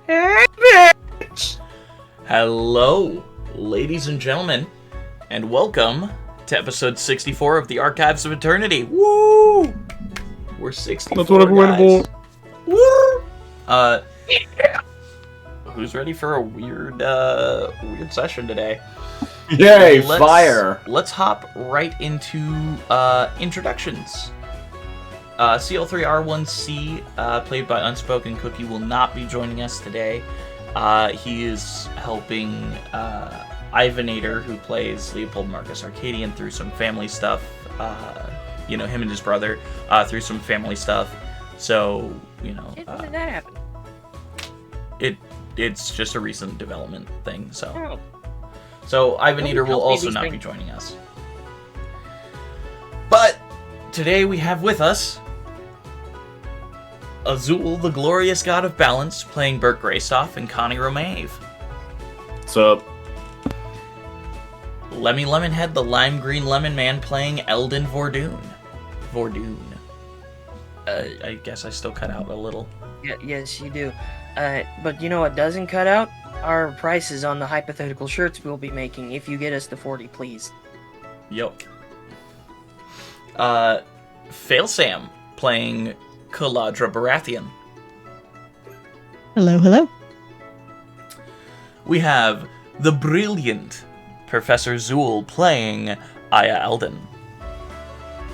Hey, bitch! Hello, ladies and gentlemen, and welcome to episode 64 of the Archives of Eternity. Woo! We're 64 That's what I'm waiting for. Woo! Who's ready for a weird session today? Yay, fire! Let's hop right into introductions. CL3R1C, played by Unspoken Cookie, will not be joining us today. He is helping Ivanator, who plays Leopold Marcus Arcadian, through some family stuff. Him and his brother through some family stuff. So, When did that happen? It's just a recent development thing. So, Oh. so Ivanator will also not be joining us. But today we have with us Azul, the glorious god of balance, playing Bert Graystoff and Connie Romave. What's up? Lemmy Lemonhead, the lime green lemon man, playing Eldon Vordoon. I guess I still cut out a little. Yeah, yes, you do. But you know what doesn't cut out? Our prices on the hypothetical shirts we'll be making if you get us to 40, please. Yup. Fail Sam, playing Kaladra Baratheon. Hello, hello. We have the brilliant Professor Zool, playing Aya Eldon.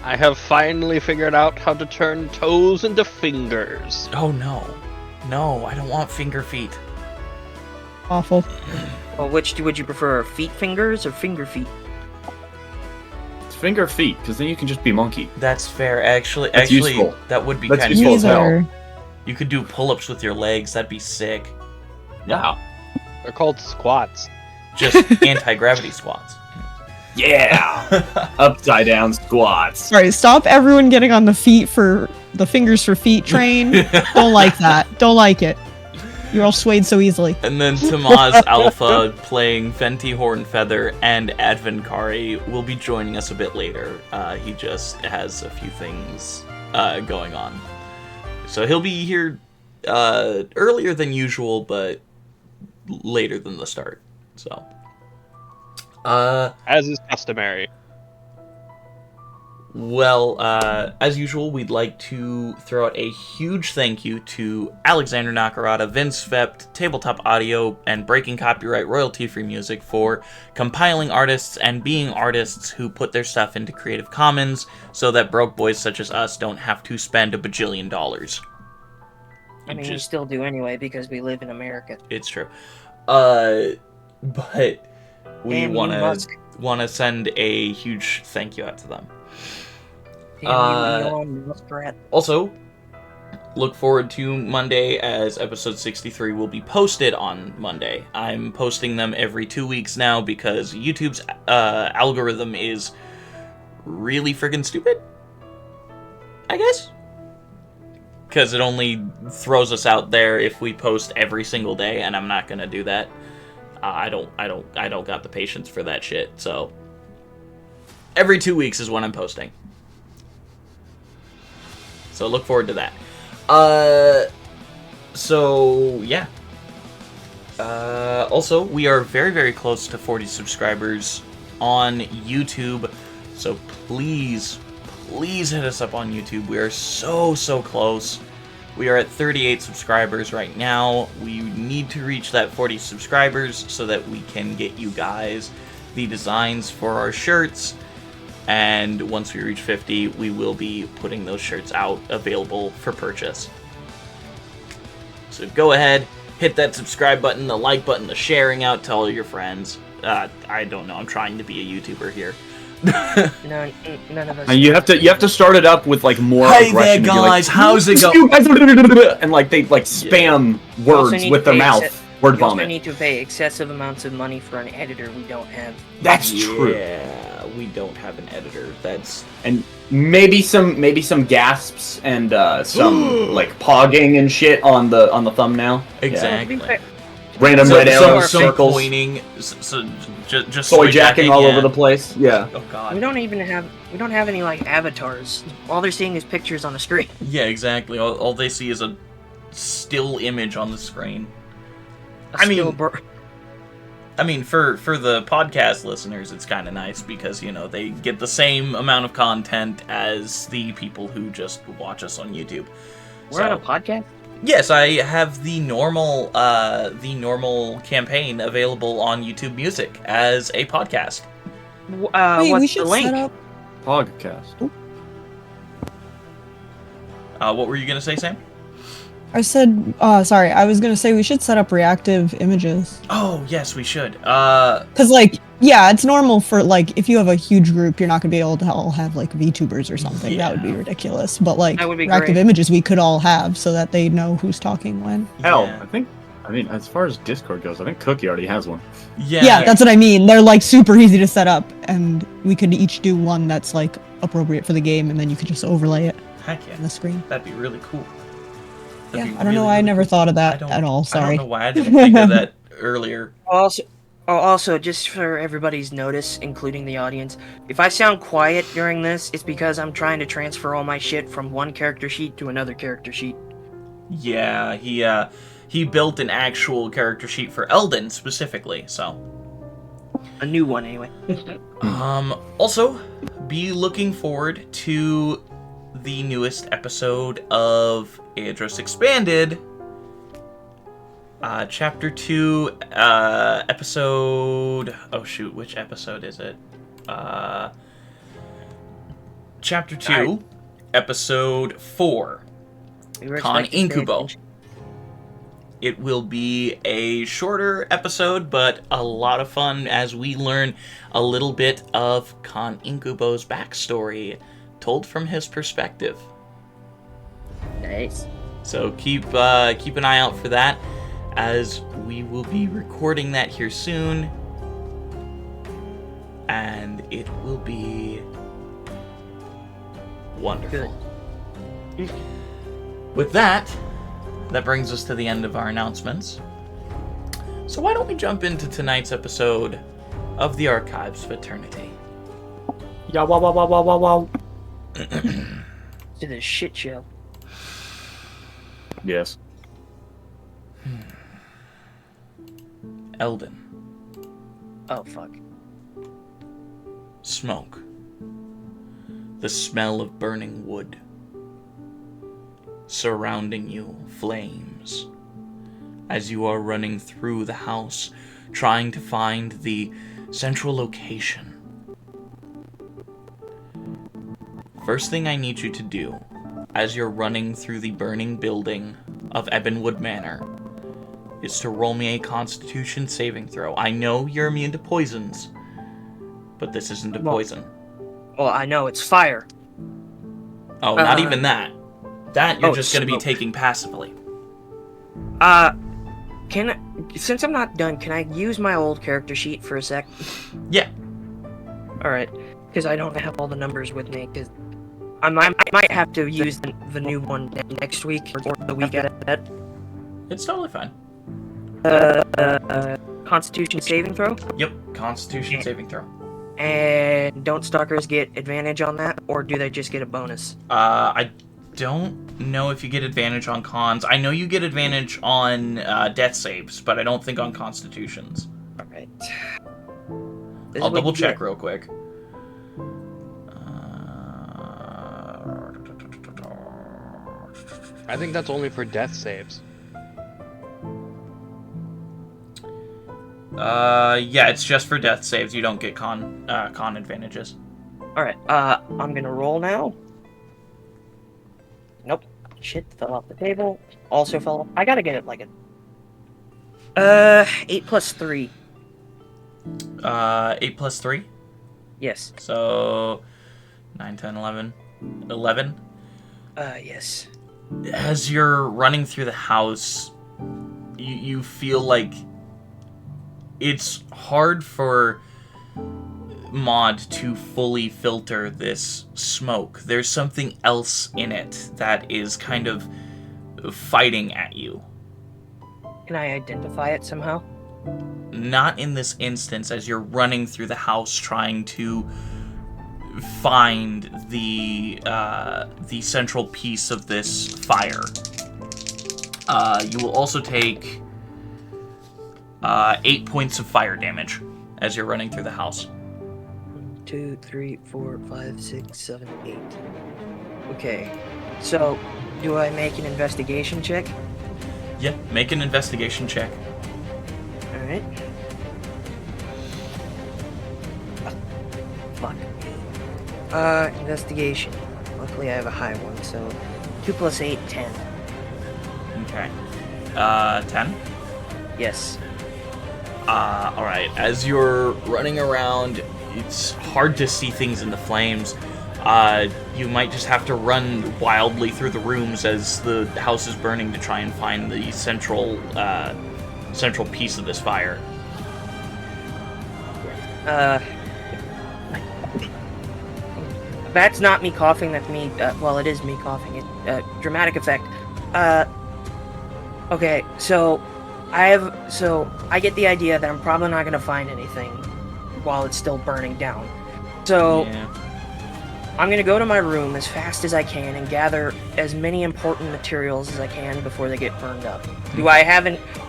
I have finally figured out how to turn toes into fingers. Oh no. No, I don't want finger feet. Awful. Well, which would you prefer, feet fingers or finger feet? It's finger feet, because then you can just be monkey. That's fair. Actually, useful. that would be That's kind of useful as hell. Neither. You could do pull-ups with your legs. That'd be sick. Yeah. They're called squats. Just anti-gravity squats. Yeah! Upside down squats. Sorry, stop everyone getting on the fingers for feet train. Don't like that. Don't like it. You're all swayed so easily. And then Tamaz Alpha, playing Venti Hornfeather, and Advankari will be joining us a bit later. He just has a few things going on. So he'll be here earlier than usual, but later than the start. So, As is customary. well, as usual, we'd like to throw out a huge thank you to Alexander Nakarada, vindsvept, Tabletop Audio, and Breaking Copyright royalty-free music for compiling artists and being artists who put their stuff into Creative Commons so that broke boys such as us don't have to spend $1 bajillion. I mean, we still do anyway because we live in America. It's true. But we Damn you, want Musk. to send a huge thank you out to them. Damn you, Elon Muskrat. Also, look forward to Monday, as episode 63 will be posted on Monday. I'm posting them every 2 weeks now because YouTube's algorithm is really friggin' stupid, I guess. Because it only throws us out there if we post every single day, and I'm not gonna do that. I don't got the patience for that shit. So every 2 weeks is when I'm posting. So look forward to that. So yeah. Also, we are very, very close to 40 subscribers on YouTube. So please hit us up on YouTube. We are so close. We are at 38 subscribers right now. We need to reach that 40 subscribers so that we can get you guys the designs for our shirts. And once we reach 50, we will be putting those shirts out available for purchase. So go ahead, hit that subscribe button, the like button, the sharing out to all your friends. I don't know, I'm trying to be a YouTuber here. No, none of us. And you have to start it up with like more Hey aggression. there, and be like, guys, how's it going? And like they like spam You also words need with to their pay mouth. Word You also vomit. need to pay excessive amounts of money for an editor we don't have. That's true. Yeah, we don't have an editor. That's And maybe some gasps and some like pogging and shit on the thumbnail. exactly. To be fair, Random red arrow some circles. pointing, just Soy jacking all over the place. Yeah. Oh god. we don't have any like avatars. All they're seeing is pictures on a screen. Yeah, exactly. All they see is a still image on the screen. I mean, for the podcast listeners, it's kind of nice because, you know, they get the same amount of content as the people who just watch us on YouTube. We're on a podcast? Yes, I have the normal campaign available on YouTube Music as a podcast. Wait, what's we the should link? set up. Podcast. What were you gonna say, Sam? I said, sorry, I was gonna say we should set up reactive images. Oh, yes, we should. Cause like, yeah, it's normal for like, if you have a huge group, you're not gonna be able to all have like VTubers or something. That would be ridiculous. But like, That would be reactive great. images we could all have so that they know who's talking when. Hell, Yeah. I mean, as far as Discord goes, I think Cookie already has one. Yeah, that's what I mean. They're like super easy to set up, and we could each do one that's like appropriate for the game, and then you could just overlay it Heck yeah. on the screen. That'd be really cool. Yeah, That'd be I don't know really, why I really never cool. thought of that I at all. I Sorry. don't know why I didn't think of that earlier. Also, just for everybody's notice, including the audience, if I sound quiet during this, it's because I'm trying to transfer all my shit from one character sheet to another character sheet. Yeah, he built an actual character sheet for Eldon specifically, so. A new one, anyway. Also, be looking forward to the newest episode of Aeidros Expanded. Chapter 2, episode... Oh shoot, which episode is it? Chapter 2, episode 4, Con Incubo. It will be a shorter episode, but a lot of fun as we learn a little bit of Con Incubo's backstory, told from his perspective. Nice. So keep an eye out for that, as we will be recording that here soon, and it will be wonderful. Good. With that brings us to the end of our announcements. So why don't we jump into tonight's episode of the Archives of Eternity? Yeah, wow, wow, wow, wow, wow, wow. To the shit show. Yes. Eldon. Oh, fuck. Smoke. The smell of burning wood. Surrounding you, flames. As you are running through the house, trying to find the central location. First thing I need you to do, as you're running through the burning building of Ebonwood Manor, is to roll me a Constitution saving throw. I know you're immune to poisons, but this isn't a poison. Well, I know, it's fire. Oh, not even that. That you're just going to be smoke. taking passively. Since I'm not done, can I use my old character sheet for a sec? Yeah. Alright, because I don't have all the numbers with me, because I might have to use the new one next week, or the week after that. It's totally fine. Constitution saving throw? Yep, Constitution saving throw. And don't stalkers get advantage on that, or do they just get a bonus? I don't know if you get advantage on cons. I know you get advantage on death saves, but I don't think on constitutions. Alright. I'll double check real quick. I think that's only for death saves. Yeah, it's just for death saves. You don't get con advantages. Alright, I'm gonna roll now. Nope. Shit, fell off the table. Also fell off. I gotta get it like a... 8 plus 3. 8 plus 3? Yes. So, 9, 10, 11. 11? Yes. As you're running through the house, you feel like it's hard for Maud to fully filter this smoke. There's something else in it that is kind of fighting at you. Can I identify it somehow? Not in this instance, as you're running through the house trying to find the central piece of this fire. You will also take 8 points of fire damage as you're running through the house. 1, 2, 3, 4, 5, 6, 7, 8. Okay. So, do I make an investigation check? Yeah, make an investigation check. Alright. Fuck. Investigation. Luckily I have a high one, so 2 plus 8, 10. Okay. 10? Yes. Alright. As you're running around, it's hard to see things in the flames. You might just have to run wildly through the rooms as the house is burning to try and find the central piece of this fire. That's not me coughing, that's me, well, it is me coughing. Dramatic effect. Okay, so I get the idea that I'm probably not gonna find anything while it's still burning down. So, Yeah. I'm gonna go to my room as fast as I can and gather as many important materials as I can before they get burned up.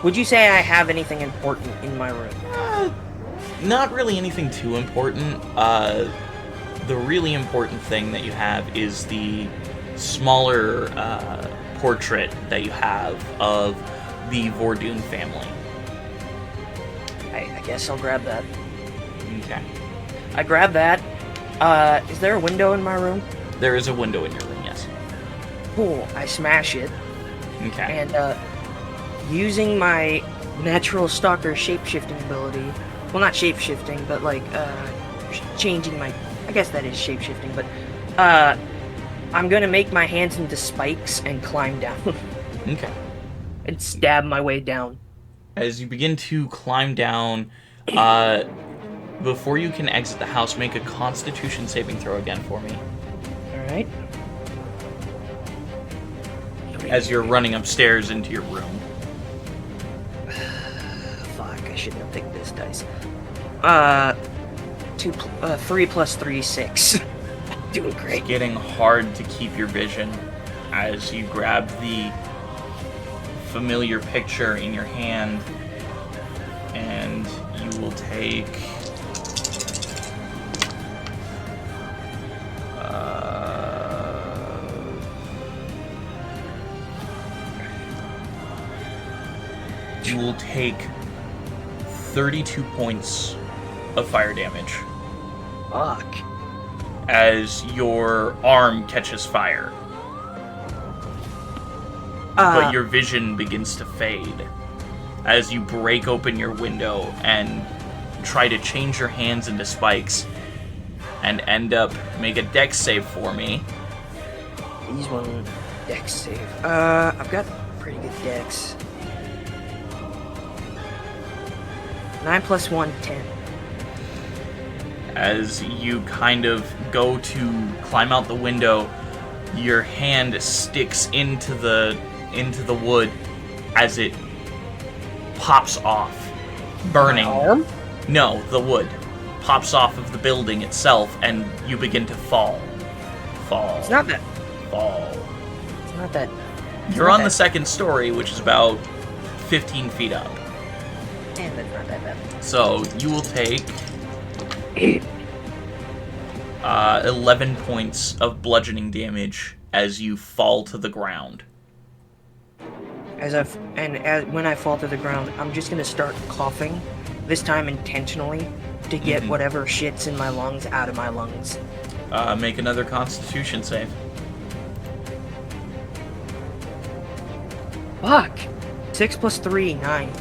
Would you say I have anything important in my room? Not really anything too important. The really important thing that you have is the smaller portrait that you have of the Vordoon family. I guess I'll grab that. Okay. I grab that. Is there a window in my room? There is a window in your room, yes. Cool. I smash it. Okay. And, using my natural stalker shapeshifting ability, well, not shapeshifting, but, like, changing my, I guess that is shapeshifting, but, I'm gonna make my hands into spikes and climb down. Okay. And stab my way down. As you begin to climb down, before you can exit the house, make a Constitution saving throw again for me. Alright. As you're running upstairs into your room. Fuck, I shouldn't have picked this dice. 3 plus 3, 6. Doing great. It's getting hard to keep your vision as you grab the familiar picture in your hand, and you will take you will take 32 points of fire damage Fuck. as your arm catches fire. But your vision begins to fade as you break open your window and try to change your hands into spikes and end up make a dex save for me. These one dex save. I've got pretty good dex. 9 plus 1, 10. As you kind of go to climb out the window, your hand sticks into the wood as it pops off, burning. My arm? No, the wood pops off of the building itself, and you begin to fall. It's not that. Fall. It's not that. You're on the second story, which is about 15 feet up. Damn, that's not that bad. So you will take 11 points of bludgeoning damage as you fall to the ground. When I fall to the ground, I'm just gonna start coughing, this time intentionally, to get whatever shit's in my lungs out of my lungs. Make another Constitution save. Fuck! 6 plus 3, 9.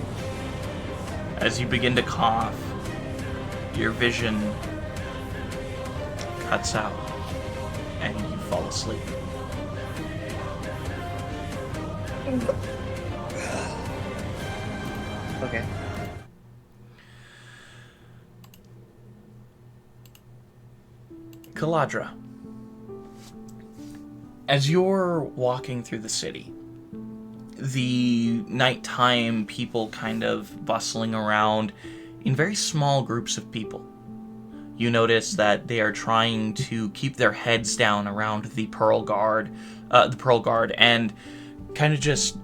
As you begin to cough, your vision cuts out, and you fall asleep. Okay. Caladra, as you're walking through the city, the nighttime people kind of bustling around in very small groups of people. You notice that they are trying to keep their heads down around the Pearl Guard, and kind of just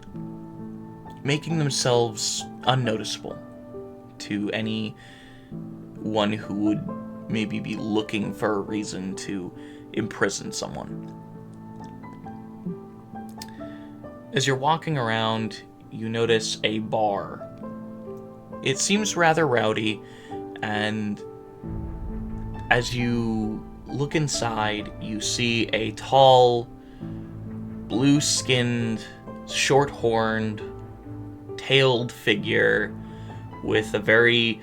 making themselves unnoticeable. to anyone who would maybe be looking for a reason to imprison someone. As you're walking around, you notice a bar. It seems rather rowdy, and as you look inside, you see a tall, blue-skinned, short-horned, tailed figure with a very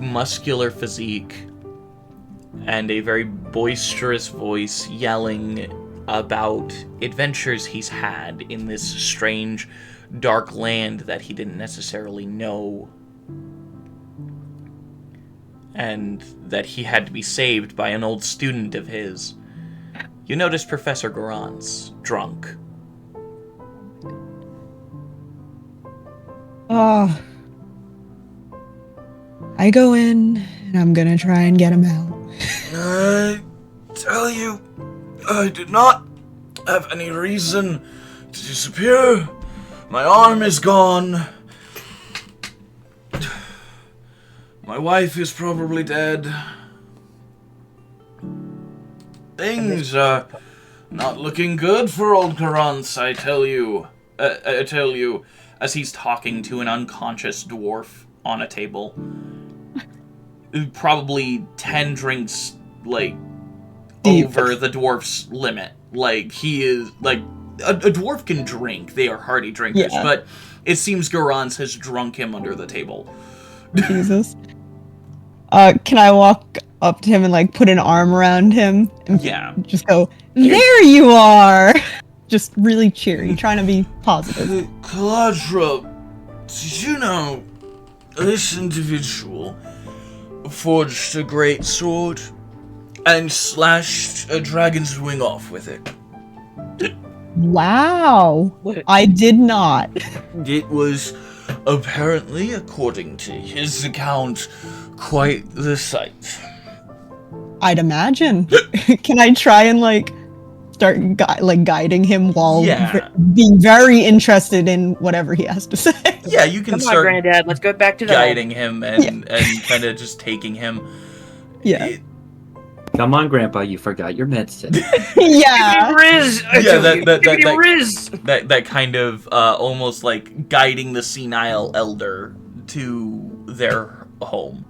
muscular physique and a very boisterous voice yelling about adventures he's had in this strange, dark land that he didn't necessarily know, and that he had to be saved by an old student of his. You notice Professor Goran's drunk. Oh. I go in, and I'm gonna try and get him out. I tell you, I did not have any reason to disappear. My arm is gone. My wife is probably dead. Things are not looking good for old Karants, I tell you. As he's talking to an unconscious dwarf on a table. Probably 10 drinks, like, Deep. over the dwarf's limit. Like, he is, like, a dwarf can drink. They are hardy drinkers. Yeah. But it seems Gorans has drunk him under the table. Jesus. Can I walk up to him and, like, put an arm around him? And Yeah. just go, there you are! Just really cheery, trying to be positive. Caladra, did you know this individual forged a great sword and slashed a dragon's wing off with it? Wow. What? I did not. It was apparently, according to his account, quite the sight. I'd imagine. Can I try and, like, start guiding him while Yeah. being very interested in whatever he has to say? Yeah, you can Come on, start Granddad, let's go back to the guiding him and kind of just taking him. Yeah. It- Come on, Grandpa, you forgot your medicine. Yeah. Riz! Yeah, that- Riz! that kind of almost like guiding the senile elder to their home.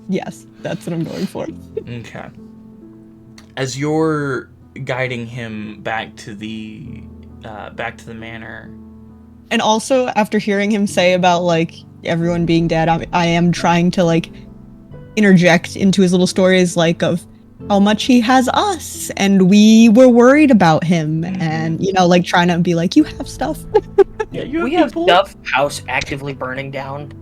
Yes, that's what I'm going for. Okay. As you're guiding him back to the manor. And also, after hearing him say about, like, everyone being dead, I am trying to, like, interject into his little stories, like, of how much he has us, and we were worried about him, and, you know, like, trying to be like, you have stuff. Yeah, you We have stuff house actively burning down.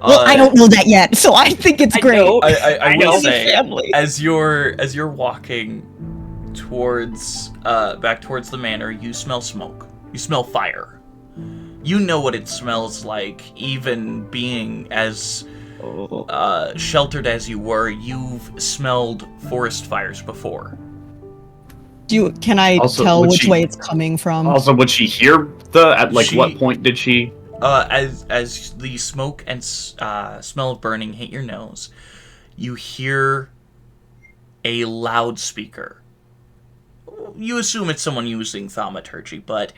Well, I don't know that yet, so I think it's I great. know. I will know. say, Family. as you're walking towards back towards the manor, you smell smoke. You smell fire. You know what it smells like, even being as sheltered as you were. You've smelled forest fires before. Can I Also, tell would which she- way it's coming from? Also, would she hear at like She- what point did she? As the smoke and smell of burning hit your nose, you hear a loudspeaker. You assume it's someone using thaumaturgy, but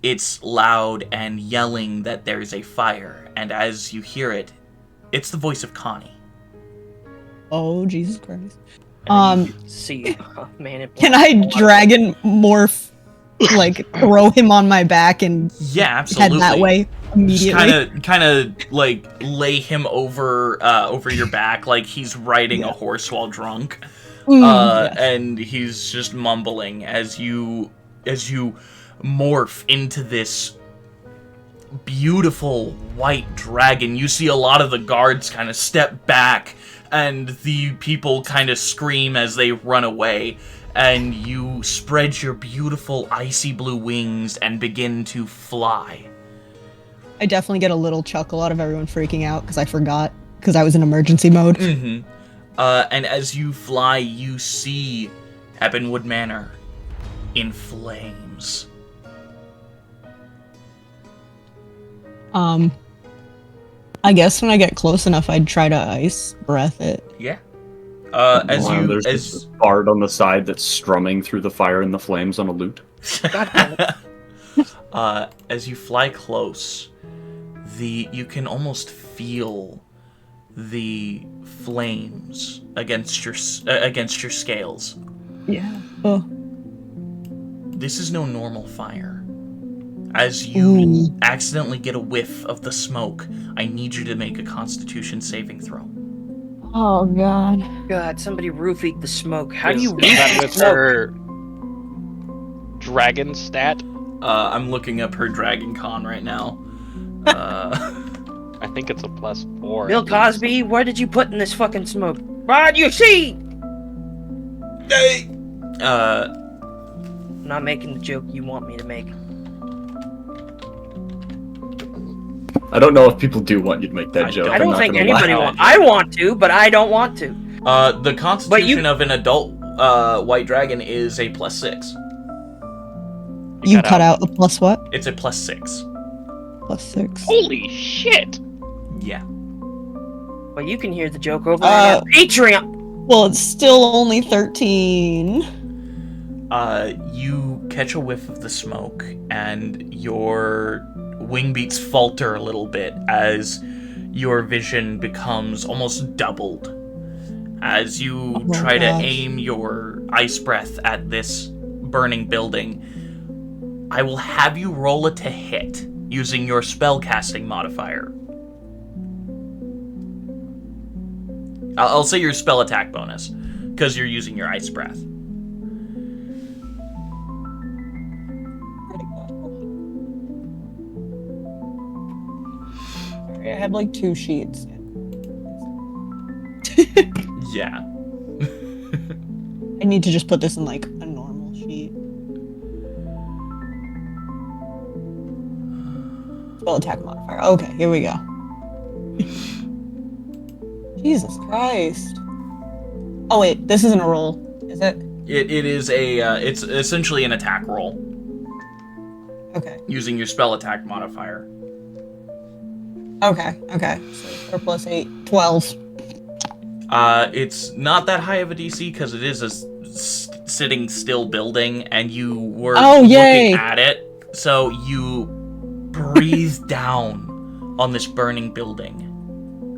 it's loud and yelling that there's a fire. And as you hear it, it's the voice of Connie. Oh, Jesus Christ. See, man, it Can I dragon morph, like, throw him on my back and Yeah, head absolutely. that way immediately? Just kind of like lay him over your back like he's riding a horse while drunk. Yes. And he's just mumbling as you morph into this beautiful white dragon. You see a lot of the guards kind of step back, and the people kind of scream as they run away, and you spread your beautiful icy blue wings and begin to fly. I definitely get a little chuckle out of everyone freaking out because I forgot because I was in emergency mode. Mm-hmm. And as you fly, you see Ebonwood Manor in flames. I guess when I get close enough, I'd try to ice breath it. Yeah. There's this bard on the side that's strumming through the fire and the flames on a lute. As you fly close, you can almost feel the flames against your scales. Yeah. Oh. This is no normal fire. As you accidentally get a whiff of the smoke, I need you to make a Constitution saving throw. Oh god. God, somebody roofied the smoke. How do Is you that roof with smoke? her dragon stat? I'm looking up her Dragon Con right now. I think it's a +4. Bill Cosby, what did you put in this fucking smoke? Rod, you see? Hey! I'm not making the joke you want me to make. I don't know if people do want you to make that joke. I I'm don't not think gonna anybody lie. wants. I want to, but I don't want to. The Constitution of an adult white dragon is a +6. You cut out a plus what? It's a +6. +6. Holy shit! Yeah. Well, you can hear the joke over on our Patreon. Well, it's still only 13. You catch a whiff of the smoke, and your wing beats falter a little bit as your vision becomes almost doubled. As you try to aim your ice breath at this burning building, I will have you roll it to hit using your spellcasting modifier. I'll say your spell attack bonus, because you're using your ice breath. I had like 2 sheets. Yeah. I need to just put this in like a normal sheet. Spell attack modifier. Okay, here we go. Jesus Christ. Oh wait, this isn't a roll, is it? It is it's essentially an attack roll. Okay. Using your spell attack modifier. Okay. So 4 plus 8, 12. It's not that high of a DC because it is a sitting still building, and you were yay. looking at it, so you breathe down on this burning building.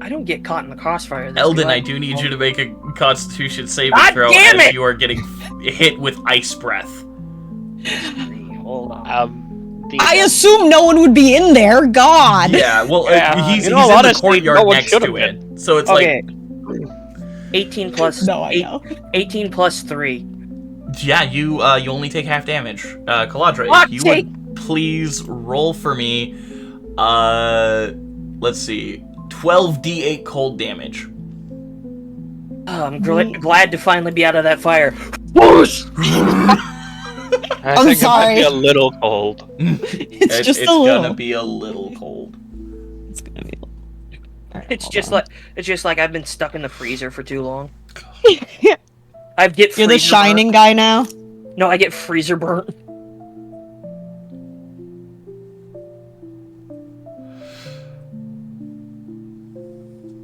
I don't get caught in the crossfire. Eldon, I do need you to make a Constitution saving God throw damn as it! you are getting hit with ice breath. Hold on. I assume no one would be in there. God. Yeah, well, he's in the honestly, courtyard no one next should to have it, so it's Okay. like 18 plus. No, I know. 18 plus 3. yeah, you only take half damage. Caladra, What? if you would please roll for me, let's see, 12d8 cold damage. Oh, I'm glad to finally be out of that fire. I think sorry. it might be a little cold. It's just it's a little. gonna be a little cold. It's gonna be. Alright, It's hold just on. like I've been stuck in the freezer for too long. You're You're the shining guy now. No, I get freezer burnt.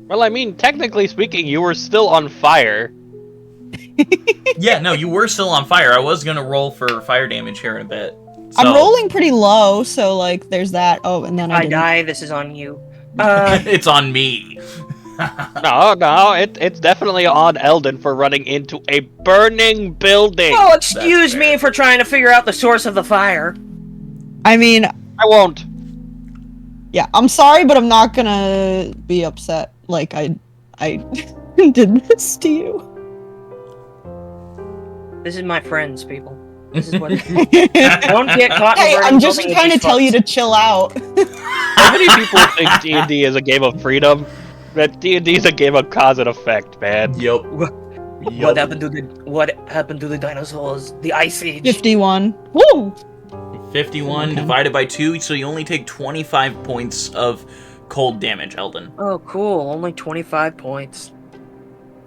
Well, I mean, technically speaking, you were still on fire. Yeah, no, you were still on fire. I was gonna roll for fire damage here in a bit. I'm so- rolling pretty low, so like there's that. Oh, and then I I didn't. die. This is on you. It's on me. No, it's definitely on Eldon for running into a burning building. Oh, excuse me fair. for trying to figure out the source of the fire. I mean, I won't. yeah, I'm sorry, but I'm not gonna be upset. Like I did this to you. This is my friends, people. This is what. Don't get caught. In Hey, a burning I'm just building with trying to these tell you fucks. to chill out. How many people think D&D is a game of freedom? That D&D is a game of cause and effect, man. Yup. What happened to the dinosaurs? The Ice Age. 51. Woo! 51 Okay. divided by 2, so you only take 25 points of cold damage, Eldon. Oh, cool. Only 25 points.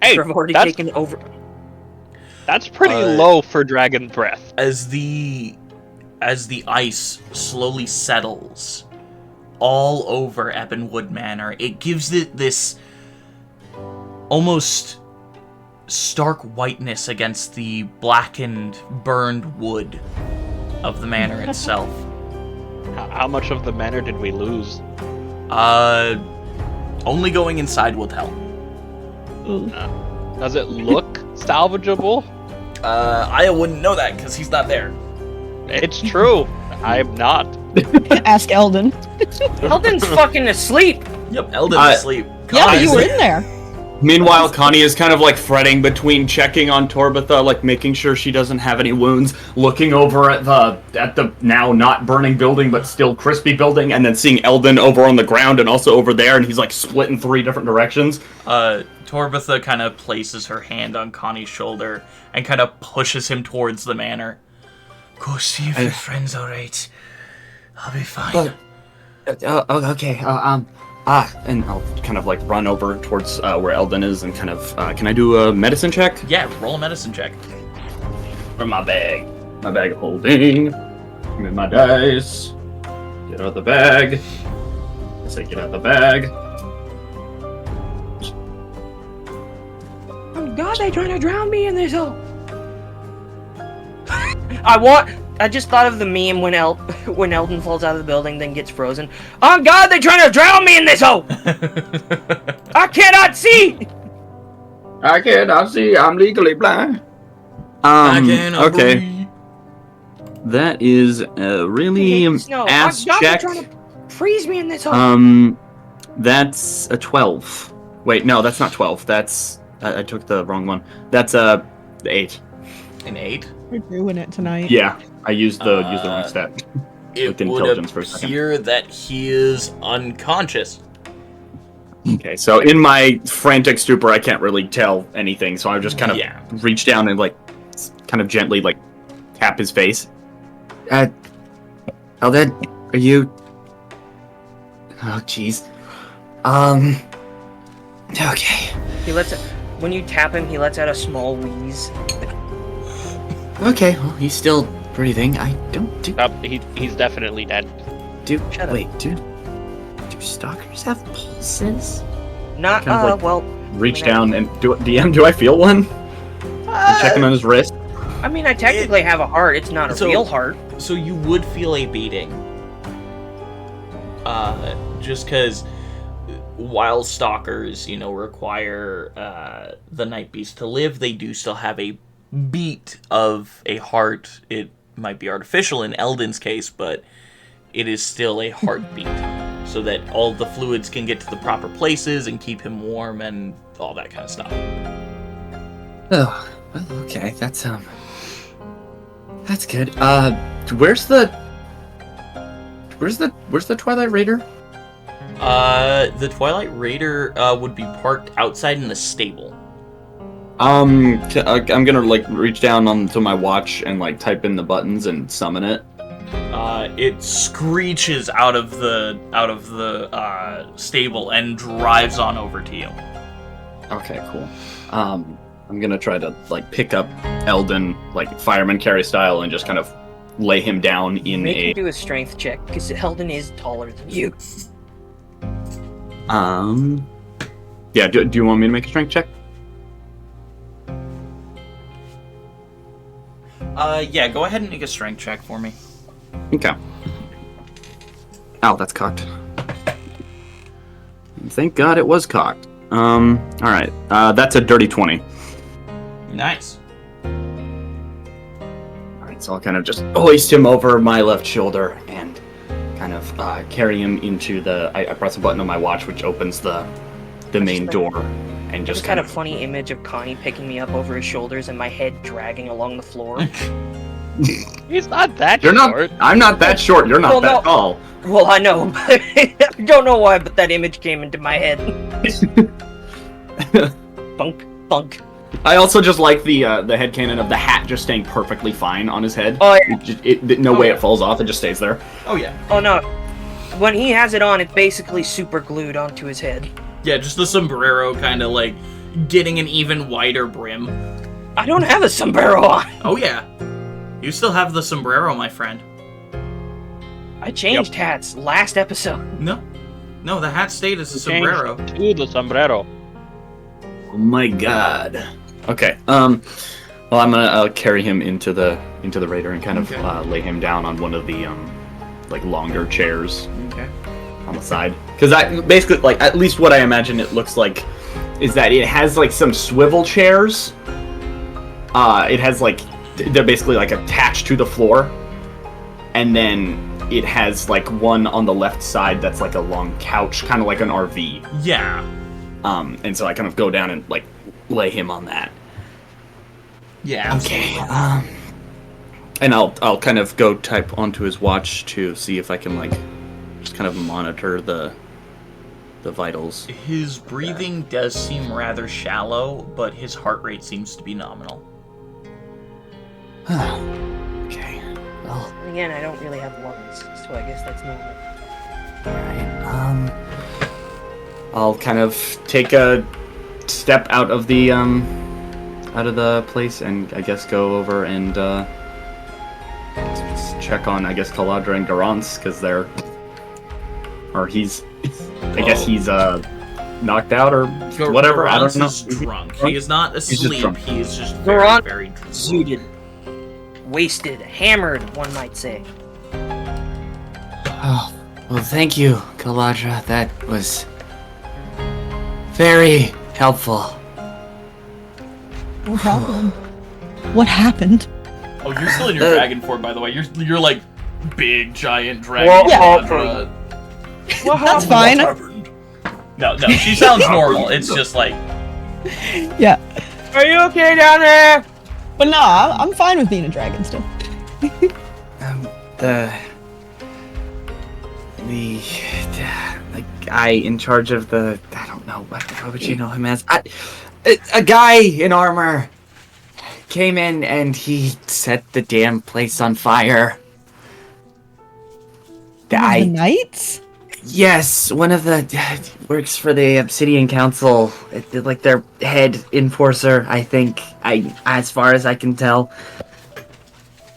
Hey, I've already that's, taken over. that's pretty low for dragon breath. As the ice slowly settles all over Ebonwood Manor. It gives it this almost stark whiteness against the blackened, burned wood of the manor itself. How much of the manor did we lose? Only going inside will tell. Does it look salvageable? Aya wouldn't know that because he's not there. It's true. I'm not. Ask Eldon. Eldon's fucking asleep. Yep, Eldon's asleep. Yeah, Connie's- you were in there. Meanwhile, Connie is kind of like fretting between checking on Torbatha, like making sure she doesn't have any wounds, looking over at the now not burning building but still crispy building, and then seeing Eldon over on the ground and also over there, and he's like split in 3 different directions. Torbatha kind of places her hand on Connie's shoulder and kind of pushes him towards the manor. Go see if your friend's alright. I'll be fine. Okay. And I'll kind of like run over towards where Eldon is and kind of, can I do a medicine check? Yeah, roll a medicine check. From my bag of holding. Give me my dice. Get out of the bag. I say get out of the bag. Oh God, they're trying to drown me in this hole. I just thought of the meme when Eldon falls out of the building, then gets frozen. Oh God, they're trying to drown me in this hole! I cannot see! I cannot see. I'm legally blind. Okay. Breathe. That is a really ass God, check. they're trying to freeze me in this hole. That's a 12. Wait, no, that's not 12. That's I took the wrong one. That's a 8. An 8? We're doing it tonight. Yeah, I used the wrong stat. It With would intelligence for a second. appear that he is unconscious. Okay, so in my frantic stupor, I can't really tell anything, so I just kind of reach down and like, kind of gently like tap his face. Eldon, are you? Oh, jeez. Okay. When you tap him, he lets out a small wheeze. Okay, well, he's still breathing. I don't do. He's definitely dead. Shut up. Wait, do stalkers have pulses? Not, Kind of like- well... Reach down and do I feel one? I'm checking on his wrist. I mean, I technically have a heart. It's not a real heart. So you would feel a beating. Just because while stalkers, require the night beast to live, they do still have a beat of a heart. It might be artificial in Eldon's case, but it is still a heartbeat, so that all the fluids can get to the proper places and keep him warm and all that kind of stuff. Oh, well, okay, that's good. Where's the Twilight Raider? The Twilight Raider would be parked outside in the stable. I'm gonna like reach down onto my watch and like type in the buttons and summon it. It screeches out of the stable and drives on over to you. Okay, cool. I'm gonna try to like pick up Eldon like fireman carry style and just kind of lay him down in Make him do a strength check, because Eldon is taller than you. Yeah. Do you want me to make a strength check? Yeah, go ahead and make a strength check for me. Okay. Ow, that's cocked. Thank God it was cocked. Alright. That's a dirty 20. Nice. Alright, so I'll kind of just hoist him over my left shoulder and kind of carry him into the... I press a button on my watch which opens the main door and just Kind of funny image of Connie picking me up over his shoulders and my head dragging along the floor. He's not that You're short. I'm not that short, you're not Well, that no. tall. Well, I know, but I don't know why, but that image came into my head. Bunk, bunk. I also just like the headcanon of the hat just staying perfectly fine on his head. Oh, yeah. No way it falls off, it just stays there. Oh yeah. Oh, no. When he has it on, it's basically super glued onto his head. Yeah, just the sombrero kind of like getting an even wider brim. I don't have a sombrero on. Oh yeah. You still have the sombrero, my friend. I changed hats last episode. No, the hat stayed as a sombrero. To the sombrero. Oh my god. Okay. Well, I'm gonna carry him into the raider and kind of lay him down on one of the like longer chairs. Okay. On the side, because I basically like at least what I imagine it looks like is that it has like some swivel chairs. It has like they're basically like attached to the floor, and then it has like one on the left side that's like a long couch, kind of like an RV. Yeah. And so I kind of go down and like lay him on that. Yeah. Okay. And I'll kind of go type onto his watch to see if I can like just kind of monitor the vitals. His breathing does seem rather shallow, but his heart rate seems to be nominal. Okay. Well, Again, I don't really have lungs, so I guess that's normal. alright. I'll kind of take a step out of the place and I guess go over and just check on, I guess, Caladra and Garance, because they're... Or he's... I guess he's knocked out or whatever. I don't know. Is drunk. He is not asleep. drunk. He is just Garance very drunk. zooted, wasted, hammered, one might say. Oh, well, thank you, Caladra. That was very helpful. No problem. What happened? Oh, you're still in your dragon form, by the way. You're like big giant dragon. Well, Caladra. That's fine. No, she sounds normal. It's just like Yeah. Are you okay down there? But no, I'm fine with being a dragon still. The guy in charge of the, I don't know, what would you know him as? A guy in armor came in and he set the damn place on fire. The knights? Yes, one of the works for the Obsidian Council, like their head enforcer, I think. As far as I can tell.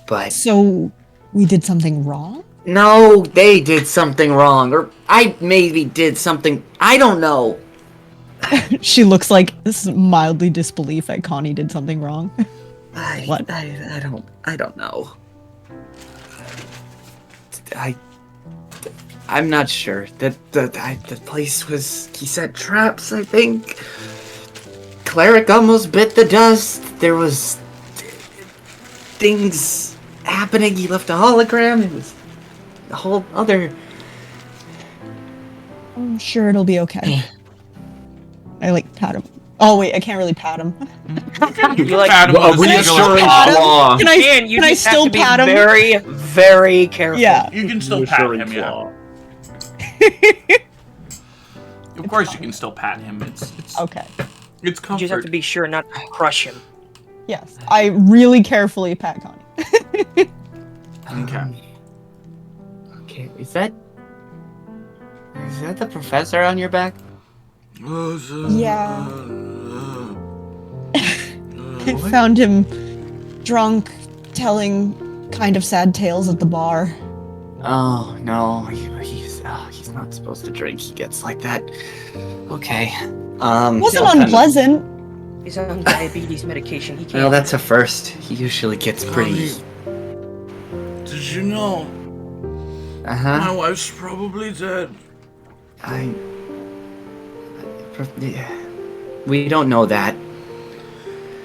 But So we did something wrong? no, they did something wrong, or I maybe did something. I don't know. She looks like mildly disbelief that Connie did something wrong. What? I don't know. I'm not sure. The place was... He set traps, I think. Cleric almost bit the dust. There was... things happening. He left a hologram. It was a whole other... I'm sure it'll be okay. I like pat him. Oh wait, I can't really pat him. You like Pat him with a reassuring singular pat him? claw. Can you I just still have to be pat him? very, very careful. Yeah. You can still pat Reassuring him, yeah. claw. Of course, you can still pat him. It's Okay. it's You comfort. just have to be sure not to crush him. Yes. I really carefully pat Connie. Okay. Okay, is that the professor on your back? Yeah. I found him drunk, telling kind of sad tales at the bar. Oh no, he's not supposed to drink. He gets like that. Okay. It wasn't I'll kind of- unpleasant. He's on diabetes medication. He can't. Well, that's a first. He usually gets pretty. Did you know My wife's probably dead? We don't know that.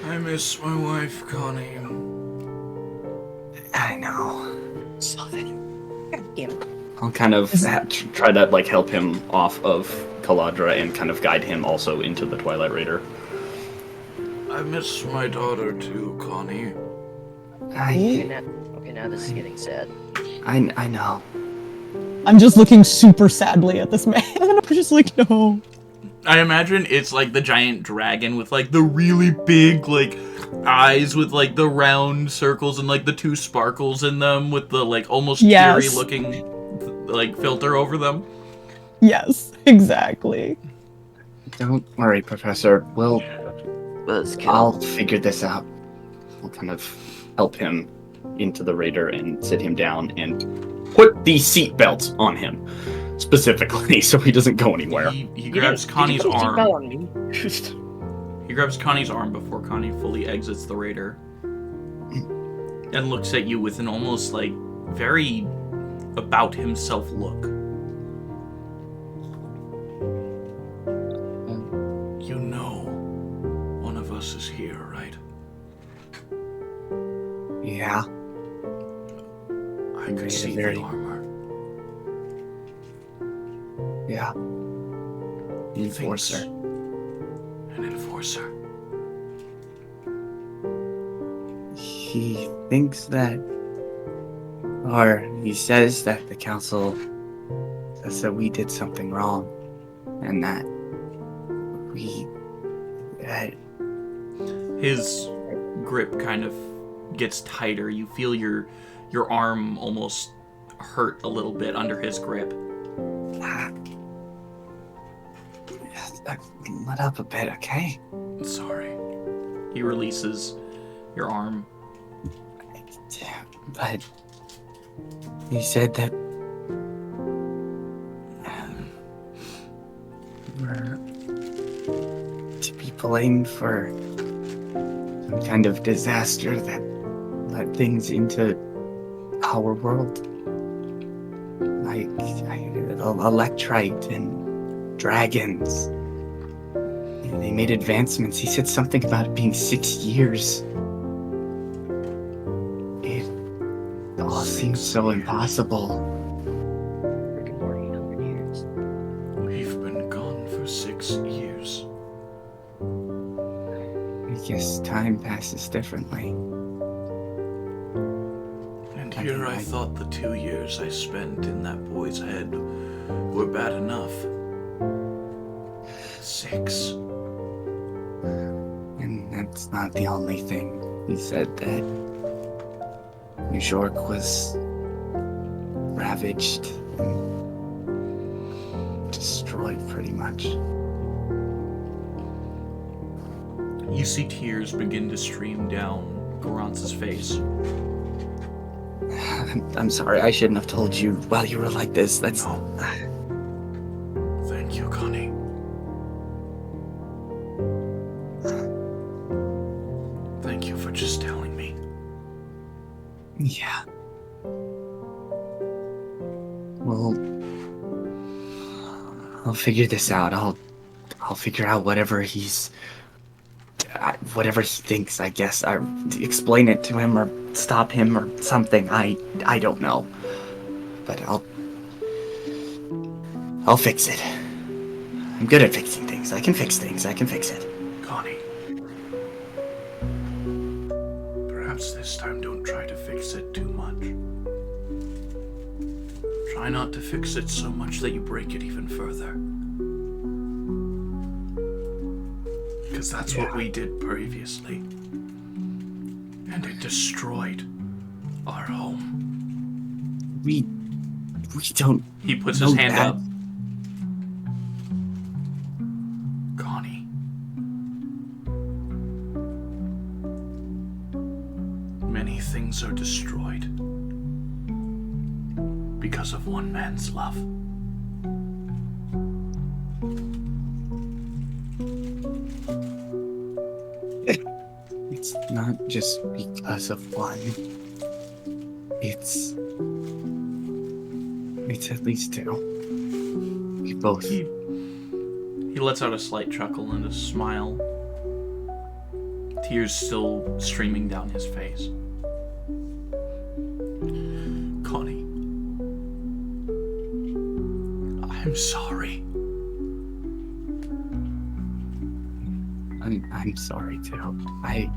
I miss my wife, Connie. I know. God damn it. I'll kind of try to like help him off of Caladra and kind of guide him also into the Twilight Raider. I miss my daughter too, Connie. Okay, now this is getting sad. I know. I'm just looking super sadly at this man. I'm just like, no. I imagine it's like the giant dragon with like the really big like eyes with like the round circles and like the two sparkles in them with the like almost Yes. eerie looking like filter over them. Yes, exactly. Don't worry, Professor. Buzzkill. I'll figure this out. I'll kind of help him into the Raider and sit him down and put the seat belts on him specifically, so he doesn't go anywhere. He grabs Connie's Did you put a arm. seatbelt on me? He grabs Connie's arm before Connie fully exits the raider, and looks at you with an almost like very about himself look. You know, one of us is here, right? Yeah. I could see very- the armor. Yeah. Enforcer. An enforcer. He thinks that, or he says that the council says that we did something wrong, and that we His grip kind of gets tighter. You feel your arm almost hurt a little bit under his grip. let up a bit, okay? Sorry. He releases your arm. But he said that we're to be blamed for some kind of disaster that let things into our world. Like electrite and dragons. They made advancements. He said something about it being 6 years. It all seems so impossible. Rick and Morty, 100 years. We've been gone for 6 years. I guess time passes differently. And here I thought the 2 years I spent in that boy's head were bad enough. 6. And that's not the only thing. He said that New York was ravaged and destroyed pretty much. You see tears begin to stream down Gorantz's face. I'm sorry, I shouldn't have told you while you were like this. That's... No. Thank you, Connie. Thank you for just telling me. Yeah. Well, I'll figure this out. I'll figure out whatever he thinks, I guess. I explain it to him or stop him or something. I don't know. But I'll fix it. I'm good at fixing things. I can fix things. I can fix it. Connie. Perhaps this time don't try to fix it too much. Try not to fix it so much that you break it even further. Because that's what we did previously. And it destroyed our home. We don't... He puts know his hand that. up. Connie. Many things are destroyed because of one man's love. It's not just because of one. It's at least two. We both... He lets out a slight chuckle and a smile. Tears still streaming down his face. Connie. I'm sorry. I'm sorry too. I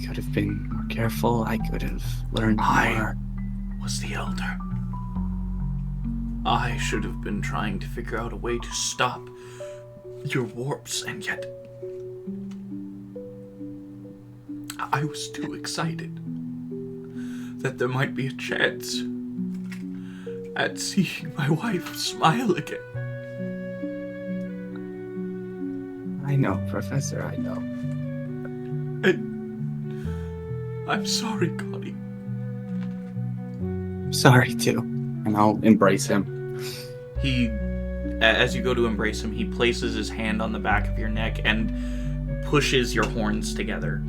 could have been more careful. I could have learned more. Was the elder. I should have been trying to figure out a way to stop your warps, and yet I was too excited that there might be a chance at seeing my wife smile again. I know, Professor, I know. I'm sorry, Connie. sorry too. And I'll embrace him. As you go to embrace him, he places his hand on the back of your neck and pushes your horns together.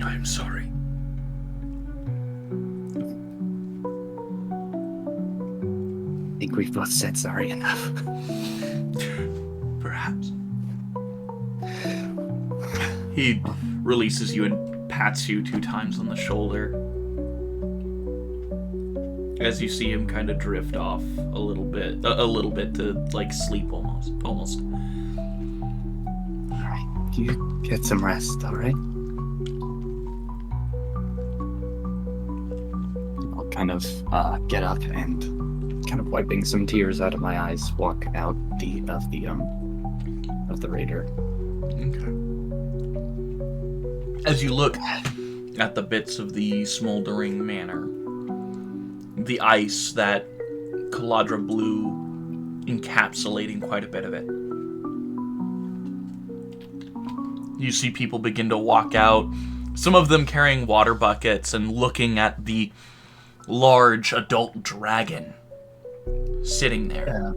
I'm sorry. I think we've both said sorry enough. Perhaps. He releases you and pats you 2 times on the shoulder. As you see him kind of drift off a little bit to like sleep almost. Alright, you get some rest, alright? I'll kind of get up and kind of wiping some tears out of my eyes, walk out of the raider. Okay. As you look at the bits of the smoldering manor, the ice that Caladra blew encapsulating quite a bit of it. You see people begin to walk out, some of them carrying water buckets and looking at the large adult dragon sitting there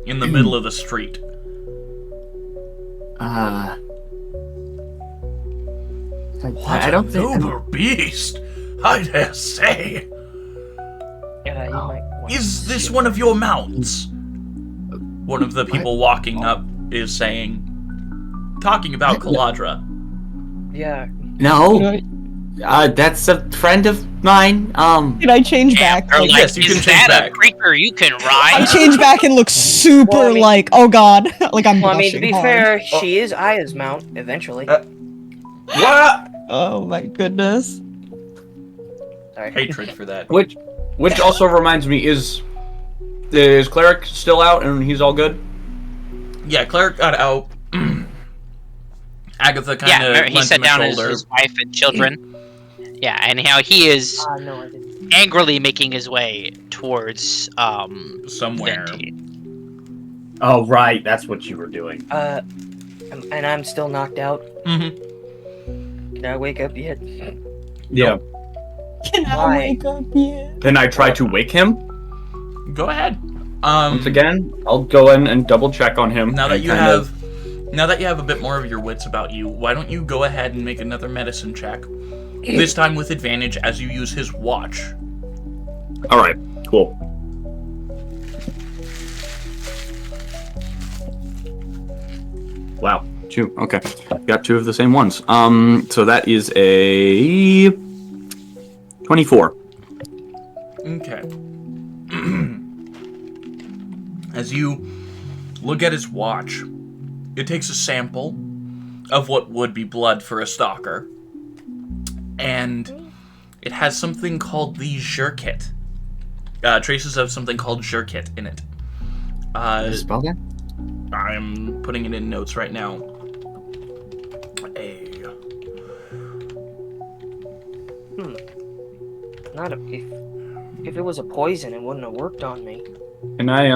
in the middle of the street. I don't think... Noble beast, I dare say. You might want Is this one of your mounts? One of the people walking up is saying, talking about Caladra. Yeah. No, that's a friend of mine. Can I change back? Or like, yes, you can is change that back. a creature you can I ride? change back and look super Well, I mean- like, oh god, like I'm Well, I mean, blushing to be hard. fair, she is Aya's mount eventually. What? Oh my goodness. Sorry. Hatred for that. Which also reminds me, is Cleric still out and he's all good? Yeah, Cleric got out. Agatha kind Yeah, of he set down his wife and children. Yeah, and how he is No, I didn't. angrily making his way towards somewhere. Venti. Oh, right. That's what you were doing. And I'm still knocked out. Mm-hmm. Can I wake up yet? Yeah. Can I Why? wake up yet? Then I try to wake him Go ahead. once again. I'll go in and double check on him. Now that and you kind have, of- now that you have a bit more of your wits about you, why don't you go ahead and make another medicine check? This time with advantage as you use his watch. All right. Cool. Wow. 2. Okay. Got 2 of the same ones. So that is a 24. Okay. As you look at his watch, it takes a sample of what would be blood for a stalker, and it has something called the Jerkit. Traces of something called Jerkit in it. Spell that? I'm putting it in notes right now. Not if it was a poison, it wouldn't have worked on me. And I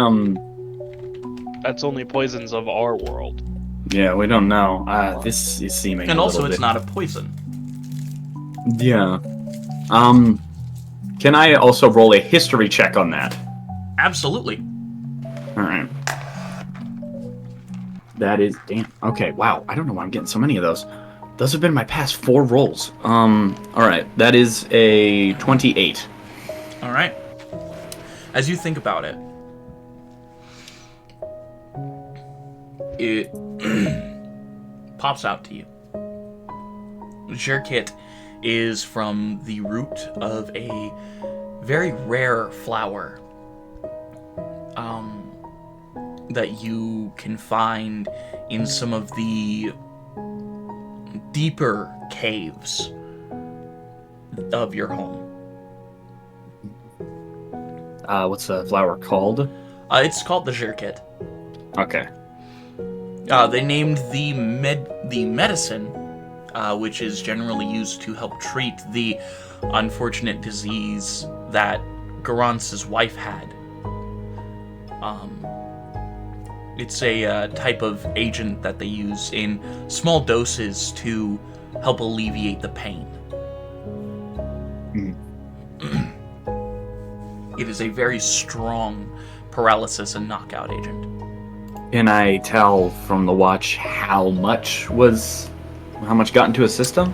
That's only poisons of our world. yeah, we don't know. This is seeming. And a also, little it's bit... not a poison. Yeah. Can I also roll a history check on that? Absolutely. All right. That is damn. Okay. Wow. I don't know why I'm getting so many of those. Those have been my past 4 rolls. All right. That is a 28. All right. As you think about it, it pops out to you. Jerkit is from the root of a very rare flower that you can find in some of the deeper caves of your home. What's the flower called? It's called the Jerkit. Okay. They named the medicine, which is generally used to help treat the unfortunate disease that Garance's wife had. It's a type of agent that they use in small doses to help alleviate the pain. It is a very strong paralysis and knockout agent. Can I tell from the watch how much got into his system?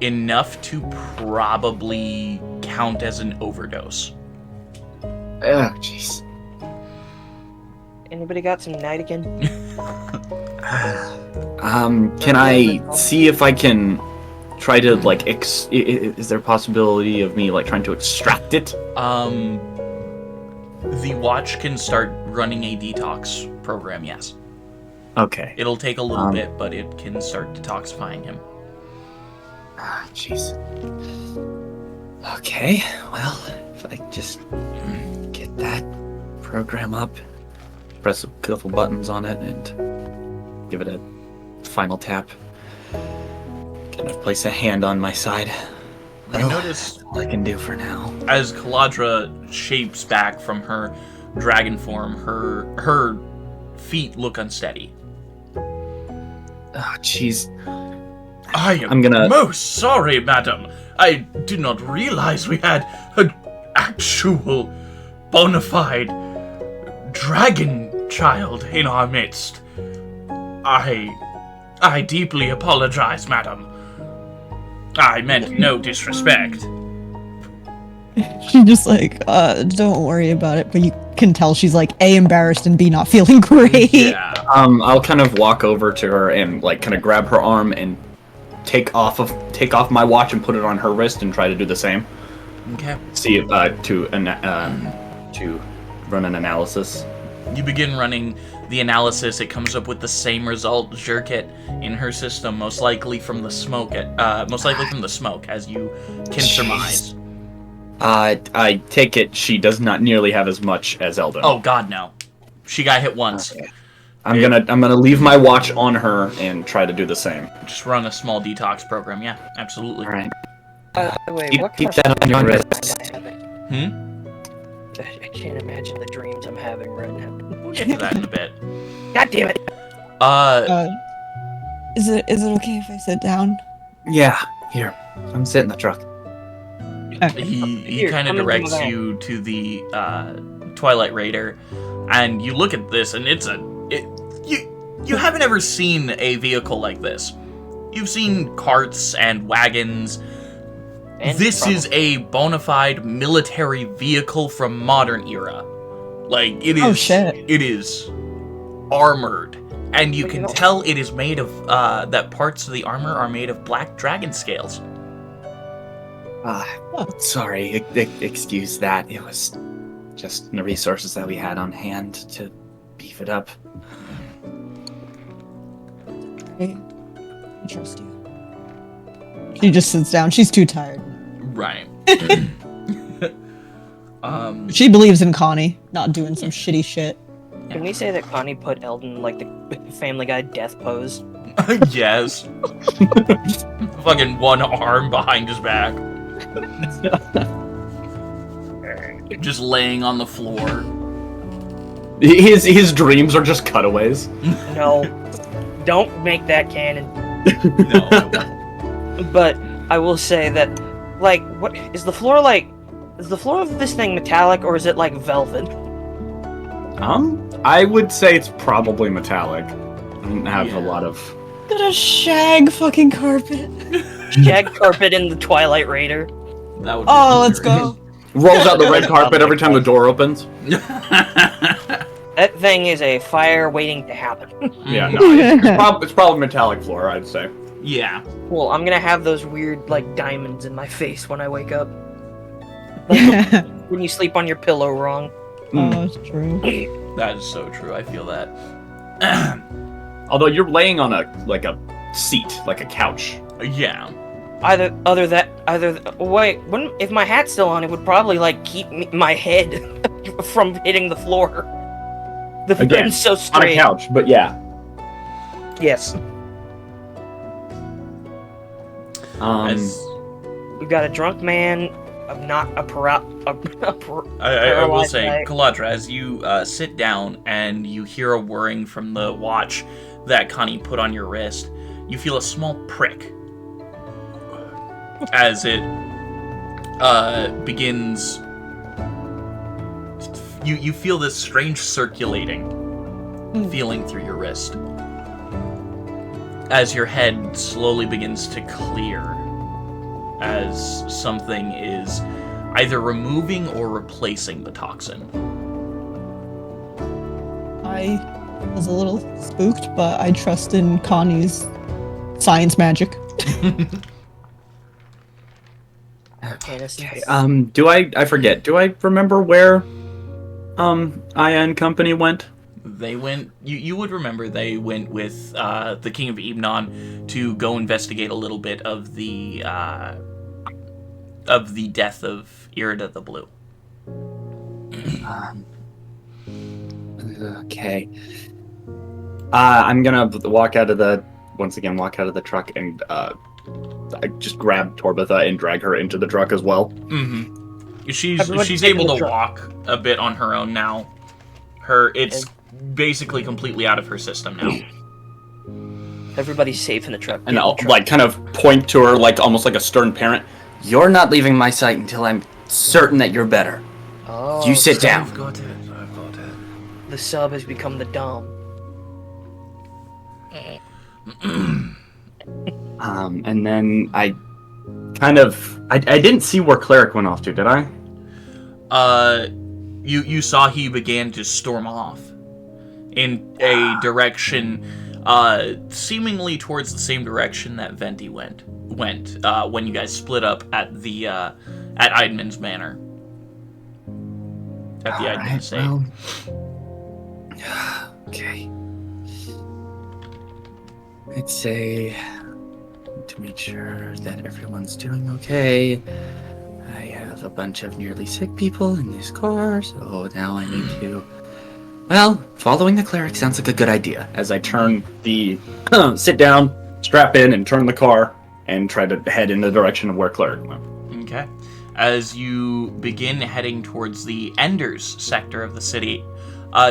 Enough to probably count as an overdose. Oh, jeez. Anybody got some Nightigan? Can I see if I can try to, like, is there a possibility of me, like, trying to extract it? The watch can start running a detox program, yes. Okay. It'll take a little bit, but it can start detoxifying him. Ah, jeez. Okay, well, if I just get that program up, press a couple buttons on it, and give it a final tap. Kind of place a hand on my side. I noticed That's all I can do for now. as Kaladra shapes back from her dragon form, her feet look unsteady. Oh, jeez. I'm gonna- most sorry, madam. I did not realize we had an actual bona fide dragon child in our midst. I deeply apologize, madam. I meant no disrespect. She's just like, don't worry about it. But you can tell she's like A, embarrassed, and B, not feeling great. Yeah. I'll kind of walk over to her and, like, kind of grab her arm and take off my watch and put it on her wrist and try to do the same. Okay. See if to run an analysis. You begin running the analysis. It comes up with the same result. Zerkit in her system, most likely from the smoke, as you can surmise. I take it she does not nearly have as much as Eldon. Oh God, no. She got hit once. Okay. I'm gonna leave my watch on her and try to do the same. Just run a small detox program. Yeah, absolutely. All right. Wait, Keep what kind that of on your dreams wrist. am I having? I can't imagine the dreams I'm having right now. We'll get to that in a bit. God damn it! Is it okay if I sit down? Yeah, here. I'm sitting in the truck. He Here, kind of come into directs my van. you to the Twilight Raider, and you look at this, and you haven't ever seen a vehicle like this. You've seen carts and wagons. And This is a bona fide military vehicle from modern era. Like, it is. Oh, shit. It is armored, and you But can you know- tell it is made of that parts of the armor are made of black dragon scales. Sorry, excuse that. It was just the resources that we had on hand to beef it up. I trust you. She just sits down. She's too tired. Right. She believes in Connie, not doing some shitty shit. Can we say that Connie put Eldon in, like, the Family Guy death pose? Yes. Fucking one arm behind his back. Just laying on the floor. His dreams are just cutaways. No. Don't make that canon. No, I won't. But I will say that, like, what is the floor like? Is the floor of this thing metallic or is it like velvet? I would say it's probably metallic. I don't have Yeah. a lot of. Got a shag fucking carpet. Shag carpet in the Twilight Raider. That would be Oh, let's go. Rolls out the red carpet every time the door opens. That thing is a fire waiting to happen. Yeah, no, it's probably metallic floor, I'd say. Yeah. Cool. I'm gonna have those weird like diamonds in my face when I wake up. When you sleep on your pillow wrong. Oh, that's true. That is so true. I feel that. Although you're laying on a seat, like a couch. Yeah. If my hat's still on, it would probably like keep my head from hitting the floor. The Again, it's so On a straight. couch, but yeah. Yes, As we've got a drunk man, not a I will paralyzed say, guy. Kaladra, as you sit down and you hear a whirring from the watch that Connie put on your wrist, you feel a small prick as it begins. You feel this strange circulating feeling through your wrist as your head slowly begins to clear, as something is either removing or replacing the toxin. I was a little spooked, but I trust in Connie's science magic. Okay. I forget. Do I remember where IN Company went? They went. You would remember they went with the King of Ebnon to go investigate a little bit of the death of Irida the Blue. Okay. I'm gonna walk out of the truck and I just grab Torbitha and drag her into the truck as well. Mm-hmm. She's Everyone's able in the to walk a bit on her own now. It's basically completely out of her system now. Everybody's safe in the truck. And I'll like kind of point to her like almost like a stern parent. You're not leaving my sight until I'm certain that you're better. Oh, You sit down. I've got it. the sub has become the dom. And then I didn't see where Cleric went off to, did I? You saw he began to storm off in a direction, seemingly towards the same direction that Venti went when you guys split up at the at Eidman's Manor. At the Eidman estate. Well, okay. I'd say to make sure that everyone's doing okay. I have a bunch of nearly sick people in this car, so now I need to... Well, following the cleric sounds like a good idea. As I turn the sit down, strap in, and turn the car, and try to head in the direction of where Cleric went. Okay. As you begin heading towards the Enders sector of the city,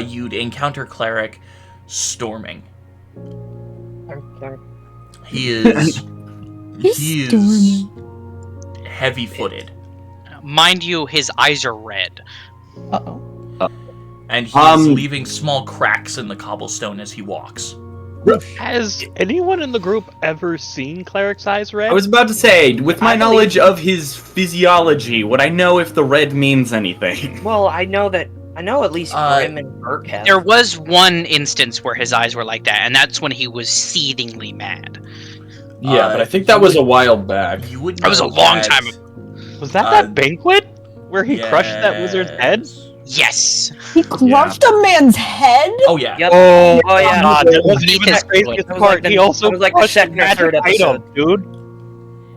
you'd encounter Cleric storming. He is heavy-footed. Mind you, his eyes are red. Uh-oh. And he's leaving small cracks in the cobblestone as he walks. Has anyone in the group ever seen Cleric's eyes red? I was about to say, with my knowledge of his physiology, would I know if the red means anything? Well, I know at least Grim and Burke have. There was one instance where his eyes were like that, and that's when he was seethingly mad. Yeah, but I think that was a while back. You would That was a know long that- time ago. Was that banquet where he crushed that wizard's head? Yes. He crushed a man's head? Oh yeah. Yep. Oh, Oh, yeah. God, that wasn't Beneath even the his craziest foot. part. He also It was like the crushed a second or magic third item, episode. dude.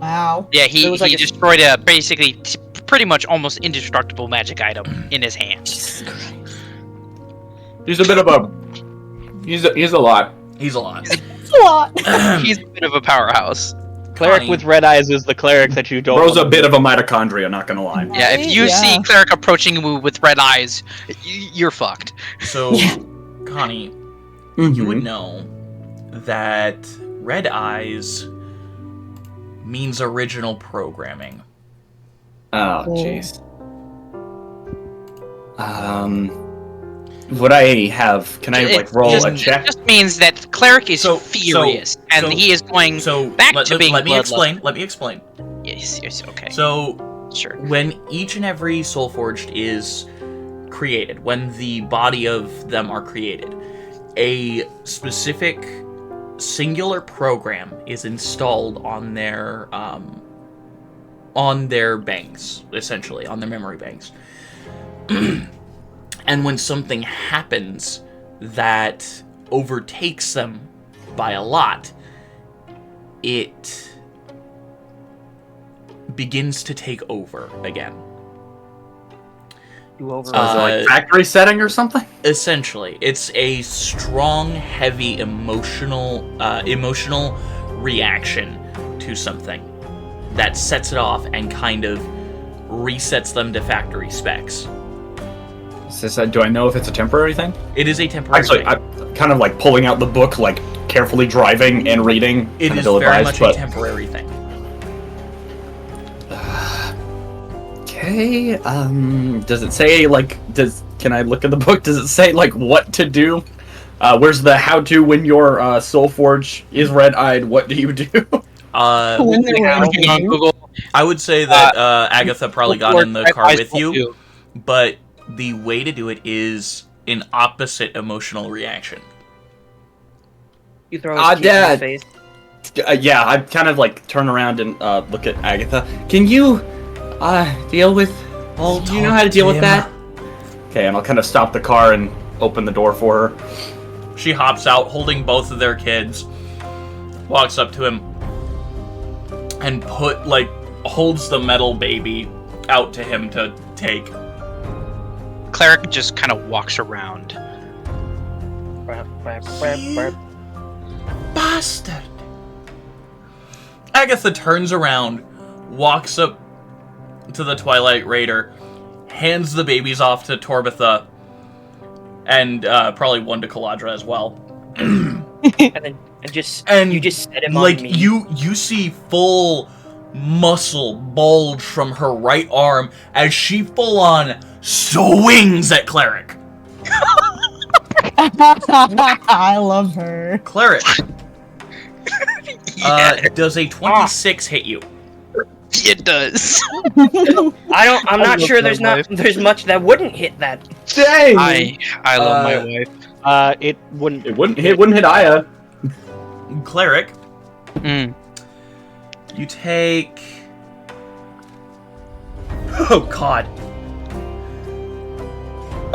Wow. Yeah, There he was like a- destroyed a basically pretty much almost indestructible magic item in his hand. He's a bit of a... He's a lot. He's a lot. What? He's a bit of a powerhouse. Cleric Connie. with red eyes is the cleric that you don't... Bro's a bit of a mitochondria, not gonna lie. Yeah, if you see Cleric approaching you with red eyes, you're fucked. So, Connie, you would know that red eyes means original programming. Oh, jeez. Would I have... Can I, like, roll a check? It just means that Cleric is furious, and so- he is going back to being let me explain. bloodlust. Let me explain. Yes, okay. So, Sure. when each and every Soulforged is created, when the body of them are created, a specific singular program is installed on their banks, essentially, on their memory banks. And when something happens that overtakes them by a lot, it begins to take over again. You over. Like factory setting or something? Essentially, it's a strong, heavy, emotional reaction to something that sets it off and kind of resets them to factory specs. Do I know if it's a temporary thing? It is a temporary Actually, thing. I'm kind of like pulling out the book, like carefully driving and reading. It kind is of very ill-advised, much but a temporary thing. Okay. Does it say like? Can I look in the book? Does it say like what to do? Where's the how to when your soul forge is red-eyed? What do you do? When they're Looking on ready. Google. I would say that Agatha probably got in the car with you, Too. but the way to do it is an opposite emotional reaction. You throw his kid in Dad. his face. Yeah, I kind of like turn around and look at Agatha. Can you deal with? Do you know how to deal with that? Okay, and I'll kind of stop the car and open the door for her. She hops out, holding both of their kids, walks up to him, and holds the metal baby out to him to take. Cleric just kind of walks around. Bastard! Agatha turns around, walks up to the Twilight Raider, hands the babies off to Torbitha, and probably one to Caladra as well. And you just set him like on me. you see full muscle bulge from her right arm as she full on swings at Cleric. I love her. Cleric, Yeah, does a 26 hit you? it does. I'm not sure there's much that wouldn't hit that. Dang! I love my wife. It wouldn't. It wouldn't hit Aya. Cleric, Mm. you take. Oh god.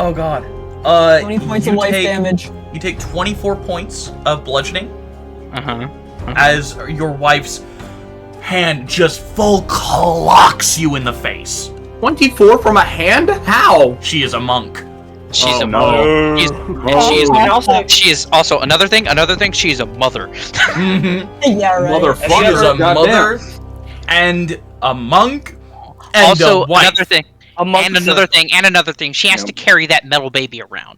Oh god. 20 points you of life take- damage. You take 24 points of bludgeoning Uh-huh. as your wife's hand just full clocks you in the face. 24 from a hand? How? She is a monk. She's Oh, a no. mother. She is also another thing. She's a mother. Yeah, right. Motherfucker is a mother and a monk and Also a wife. another thing. She has to carry that metal baby around.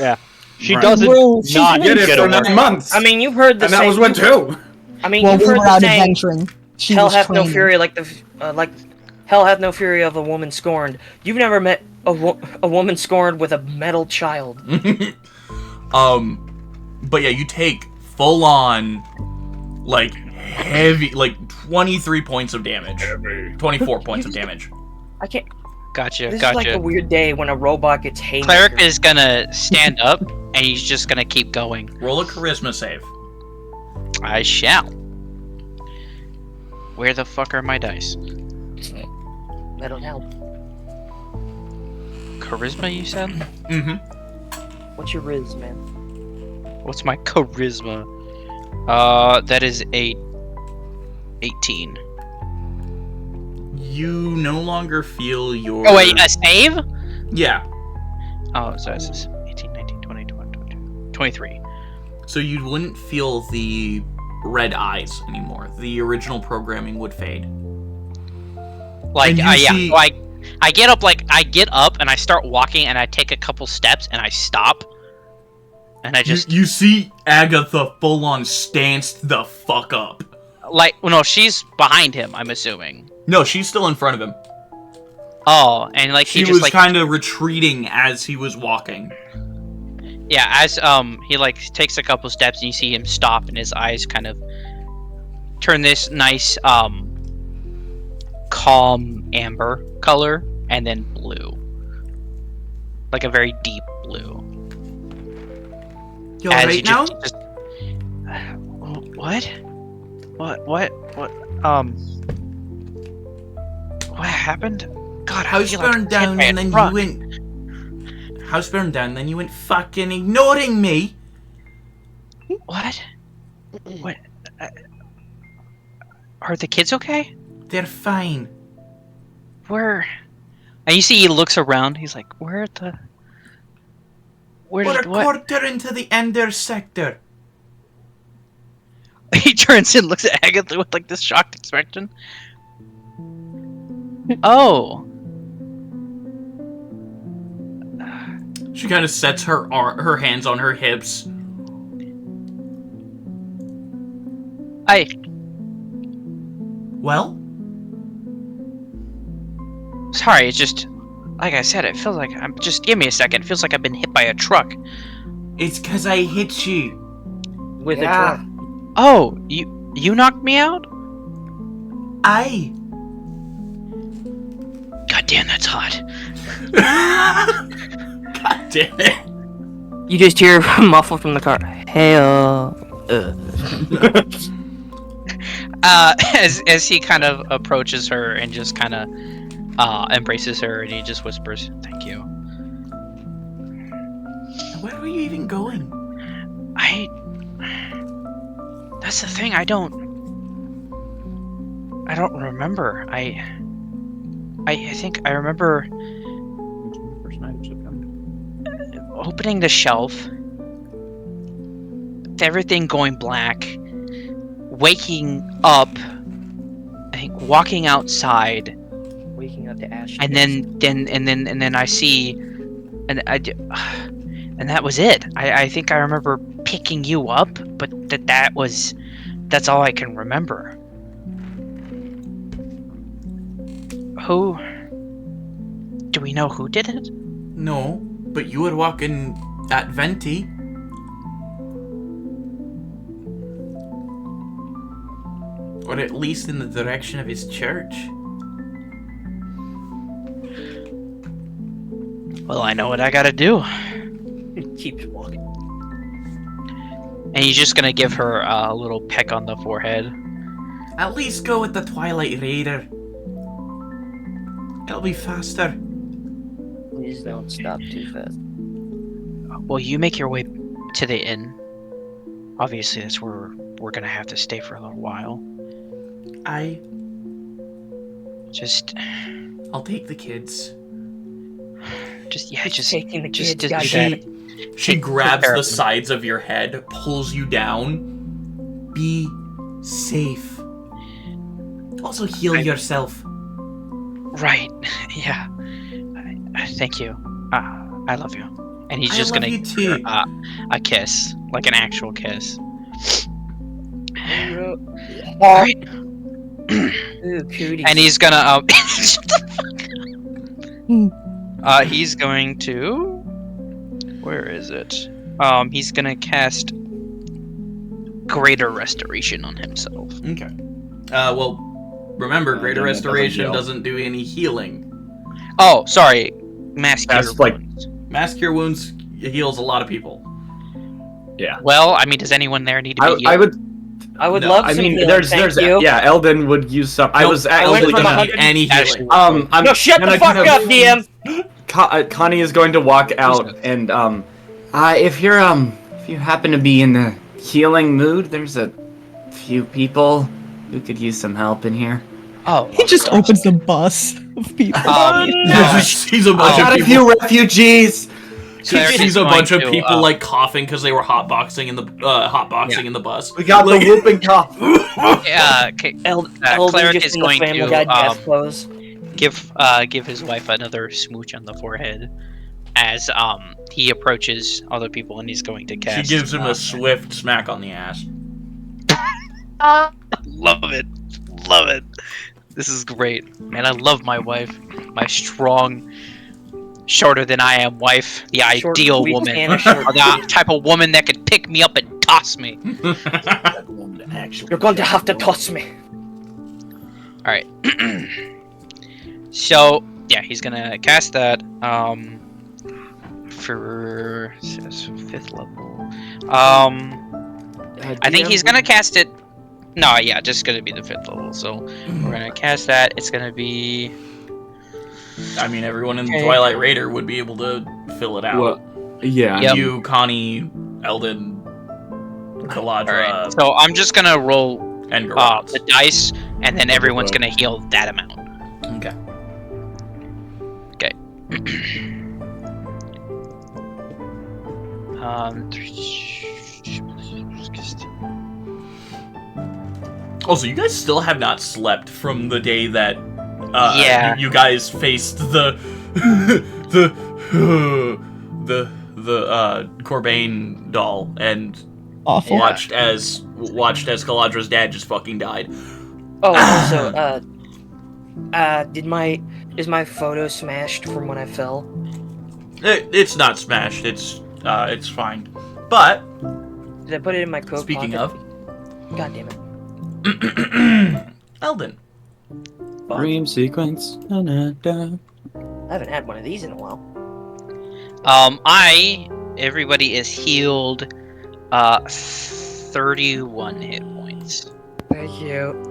Yeah. She Right. doesn't Bro, she's not been Get it get for away. 9 months. I mean, you've heard the and that saying. was when too. I mean, Well, you've we heard were the out saying. adventuring. She Hell was hath no training. fury like hell hath no fury of a woman scorned. You've never met a woman scorned with a metal child. But yeah, you take full on like heavy 23 points of damage. 24 points of damage. I can't. Gotcha. This is like a weird day when a robot gets haymaker. Cleric is gonna stand up and he's just gonna keep going. Roll a charisma save. I shall. Where the fuck are my dice? That'll help. Charisma, you said? Mm-hmm. What's your riz, man? What's my charisma? That is a 18. You no longer feel your... Oh wait, a save? Yeah. Oh, so this is 18, 19, 20, 21, 22, 23. So you wouldn't feel the red eyes anymore. The original programming would fade. Like, And you yeah, see- like, I get up and I start walking and I take a couple steps and I stop. And I just, You see Agatha full on stanced the fuck up. well, no, she's behind him, I'm assuming. No, she's still in front of him. Oh, and like, She he was just, like, kind of retreating as he was walking. yeah, as, he, like, takes a couple steps and you see him stop and his eyes kind of turn this nice, calm amber color and then blue. Like a very deep blue. You As alright you now? What, what happened? God, I House feel like burned down and then you went... House burned down, then you went fucking ignoring me. What? What? Are the kids okay? They're fine. Where? And you see he looks around, he's like, where We're did a what? quarter into the Ender sector. He turns and looks at Agatha with like this shocked expression. Oh. She kind of sets her hands on her hips. I Well, Sorry, it's just like I said. It feels like just give me a second. It feels like I've been hit by a truck. It's because I hit you. With a truck. Oh, you knocked me out? Aye. God damn, that's hot. God damn it. You just hear muffled from the car. Hey, As he kind of approaches her and just kind of embraces her, and he just whispers, "Thank you." Where were you even going? That's the thing. I don't remember. I think I remember opening the shelf, everything going black, waking up, I think walking outside, waking up to ash. and then I see, and that was it. I think I remember picking you up, but that's all I can remember. Who? Do we know who did it? No, but you were walking at Venti. Or at least in the direction of his church. Well, I know what I gotta do. Keeps walking. And he's just gonna give her a little peck on the forehead. At least go with the Twilight Raider. It'll be faster. Please don't stop too fast. Well, you make your way to the inn. Obviously, that's where we're gonna have to stay for a little while. I'll take the kids. Just taking the kids. just Goddamn. She grabs care the of them. sides of your head, pulls you down. Be safe. Also heal yourself. Right. Yeah. Thank you. I love you. And he's just I love gonna you too. a kiss, like an actual kiss. Right. Ooh, cooties. And he's gonna shut the fuck up. He's going to. Where is it? He's gonna cast Greater Restoration on himself. Okay. Well, remember, Greater then it doesn't Restoration heal. doesn't do any healing. Oh, sorry. Mass Cure That's like- Wounds. Mass Cure Wounds heals a lot of people. Yeah. Well, I mean, does anyone there need to be I healed? would love I some mean, healing, there's thank you. yeah, Eldon would use some. I Nope, was I actually went from gonna. 100 Any healing. I'm No, shut the gonna fuck kind of- up, DM! Connie is going to walk out and if you happen to be in the healing mood, there's a few people who could use some help in here. Oh, He just opens the bus of people. She's a bunch Got of a people. few refugees. Claire She's is a going bunch of to, people like coughing because they were hotboxing in the in the bus. We got the whooping cough. Okay. Eldon Cleric just is in the going Family to Guy death clothes. give his wife another smooch on the forehead as he approaches other people, and he's going to She cast. gives him a swift smack on the ass. Love it. This is great, man. I love my wife, my strong, shorter than I am wife, the Short, ideal sweet, woman, and short. the type of woman that could pick me up and toss me. You're going to have to toss me. All right. So yeah, he's gonna cast that. For 5th level. I think he's gonna cast it. No, yeah, just gonna be the 5th level. So we're gonna cast that. It's gonna be. I mean, everyone in the Okay. Twilight Raider would be able to fill it out. Well, yeah. Yep. You, Connie, Eldon, Kaladra, Alright. So I'm just gonna roll and Garrots. the dice, and then everyone's gonna heal that amount. Okay. Also, you guys still have not slept from the day that Yeah. you guys faced the Corbain doll and Awful. watched as Kaladra's dad just fucking died. Oh, also, did my Is my photo smashed from when I fell? It's not smashed. It's fine. But Did I put it in my coat speaking pocket? of, God damn it. Eldon. Dream sequence. Da, da, da. I haven't had one of these in a while. Everybody is healed 31 hit points. Thank you.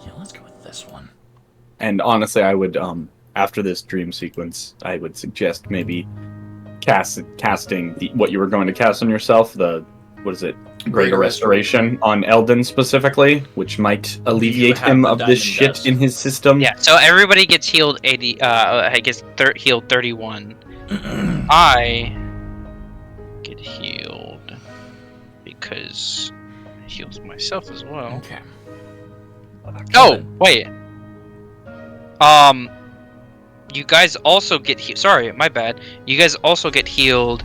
Yeah, let's go with this one. And honestly, I would, after this dream sequence, I would suggest maybe casting what you were going to cast on yourself, what is it? Greater Restoration on Eldon specifically, which might alleviate him of this shit dust. in his system. Yeah, so everybody gets healed 80. I guess healed 31. I get healed because it heals myself as well. Okay. Oh, wait. You guys also get healed. Sorry, my bad. You guys also get healed.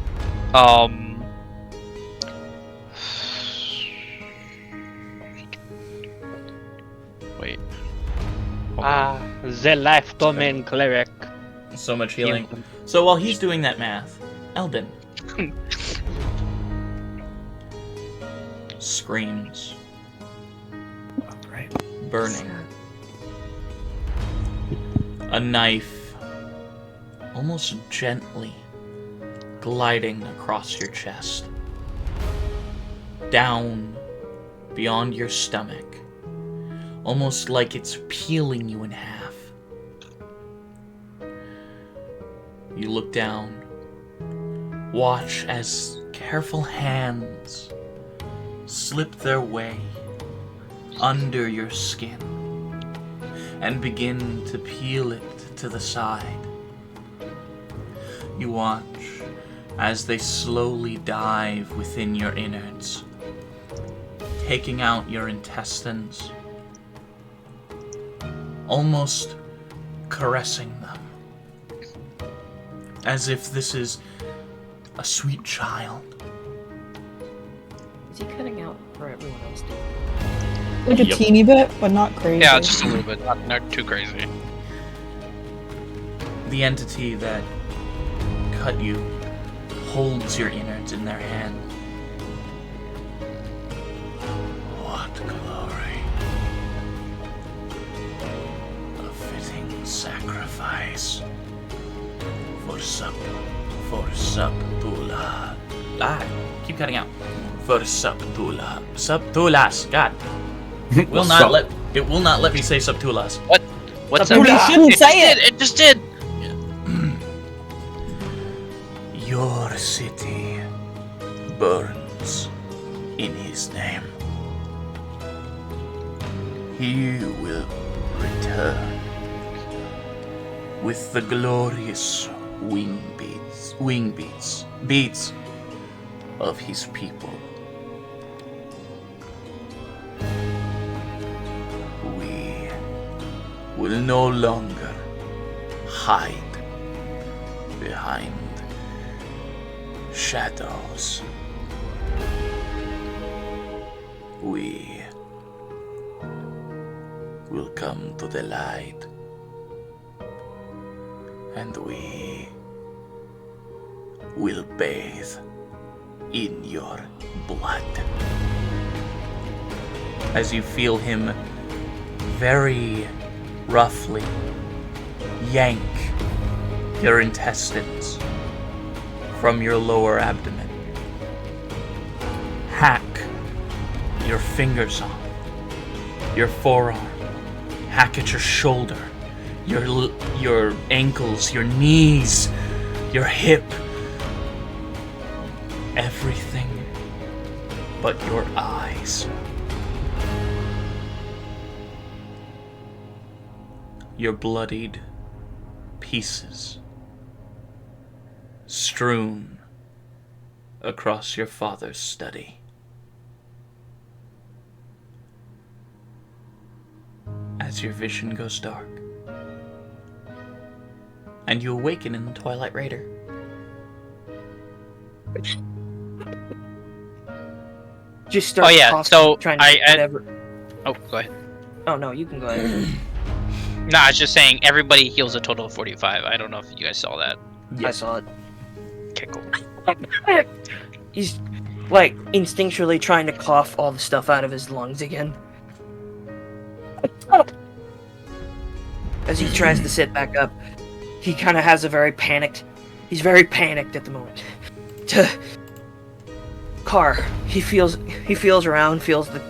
Wait. The life domain cleric. So much healing. So while he's doing that math, Eldon screams, Right. burning. A knife, almost gently, gliding across your chest, down beyond your stomach, almost like it's peeling you in half. You look down, watch as careful hands slip their way under your skin and begin to peel it to the side. You watch as they slowly dive within your innards, taking out your intestines, almost caressing them, as if this is a sweet child. Is he cutting out for everyone else to? Like a Yep. teeny bit, but not crazy. Yeah, just a little bit, not too crazy. The entity that cut you holds your innards in their hand. What glory! A fitting sacrifice for Subtula. Keep cutting out. For Subtula. Subtulas. God. It will not let me say Subtulas. What's You up? shouldn't say it. It just did. Your city burns in his name. He will return with the glorious beats of his people. We will no longer hide behind shadows. We will come to the light, and we will bathe in your blood. As you feel him very roughly yank your intestines from your lower abdomen, hack your fingers off, your forearm, hack at your shoulder, your ankles, your knees, your hip, everything but your eyes. Your bloodied pieces strewn across your father's study. As your vision goes dark, and you awaken in the Twilight Raider. Just start Oh, yeah, tossing, so trying to I- whatever. Oh, go ahead. Oh no, you can go ahead. No, I was just saying everybody heals a total of 45. I don't know if you guys saw that. I saw it. Okay, cool. He's like instinctually trying to cough all the stuff out of his lungs again. As he tries to sit back up, he kind of has a very panicked. He's very panicked at the moment. Car. He feels around, feels the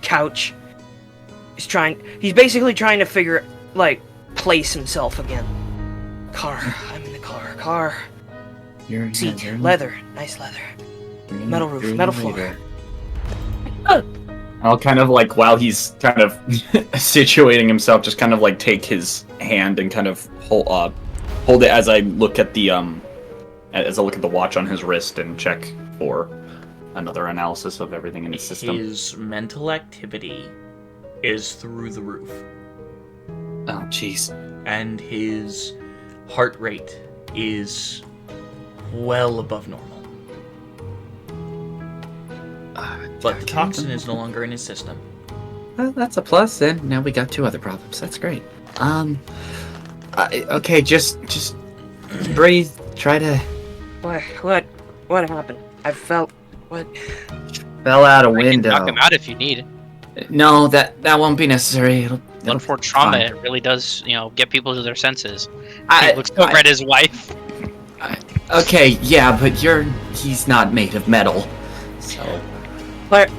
couch. He's basically trying to place himself again. Car. I'm in the car. Car. Seat. Leather. Nice leather. Metal roof. Metal floor. I'll kind of like, while he's kind of situating himself, just kind of like take his hand and kind of hold it as I look at the watch on his wrist and check for another analysis of everything in his system. His mental activity is through the roof. Oh, jeez. And his heart rate is well above normal. But the toxin is no longer in his system. Well, that's a plus then. Now we got 2 other problems. That's great. Okay, just breathe. Try to... What happened? I felt... What? Fell out a I can window. knock him out if you need. No, that won't be necessary. It'll Blood for trauma, fine. it really does, get people to their senses. I- He looks over at his wife. Okay, yeah, but he's not made of metal. So... But,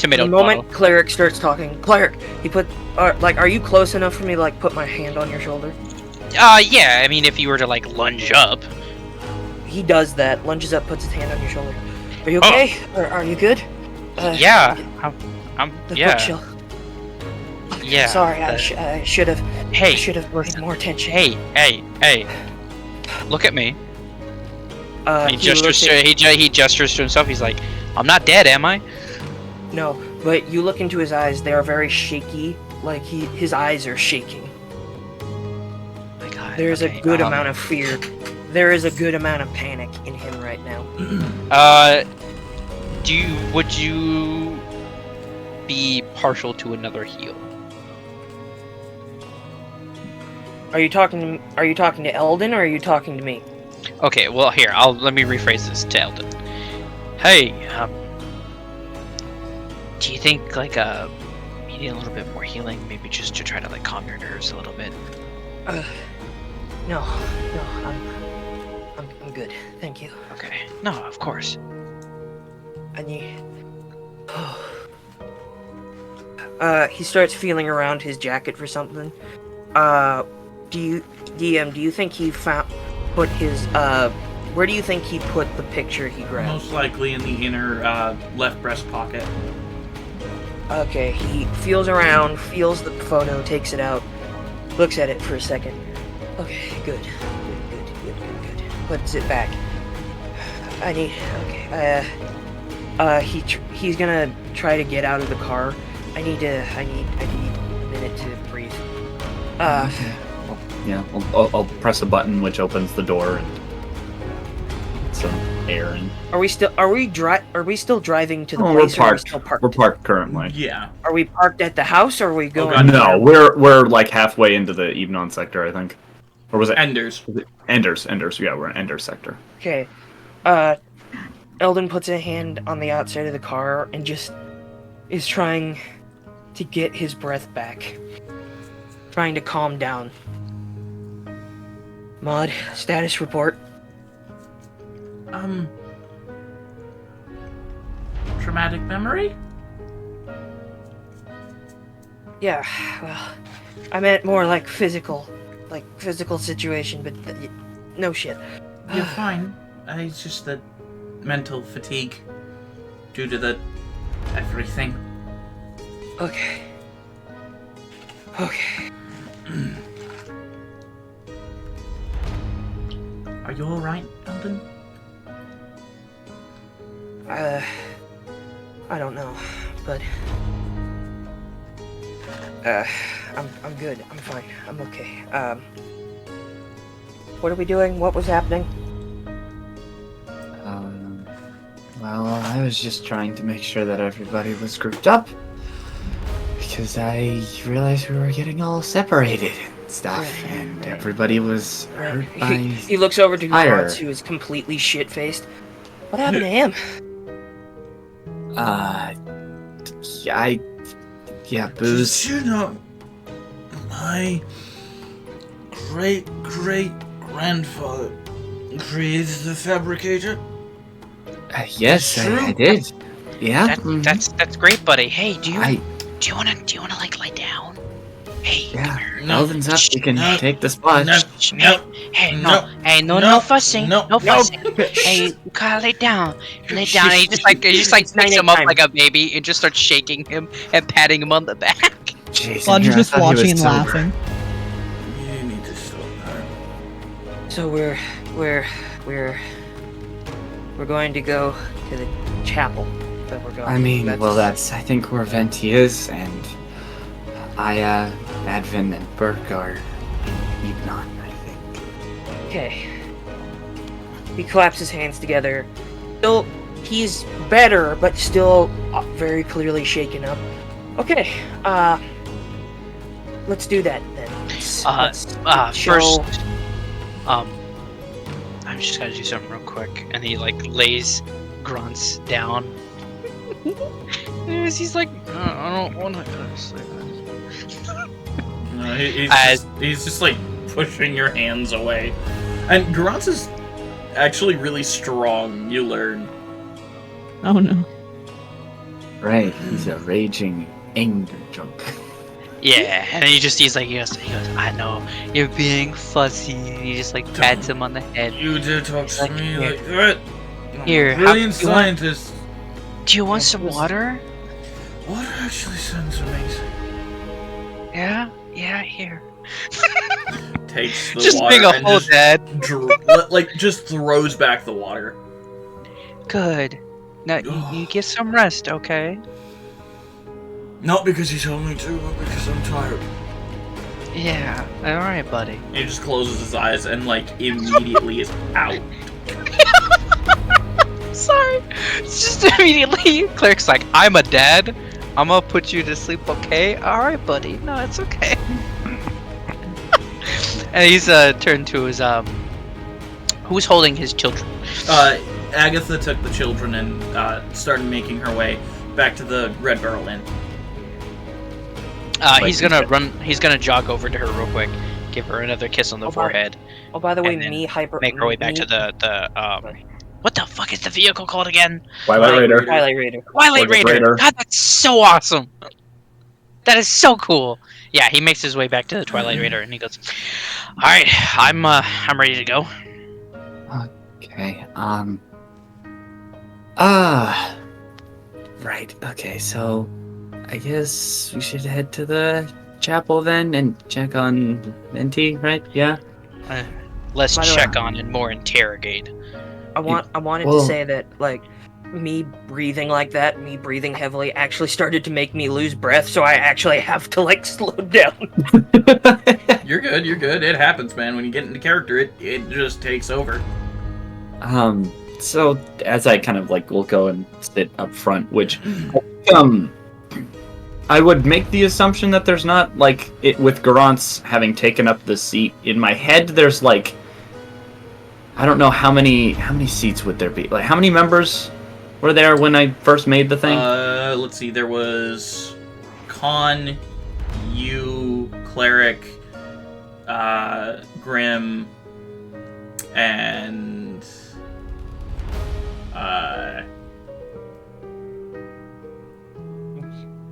Tomato, the moment tomato. Cleric starts talking, Cleric, are you close enough for me to, put my hand on your shoulder? Yeah, I mean, if you were to, lunge up. He does that, lunges up, puts his hand on your shoulder. Are you okay? Or are you good? Yeah, I'm The yeah. bookshelf. Yeah. Sorry, I should have Hey, paid more attention. hey. Look at me. He looks gestures at- he gestures to himself. He's like, I'm not dead, am I? No, but you look into his eyes, they are very shaky. His eyes are shaking. My God. There's okay, a good amount of fear. There is a good amount of panic in him right now. Would you be partial to another heal? Are you talking to Eldon or are you talking to me? Okay, well here, let me rephrase this to Eldon. Hey, do you think you need a little bit more healing, maybe just to try to calm your nerves a little bit? No, I'm good. Thank you. Okay. No, of course. I need. He starts feeling around his jacket for something. Do you think he put his where do you think he put the picture he grabbed? Most likely in the inner left breast pocket. Okay, he feels around, feels the photo, takes it out, looks at it for a second. Okay, good. Puts it back. He's gonna try to get out of the car. I need a minute to breathe. Yeah, I'll press a button which opens the door and some air in. Are we still driving to the Oh, place? we're Or are we parked. still parked? We're parked currently. Yeah. Are we parked at the house, or are we going? God, No, we're like halfway into the Evenon sector, I think. Or was it Enders. Enders? Yeah, we're in Enders sector. Okay. Eldon puts a hand on the outside of the car and just is trying to get his breath back. Trying to calm down. Maud, status report. Traumatic memory? Yeah, well, I meant more physical situation, but no shit. You're fine. It's just the mental fatigue due to the everything. Okay. Are you alright, Eldon? I don't know, but I'm good. I'm fine. I'm okay. What are we doing? What was happening? Well, I was just trying to make sure that everybody was grouped up. because I realized we were getting all separated and stuff, Right, and right. everybody was hurt by He looks over to fire. Grunts, who is completely shit-faced. What happened to him? Booze. Did you know my great-great-grandfather created the fabricator? Yes, True. I did. Yeah. That's great, buddy. Hey, do you I- wanna like lie down? Hey, Yeah. come here. Melvin's up. You can No. take the spot. No, no, Hey, no, hey, no no, fussing, no, no no. fussing. Hey, you gotta lay down, lay down. And he just picks him up like a baby and just starts shaking him and patting him on the back. Jason, Lodge here, I just thought he was watching and sober. laughing. You need to stop that. So we're going to go to the chapel that we're going. I mean, I think where Venti is, and Advin and Burke are Evenon, I think. Okay. He claps his hands together. Still, he's better, but still very clearly shaken up. Okay, let's do that then. Let's show- First, I'm just gonna do something real quick, and he like lays Grunts down. He's like, I don't want to go to sleep. No, he's just like pushing your hands away. And Grunts is actually really strong, you learn. Oh no. Right, he's a raging anger drunk. Yeah, and he goes, I know, you're being fussy, and he just like pats him on the head. You did talk to Like, me here. like that. Here, Brilliant you want- scientist. Do you want some water? Water actually sounds amazing. Yeah, here. Takes the Just water being a and whole just, dad. just throws back the water. Good. Now you get some rest, okay? Not because he told me to, but because I'm tired. Yeah. All right, buddy. He just closes his eyes and like immediately is out. Sorry. It's just immediately. Cleric's like, I'm a dad. I'm gonna put you to sleep, okay? All right, buddy. No, it's okay. And he's turned to his who's holding his children? Agatha took the children and started making her way back to the Red Barrel Inn. He's gonna jog over to her real quick, give her another kiss on the forehead. Oh, by the way, and then make her way back to the what the fuck is the vehicle called again? Twilight Raider. Twilight Raider. Twilight Gorgeous Raider. Raider. God, that's so awesome. That is so cool. Yeah, he makes his way back to the Twilight Raider and he goes, "All right, I'm ready to go." Okay, right, okay, so I guess we should head to the chapel then and check on Venti, right? Yeah? Less By the way- check on and more interrogate. I wanted Well- to say that, like, me breathing like that, me breathing heavily, actually started to make me lose breath, so I actually have to, like, slow down. You're good, you're good. It happens, man. When you get into character, it just takes over. So as I kind of like will go and sit up front, which I would make the assumption that there's not like it with Garance having taken up the seat in my head. There's like I don't know how many seats would there be? Like how many members were there when I first made the thing? Let's see. There was Con, you, Cleric, Grim, and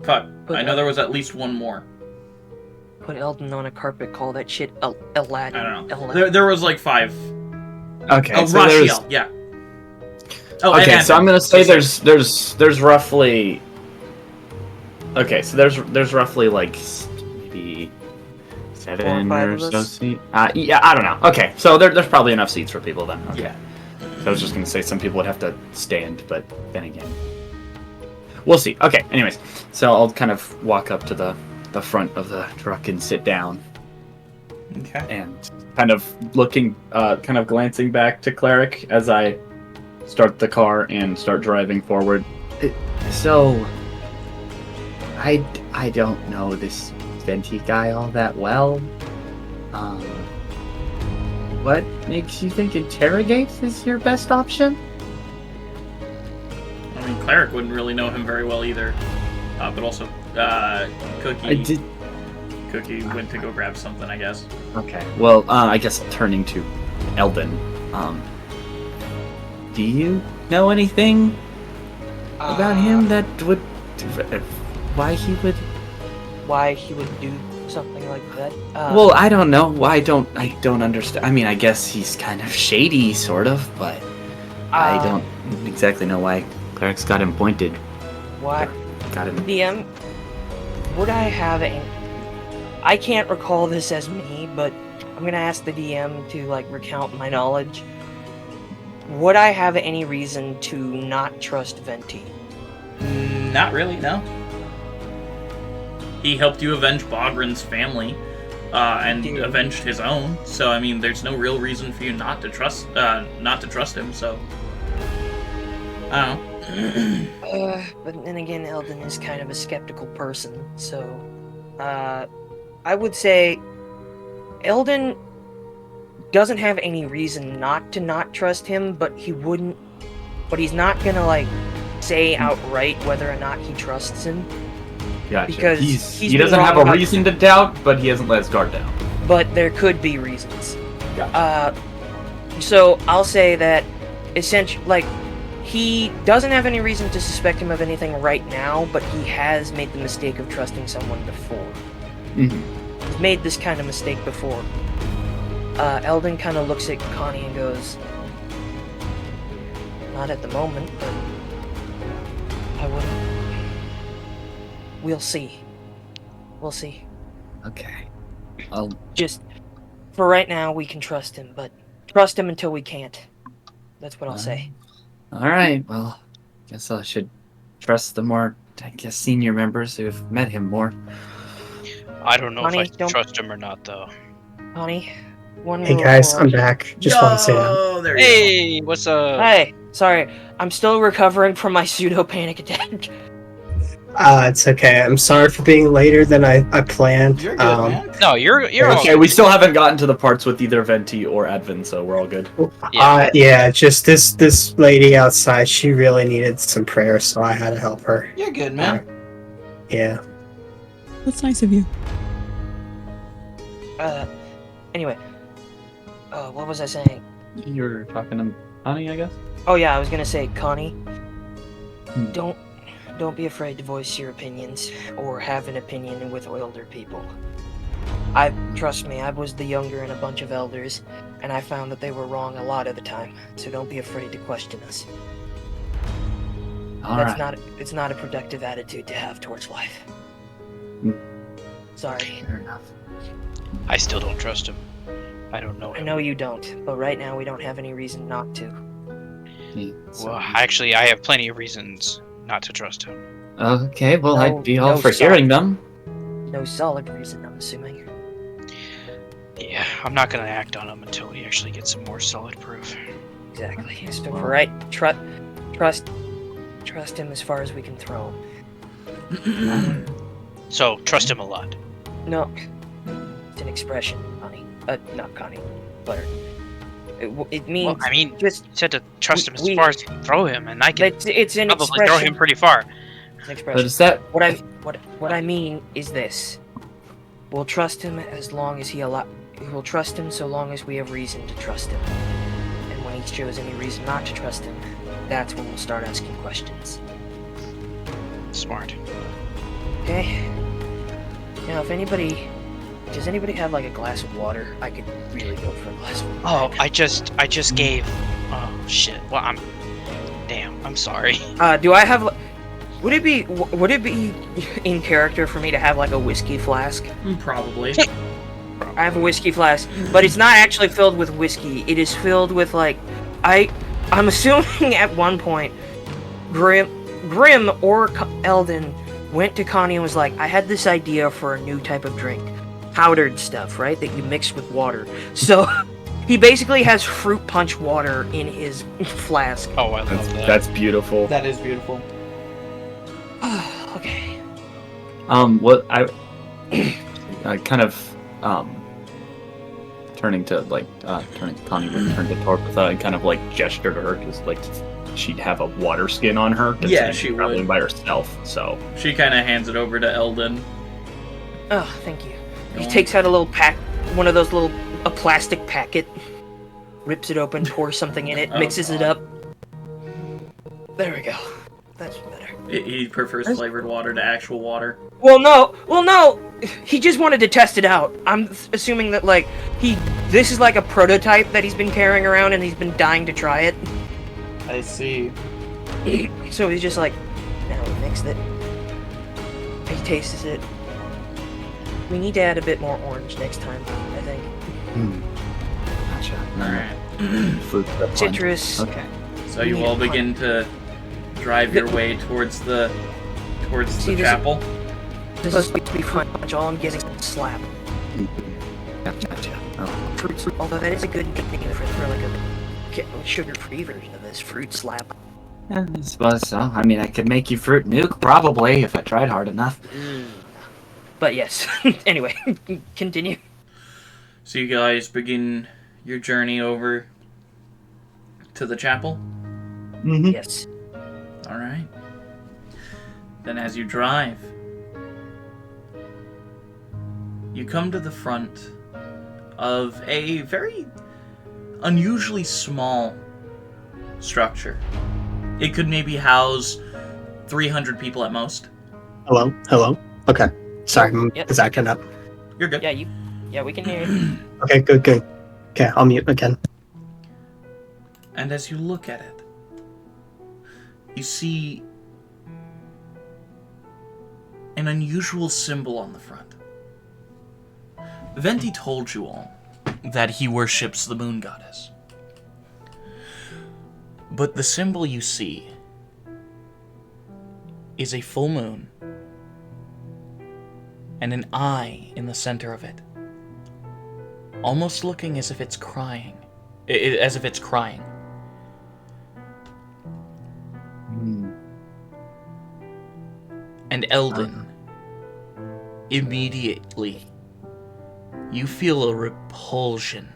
fuck. I know there was at least one more. Put Eldon on a carpet, call that shit Aladdin. I don't know. Aladdin. There was like 5. Okay, Oh, so there's Rashiel, yeah. Oh, okay, and so I'm gonna say Sorry. there's roughly. Okay, so there's roughly like maybe 7 5 or of so us? seats. Yeah, I don't know. Okay, so there's probably enough seats for people then. Okay. Yeah. So I was just gonna say some people would have to stand, but then again, we'll see. Okay, anyways, so I'll kind of walk up to the front of the truck and sit down. Okay. And kind of looking, kind of glancing back to Cleric as I start the car and start driving forward. So, I I don't know this Venti guy all that well. What makes you think interrogate is your best option? I mean, Cleric wouldn't really know him very well either. But also, Cookie... Cookie went to go grab something, I guess. Okay. Well, I guess turning to Eldon. Do you know anything about him that would... Why he would do something like that? Well, I don't know. I don't understand. I mean, I guess he's kind of shady, sort of, but I don't exactly know why Cleric's got him pointed. Why? Got him. DM, would I have a... I can't recall this as me, but I'm gonna ask the DM to, like, recount my knowledge. Would I have any reason to not trust Venti? Not really, no. He helped you avenge Bogran's family, and avenged his own. So I mean, there's no real reason for you not to trust him. So I don't know. But then again, Eldon is kind of a skeptical person, so I would say Eldon doesn't have any reason not to not trust him, but he's not gonna, like, say outright whether or not he trusts him. Gotcha. Because he doesn't have a reason to doubt, but he hasn't let his guard down. But there could be reasons. Gotcha. So I'll say that essentially, like, he doesn't have any reason to suspect him of anything right now, but he has made the mistake of trusting someone before. Mm-hmm. He's made this kind of mistake before. Eldon kind of looks at Connie and goes, "Not at the moment, but I wouldn't. We'll see. We'll see." Okay. Just, for right now, we can trust him, but trust him until we can't. That's what I'll say. Alright, well, guess I should trust the more, senior members who've met him more. I don't know Honey, if I trust him or not, though. Connie, one Hey rule guys, for I'm us. back. Just want to say that. Oh, there you Hey, what's up? Hey, sorry, I'm still recovering from my pseudo panic attack. It's okay. I'm sorry for being later than I planned. You're good, man. No, you're Okay, we still haven't gotten to the parts with either Venti or Advin, so we're all good. Yeah, just this lady outside, she really needed some prayer, so I had to help her. You're good, man. Yeah. That's nice of you. Anyway. What was I saying? You're talking to Connie, I guess? Oh yeah, I was gonna say, Connie, don't be afraid to voice your opinions, or have an opinion with older people. Trust me, I was the younger in a bunch of elders, and I found that they were wrong a lot of the time, so don't be afraid to question us. It's not a productive attitude to have towards life. Sorry. Fair enough. I still don't trust him. I don't know I him. know you don't, but right now we don't have any reason not to. Well, actually, I have plenty of reasons not to trust him. Okay, well, No- I'd be all no for sorry. hearing them. No solid reason, I'm assuming. Yeah, I'm not gonna act on him until we actually get some more solid proof. Exactly. So for right, trust him as far as we can throw him. So, trust him a lot. No, it's an expression, Connie. Not Connie, but it means. Well, I mean, just you said to trust him as we- far as you can throw him, and I can it's an probably expression. throw him pretty far. It's an But expression. is that... What I mean is this: we'll trust him as long as we'll trust him so long as we have reason to trust him. And when he shows any reason not to trust him, that's when we'll start asking questions. Smart. Okay. Now, does anybody have like a glass of water? I could really go for a glass of water. Oh, I just gave. Oh shit. Well, I'm sorry. Do I have? Would it be in character for me to have like a whiskey flask? Probably. I have a whiskey flask, but it's not actually filled with whiskey. It is filled with like, I'm assuming at one point, Grim or Eldon went to Connie and was like, I had this idea for a new type of drink, powdered stuff, right? That you mix with water. So he basically has fruit punch water in his flask. Oh, I love that. That's beautiful. That is beautiful. Okay. What I kind of turning to Connie would turn to Torpatha and kind of like gesture to her because like she'd have a water skin on her. Yeah, she she's traveling would. by herself. So She kind of hands it over to Eldon. Oh, thank you. He takes out a little one of those a plastic packet, rips it open, pours something in it, mixes it up. There we go. That's better. He prefers flavored water to actual water. Well, no. He just wanted to test it out. I'm assuming that like this is like a prototype that he's been carrying around and he's been dying to try it. I see. So he's just like, now we mixed it. He tastes it. We need to add a bit more orange next time, I think. Gotcha. Alright. Food for the fun. Citrus. Okay. So you all begin to drive your way towards the chapel. This is supposed to be fun. All I'm getting is a slap. Gotcha. Oh. Fruit, although that is a good name for like a sugar-free version of this fruit slap. Yeah, I suppose so. I mean, I could make you fruit nuke, probably, if I tried hard enough. But yes. Anyway, continue. So you guys begin your journey over to the chapel? Mm-hmm. Yes. Alright. Then as you drive, you come to the front of a very unusually small structure. It could maybe house 300 people at most. Hello. Okay. Sorry, Yep. is acting up. You're good. Yeah, we can hear you. Okay, good. Okay, I'll mute again. And as you look at it, you see an unusual symbol on the front. Venti told you all that he worships the moon goddess. But the symbol you see is a full moon and an eye in the center of it, almost looking as if it's crying. And Eldon, immediately, you feel a repulsion.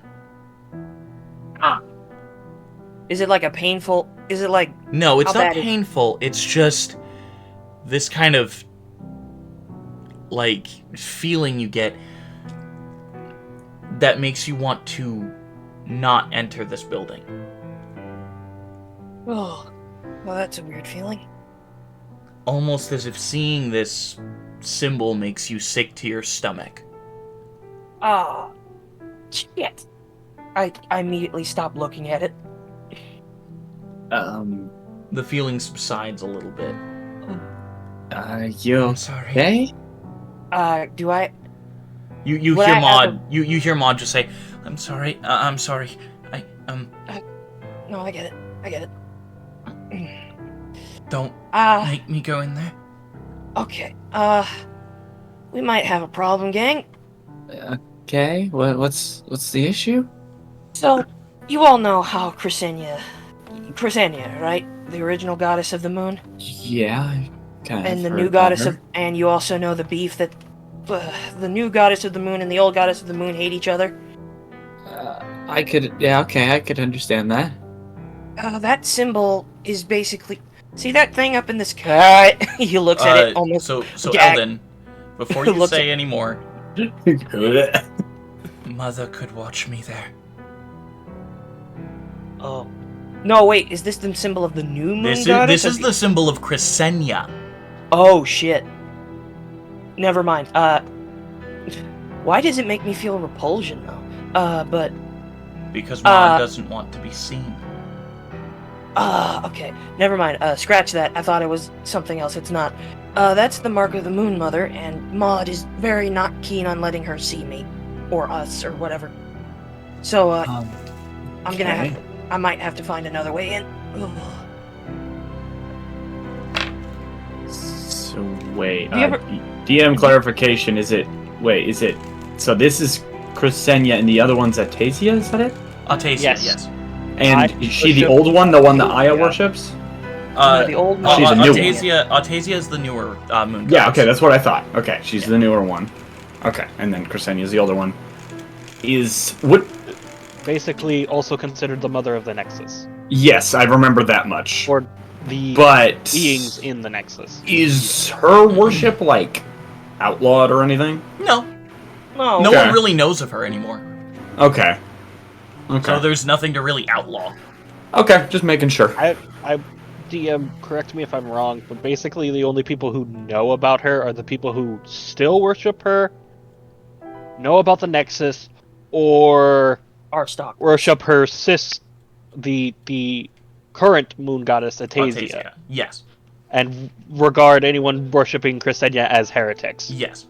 Is it like a painful? Is it like? No, it's How not bad is- painful. It's just this kind of like feeling you get that makes you want to not enter this building. Oh, well, that's a weird feeling. Almost as if seeing this symbol makes you sick to your stomach. Ah, shit. I immediately stopped looking at it. The feeling subsides a little bit. You I'm sorry. okay? Do I? You Would hear I have Maud. You hear Maud just say, "I'm sorry. I'm sorry. No, I get it. Don't make me go in there." Okay. We might have a problem, gang. Okay. What's the issue? So, you all know how Crescent, right? The original goddess of the moon, Yeah, I kind of. and the new goddess and you also know the beef that the new goddess of the moon and the old goddess of the moon hate each other. I could understand that. That symbol is basically. See that thing up in the sky? He looks at it almost. So gag. Eldon, before you Looks say any more, Mother could watch me there. Oh. No, wait, is this the symbol of the new moon goddess? This is the symbol of Crescent. Oh, shit. Never mind. Why does it make me feel repulsion, though? But... Because Maud doesn't want to be seen. Okay. Never mind. Scratch that. I thought it was something else. It's not. That's the mark of the Moon Mother, and Maud is very not keen on letting her see me. Or us, or whatever. So, I'm gonna have to... I might have to find another way in. Ugh. So wait, Do you ever- DM clarification, is it, so this is Crescent and the other one's Atasia, is that it? Atasia, Yes. yes. And I is she the worship- old one, the one that Aya Yeah. worships? The old She's a new one. Artasia is the newer moon goddess. Yeah, okay, that's what I thought. Okay, she's the newer one. Okay, and then Crescentia's the older one. What? Basically, also considered the mother of the Nexus, Yes, I remember that much. or the But beings in the Nexus. is her worship like outlawed or anything? No. No. No Okay. one really knows of her anymore. Okay. Okay. So there's nothing to really outlaw. Okay, just making sure. I DM, correct me if I'm wrong, but basically the only people who know about her are the people who still worship her, know about the Nexus, or Our stock. worship her the current moon goddess Aeidros, Artasia. Yes. and regard anyone worshiping Crescent as heretics. Yes.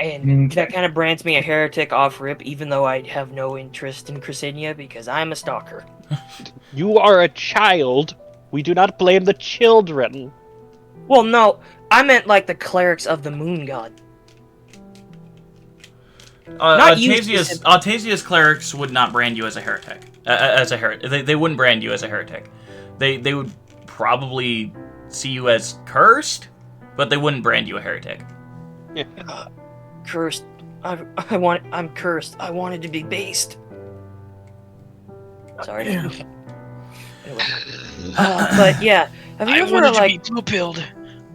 And that kind of brands me a heretic off rip, even though I have no interest in Crescent because I'm a stalker. You are a child. We do not blame the children. Well, no, I meant like the clerics of the moon god. Not you Artasia's clerics would not brand you as a heretic. They wouldn't brand you as a heretic. They would probably see you as cursed, but they wouldn't brand you a heretic. Cursed. I'm cursed. I wanted to be based. Sorry. Anyway. But yeah, have you I ever wanted to be like? blue-pilled.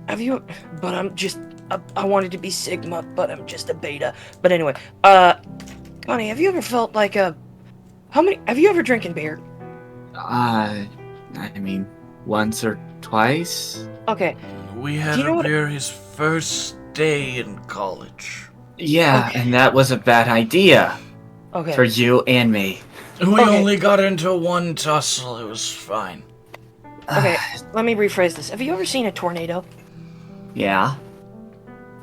Have you? But I'm just. I wanted to be Sigma, but I'm just a beta. But anyway, Connie, have you ever felt like a? How many? Have you ever drinking beer? I mean, once or twice. Okay. We Do had you know a what- beer his first day in college. Yeah, Okay. and that was a bad idea Okay. for you and me. We Okay. only got into one tussle. It was fine. Okay. Let me rephrase this. Have you ever seen a tornado? Yeah.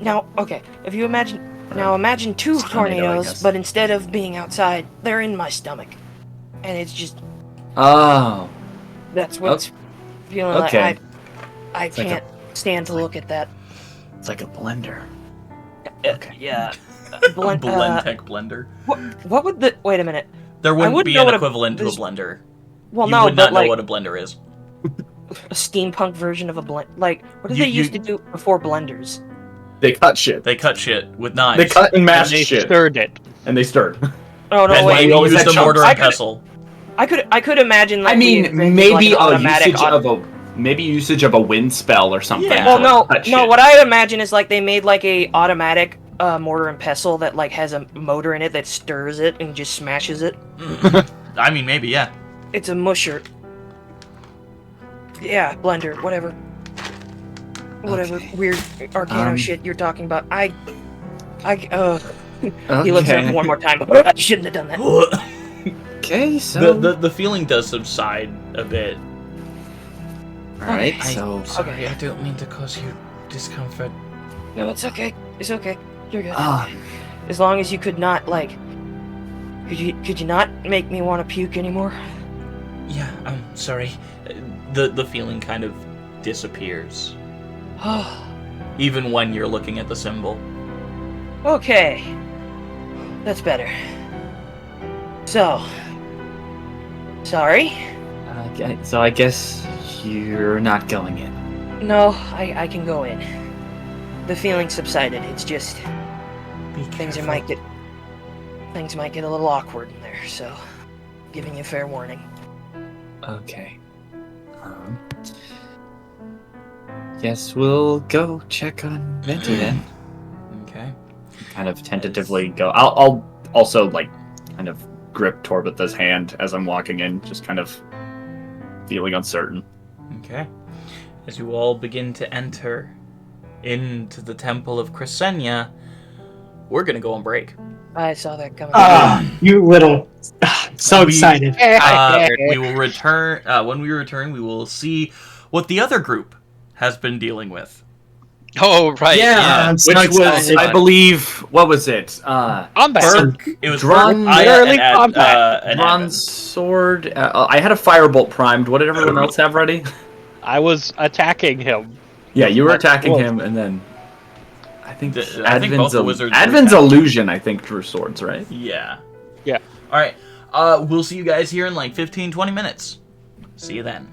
Now, okay. If you imagine, imagine two It's a tornado, I tornadoes, guess. but instead of being outside, they're in my stomach, and it's just Oh. that's what's feeling okay. like. I like a- can't stand to look at that. It's like a blender. Okay. Yeah. Blend, Blendtec blender. what would the? Wait a minute. There wouldn't wouldn't be know an what a- equivalent to a this- blender. Well, You no, would but not know like what a blender is. a steampunk version of a blend. Like, what did You- they used you- to do before blenders? They cut shit. They cut shit with knives. They cut and And mashed they shit, stirred it. and they stirred. Oh no, and wait. we always used had a mortar chunks. and pestle. I could imagine. Like, I mean, we invented, maybe like, an a automatic usage of a usage of a wind spell or something. Yeah. Well, to, no, like, cut no. shit. What I imagine is like they made like a automatic mortar and pestle that like has a motor in it that stirs it and just smashes it. I mean, maybe, yeah. It's a musher. Yeah, blender, whatever. Whatever Okay. weird Arcano Um, shit you're talking about. He Okay. looks at me one more time. I shouldn't have done that. Okay, so. The feeling does subside a bit. Alright, so. Okay. I don't mean to cause you discomfort. No, it's okay. It's okay. You're good. Ah, As long as you could not like. Could you not make me want to puke anymore? Yeah, I'm sorry. The feeling kind of disappears, even when you're looking at the symbol. Okay. That's better. So. Sorry? okay, so I guess you're not going in. No, I can go in. The feeling subsided. It's just things might get a little awkward in there, so giving you fair warning. Okay. Guess we'll go check on Venti then. Okay. Kind of tentatively go. I'll also like kind of grip Torbitha's hand as I'm walking in, just kind of feeling uncertain. Okay. As you all begin to enter into the Temple of Crescent, we're gonna go on break. I saw that coming. You little. So We- excited. We will return. When we return, we will see what the other group has been dealing with. Oh, right. Yeah, I'm so which was, excited. I believe, what was it? Combat. Burke, It was Drum- literally combat. and bronze sword. I had a firebolt primed. What did everyone else have ready? I was attacking him. Yeah, you were Like, attacking wolf. him, and then I think I think both the wizards were Advin's attacking. illusion. I think drew swords, right? Yeah. Yeah. All right. We'll see you guys here in like 15, 20 minutes. See you then.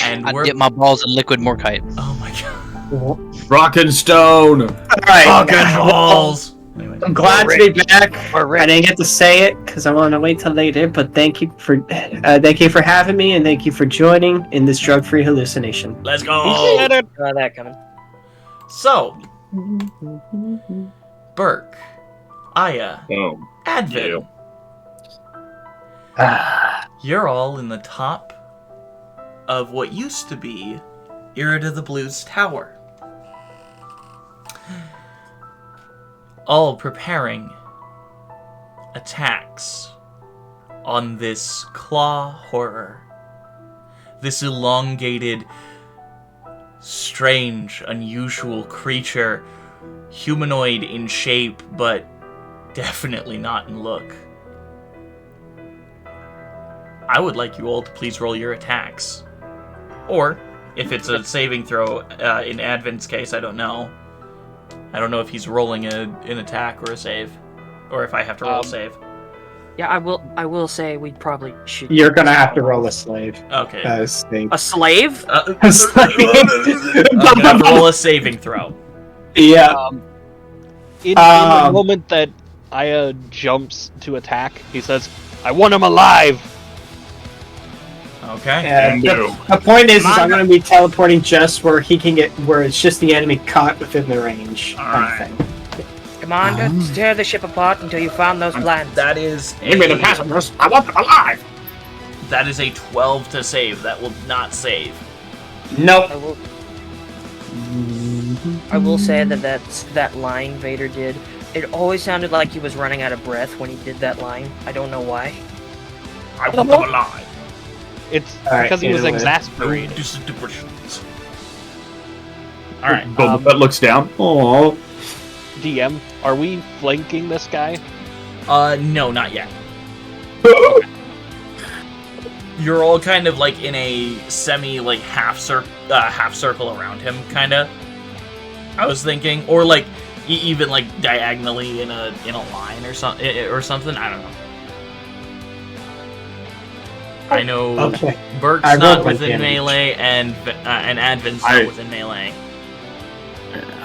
And I'd we're... dip my balls in liquid morkite. Oh my god. Rock and stone. All right. Fucking balls. Anyway. I'm glad to be back. I didn't get to say it because I wanted to wait till later. But thank you for having me, and thank you for joining in this drug-free hallucination. Let's go. Saw that coming. So, Burke, Aya, Oh, Advin, you're all in the top of what used to be Irida the Blue's tower. All preparing attacks on this claw horror. This elongated, strange, unusual creature. Humanoid in shape, but definitely not in look. I would like you all to please roll your attacks. Or, if it's a saving throw, in Advin's case, I don't know. I don't know if he's rolling an attack or a save. Or if I have to roll a save. Yeah, I will say we probably should. You're gonna have to roll a slave. Okay. A slave? A slave. I'm gonna roll a saving throw. Yeah. In the moment that Aya jumps to attack, he says, "I want him alive." Okay. Yeah, the point is I'm going to be teleporting just where he can get, where it's just the enemy caught within the range. Alright. Commander, tear the ship apart until you found those plans. That is Give me the passengers. I want them alive. That is a 12 to save. That will not save. Nope. I will say that line Vader did. It always sounded like he was running out of breath when he did that line. I don't know why. I want them alive. It's Alright, because he was either way. exasperated. Alright. Boba Fett looks down. Oh. DM, are we flanking this guy? No, not yet. You're all kind of like in a semi like half circle around him, kinda. I was thinking, or like even like diagonally in a line or something. I don't know. I know Okay. Burke's I not rolled my within damage. melee, and Advin's not within melee.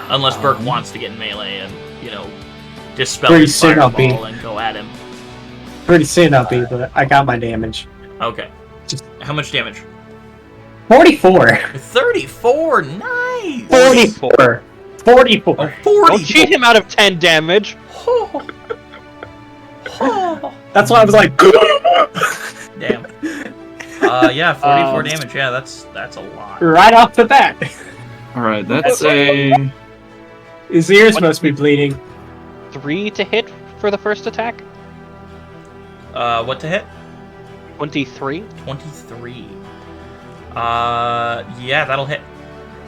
Unless Burke wants to get in melee and, you know, dispel Pretty his soon I'll fireball be. and go at him. Pretty soon I'll be, but I got my damage. Okay. How much damage? 44. 34! Nice! 44. 44. Oh, 40! Don't cheat him out of 10 damage. That's why I was like. Damn. Yeah, 44 damage. Yeah, that's a lot. Right off the bat. All right, that's a. His ear's supposed to be bleeding. 3 to hit for the first attack. What to hit? 23. 23. Yeah, that'll hit.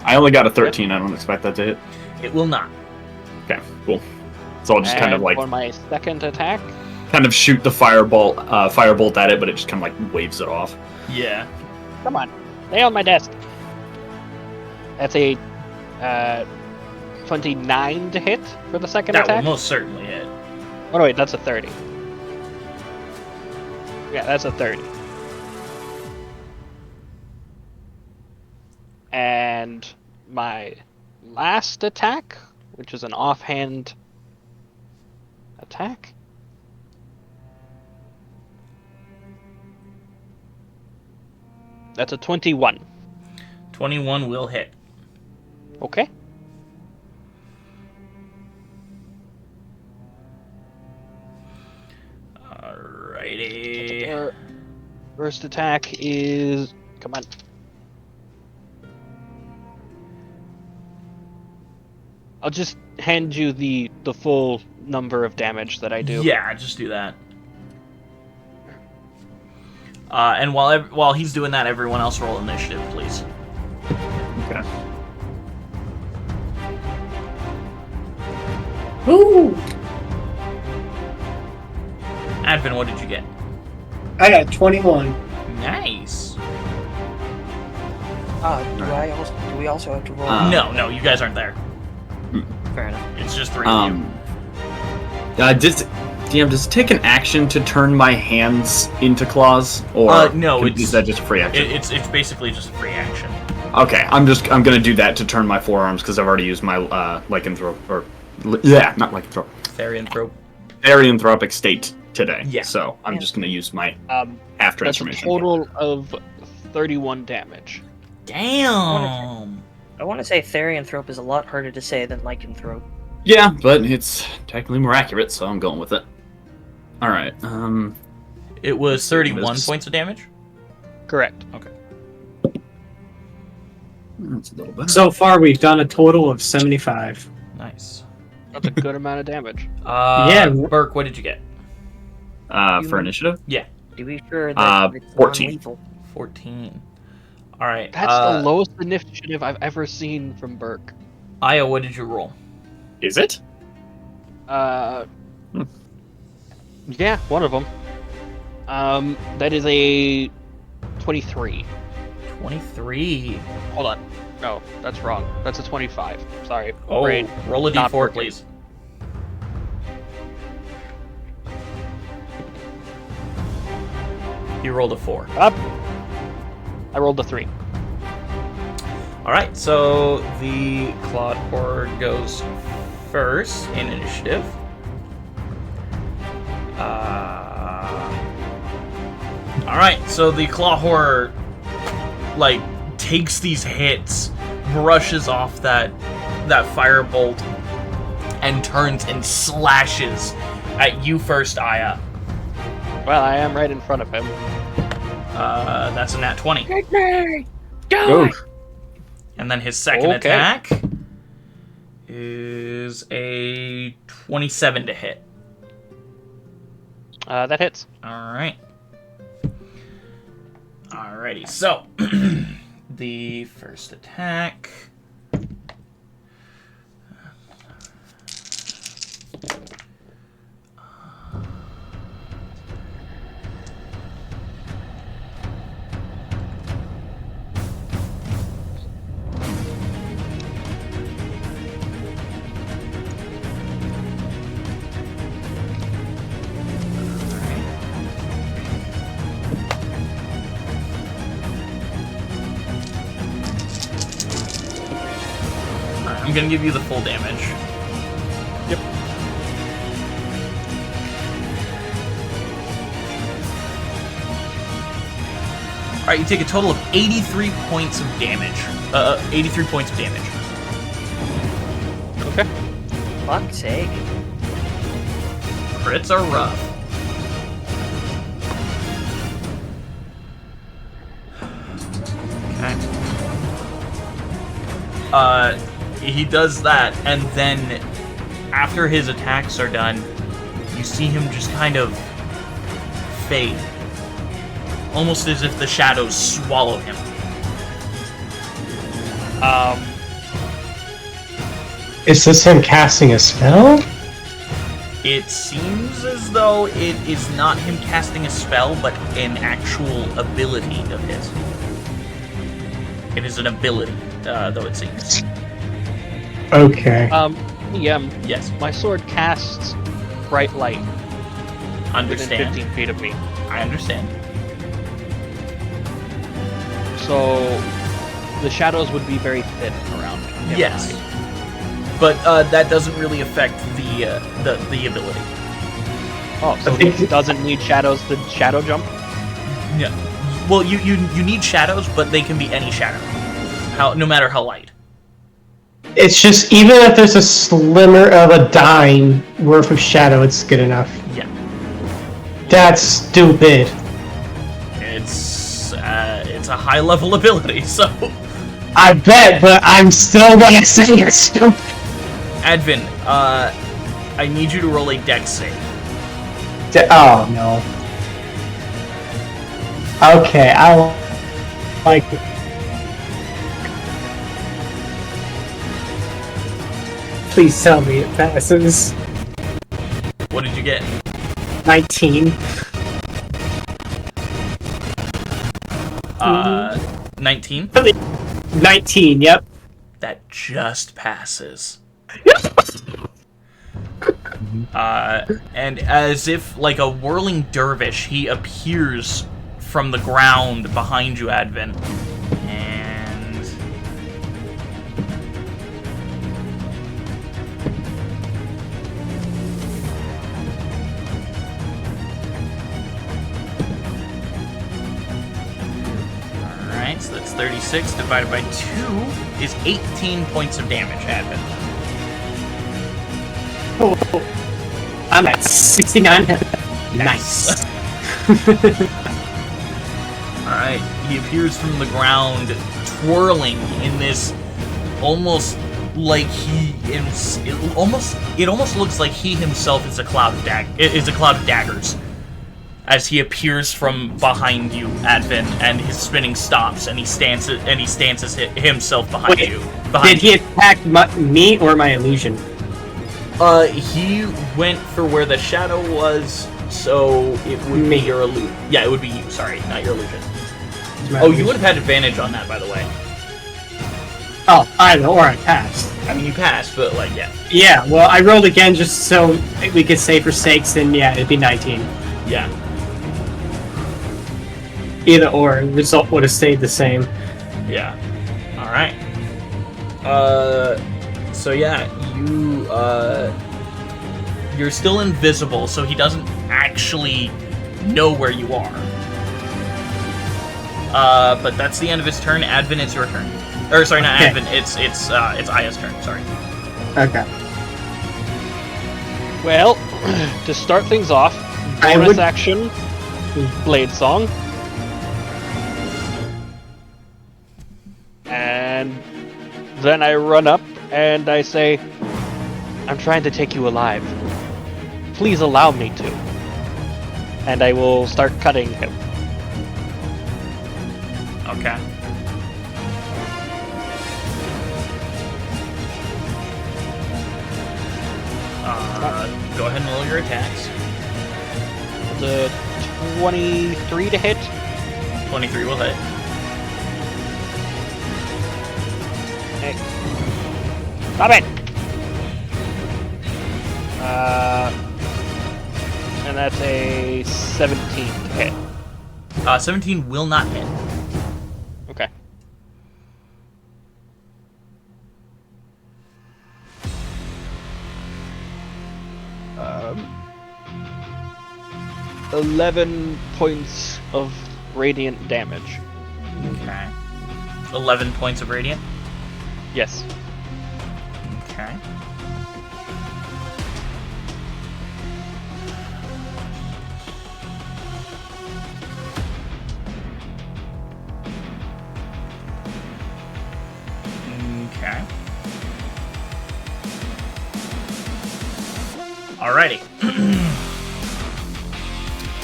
I only got a 13. I don't expect that to hit. It will not. Okay, cool. So I'll just kind of And like for my second attack. kind of shoot the firebolt at it, but it just kind of like waves it off. Yeah. Come on, stay on my desk. That's a 29 to hit for the second That attack. will most certainly hit. Oh no, wait, that's a 30. Yeah, that's a 30. And my last attack, which is an offhand attack. That's a 21. 21 will hit. Okay. Alrighty. First attack is... Come on. I'll just hand you the full number of damage that I do. Yeah, just do that. And while he's doing that, everyone else roll initiative, please. Okay. Ooh! Advin, what did you get? I got 21. Nice. Do we also have to roll? No, you guys aren't there. Fair enough. It's just 3 of you. DM, does it take an action to turn my hands into claws, or no, is that just a free action? It's basically just a free action. Okay, I'm gonna do that to turn my forearms because I've already used my lycanthrope not lycanthrope. Therianthropic state today. Yeah. So I'm just gonna use my half That's a transformation. total of 31 damage. Damn. I want to say Therianthrope is a lot harder to say than Lycanthrope. Yeah, but it's technically more accurate, so I'm going with it. All right. It was 31 points of damage. Correct. Okay. That's a little better. So far, we've done a total of 75. Nice. That's a good amount of damage. Yeah. Burke, what did you get? For initiative? Yeah. To be sure that it's 14. non-lethal. 14. All right. That's the lowest initiative I've ever seen from Burke. Aya, what did you roll? Is it? Yeah, one of them. That is a 23. 23. Hold on. No, that's wrong. That's a 25. Sorry. Oh, Brain. roll a Not d4, working. please. You rolled a 4. Up. I rolled a 3. All right, so the Clawed Horror goes first in initiative. All right, so the Claw Horror like takes these hits, brushes off that firebolt, and turns and slashes at you first, Aya. Well, I am right in front of him. That's a nat 20. Take me! Go. And then his second Okay. attack is a 27 to hit. That hits. Alright. Alrighty, so the first attack. I'm gonna give you the full damage. Yep. Alright, you take a total of 83 points of damage. 83 points of damage. Okay. Fuck's sake. Crits are rough. Okay. He does that, and then after his attacks are done, you see him just kind of fade. Almost as if the shadows swallow him. Is this him casting a spell? It seems as though it is not him casting a spell, but an actual ability of his. It is an ability, though it seems. Okay. Yes. My sword casts bright light within Understand. 15 feet of me. I understand. So the shadows would be very thin around him. Yes. But that doesn't really affect the ability. Oh, so he doesn't need shadows to shadow jump? No. Well, you need shadows, but they can be any shadow. No matter how light. It's just, even if there's a slimmer of a dime worth of shadow, it's good enough. Yeah. That's stupid. It's a high level ability, so. I bet, but I'm still gonna say it's stupid. Advin, I need you to roll a dex save. Oh no. Okay, I'll like. Please tell me it passes. What did you get? 19. 19? 19, yep. That just passes. And as if like a whirling dervish, he appears from the ground behind you, Advin. And alright, so that's 36 divided by 2 is 18 points of damage, Advin. Oh, I'm at 69. Nice. Alright, he appears from the ground, twirling in this almost like it almost looks like he himself is a cloud of daggers. As he appears from behind you, Advin, and his spinning stops, and he stances himself behind you. Did he attack me or my illusion? He went for where the shadow was, so it would be your illusion. Yeah, it would be you. Sorry, not your illusion. Oh, you would have had advantage on that, by the way. Oh, either or I passed. I mean, you passed, but like, yeah. Yeah, well, I rolled again just so we could say for sakes, and yeah, it'd be 19. Yeah. Either or, the result would have stayed the same. Yeah. Alright. So yeah, you're still invisible, so he doesn't actually know where you are. But that's the end of his turn. Advin, it's your turn. Or sorry, not Advin. It's Aya's turn. Sorry. Okay. Well, to start things off, bonus action, Blade Song. And then I run up and I say, I'm trying to take you alive. Please allow me to. And I will start cutting him. Okay. Go ahead and roll your attacks. The 23 to hit. 23 will hit. Hey. Stop it! And that's a 17 to hit. 17 will not hit. Okay. Um, 11 points of radiant damage. Okay. 11 points of radiant? Yes. Okay. Okay. Alrighty.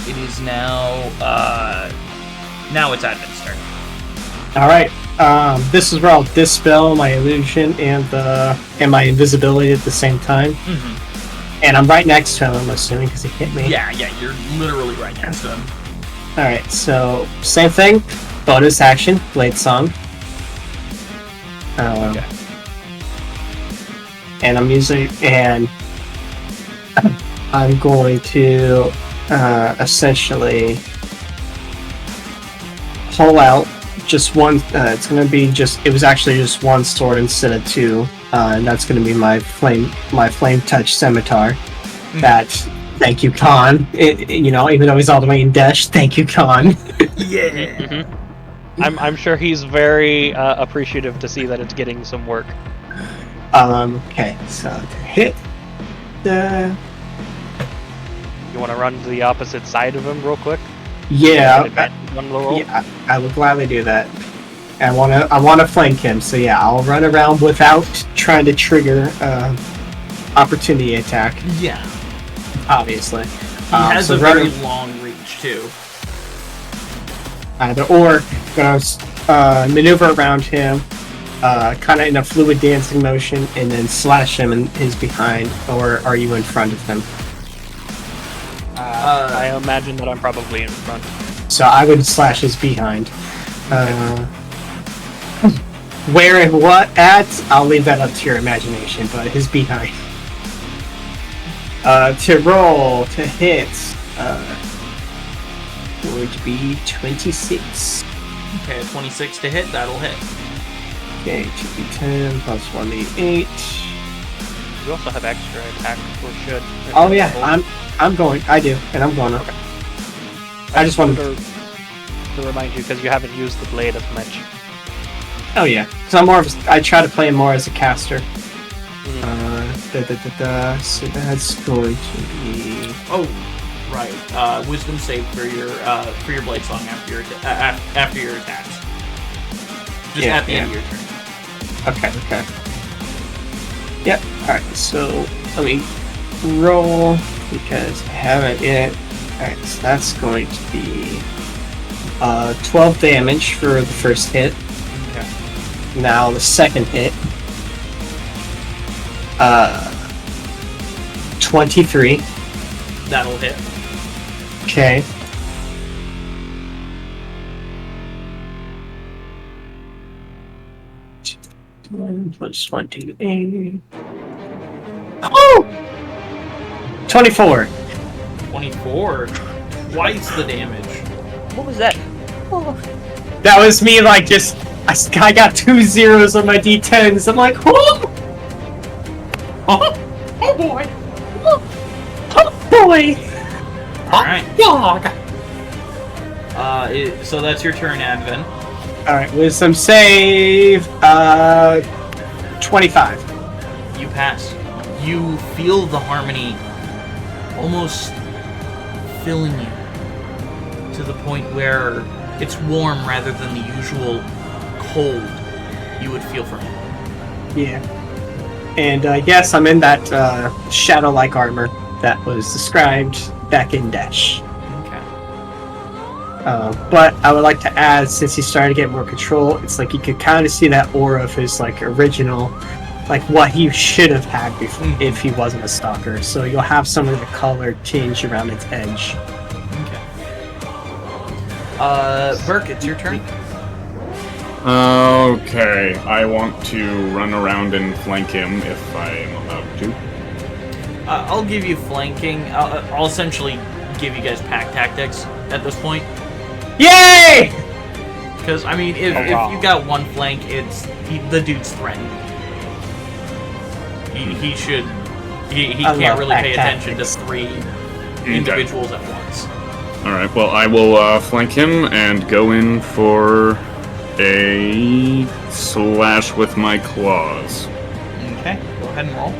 It is now, now it's Advin's turn. Alright, this is where I'll dispel my illusion and my invisibility at the same time. Mm-hmm. And I'm right next to him, I'm assuming, because he hit me. Yeah, you're literally right next to him. Alright, so, same thing. Bonus action, Blade Song. Okay. And I'm going to essentially pull out just one. It's going to be it was actually just one sword instead of two, and that's going to be my flame touch scimitar. That, thank you, Khan. Even though he's all the way in dash, thank you, Khan. Yeah. Mm-hmm. I'm sure he's very appreciative to see that it's getting some work. Okay, so to hit the. You want to run to the opposite side of him real quick? Yeah. On the roll? Yeah, I would gladly do that. I want to flank him, so yeah, I'll run around without trying to trigger opportunity attack. Yeah. Obviously. He has a very long reach too. Either or, gonna maneuver around him, kind of in a fluid dancing motion, and then slash him in his behind. Or are you in front of him? I imagine that I'm probably in front. So I would slash his behind. Where and what at? I'll leave that up to your imagination, but his behind. To roll to hit, would be 26. Okay, 26 to hit, that'll hit. Okay, 2d10 plus 1d8. You also have extra attack, or should. Oh yeah, I'm going. I do, and I'm going up. I just wanted to remind you because you haven't used the blade as much. Oh yeah, because I'm more of I try to play more as a caster. So that's going to be. Oh, right. Wisdom save for your blade song after your attacks. Just at the end of your turn. Okay. Yep. All right. So let me roll because I haven't yet. All right. So that's going to be 12 damage for the first hit. Okay. Now the second hit. 23. That'll hit. Okay. Plus 1d8. Oh! 24. 24. Twice the damage. What was that? That was me, like, just. I got 2 zeros on my d10s. I'm like, oh! Oh boy! Oh boy! Alright. Dog! So that's your turn, Advent. Alright, wisdom save. 25. You pass. You feel the harmony almost filling you to the point where it's warm rather than the usual cold you would feel from it. Yeah. And yes, I'm in that shadow-like armor that was described back in Dash. Okay. But I would like to add, since he's starting to get more control, it's like you could kind of see that aura of his like original, like what he should have had before if he wasn't a stalker. So you'll have some of the color tinge around its edge. Okay. Burke, it's your turn. Okay, I want to run around and flank him if I am allowed to. I'll give you flanking. I'll essentially give you guys pack tactics at this point. Yay! Because, I mean, if you got one flank, the dude's threatened. He can't really pay attention to 3 individuals at once. Alright, well, I will flank him and go in for a slash with my claws. Okay, go ahead and roll.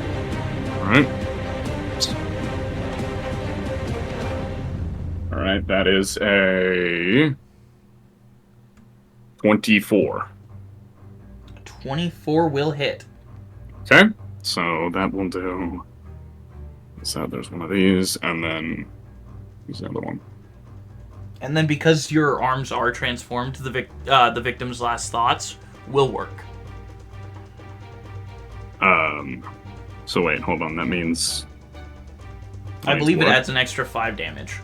Alright. Alright, that is a 24. 24 will hit. Okay, so that will do. So there's one of these, and then here's the other one. And then because your arms are transformed, the victim's last thoughts will work. So wait, hold on, that means... I believe what? it adds an extra 5 damage.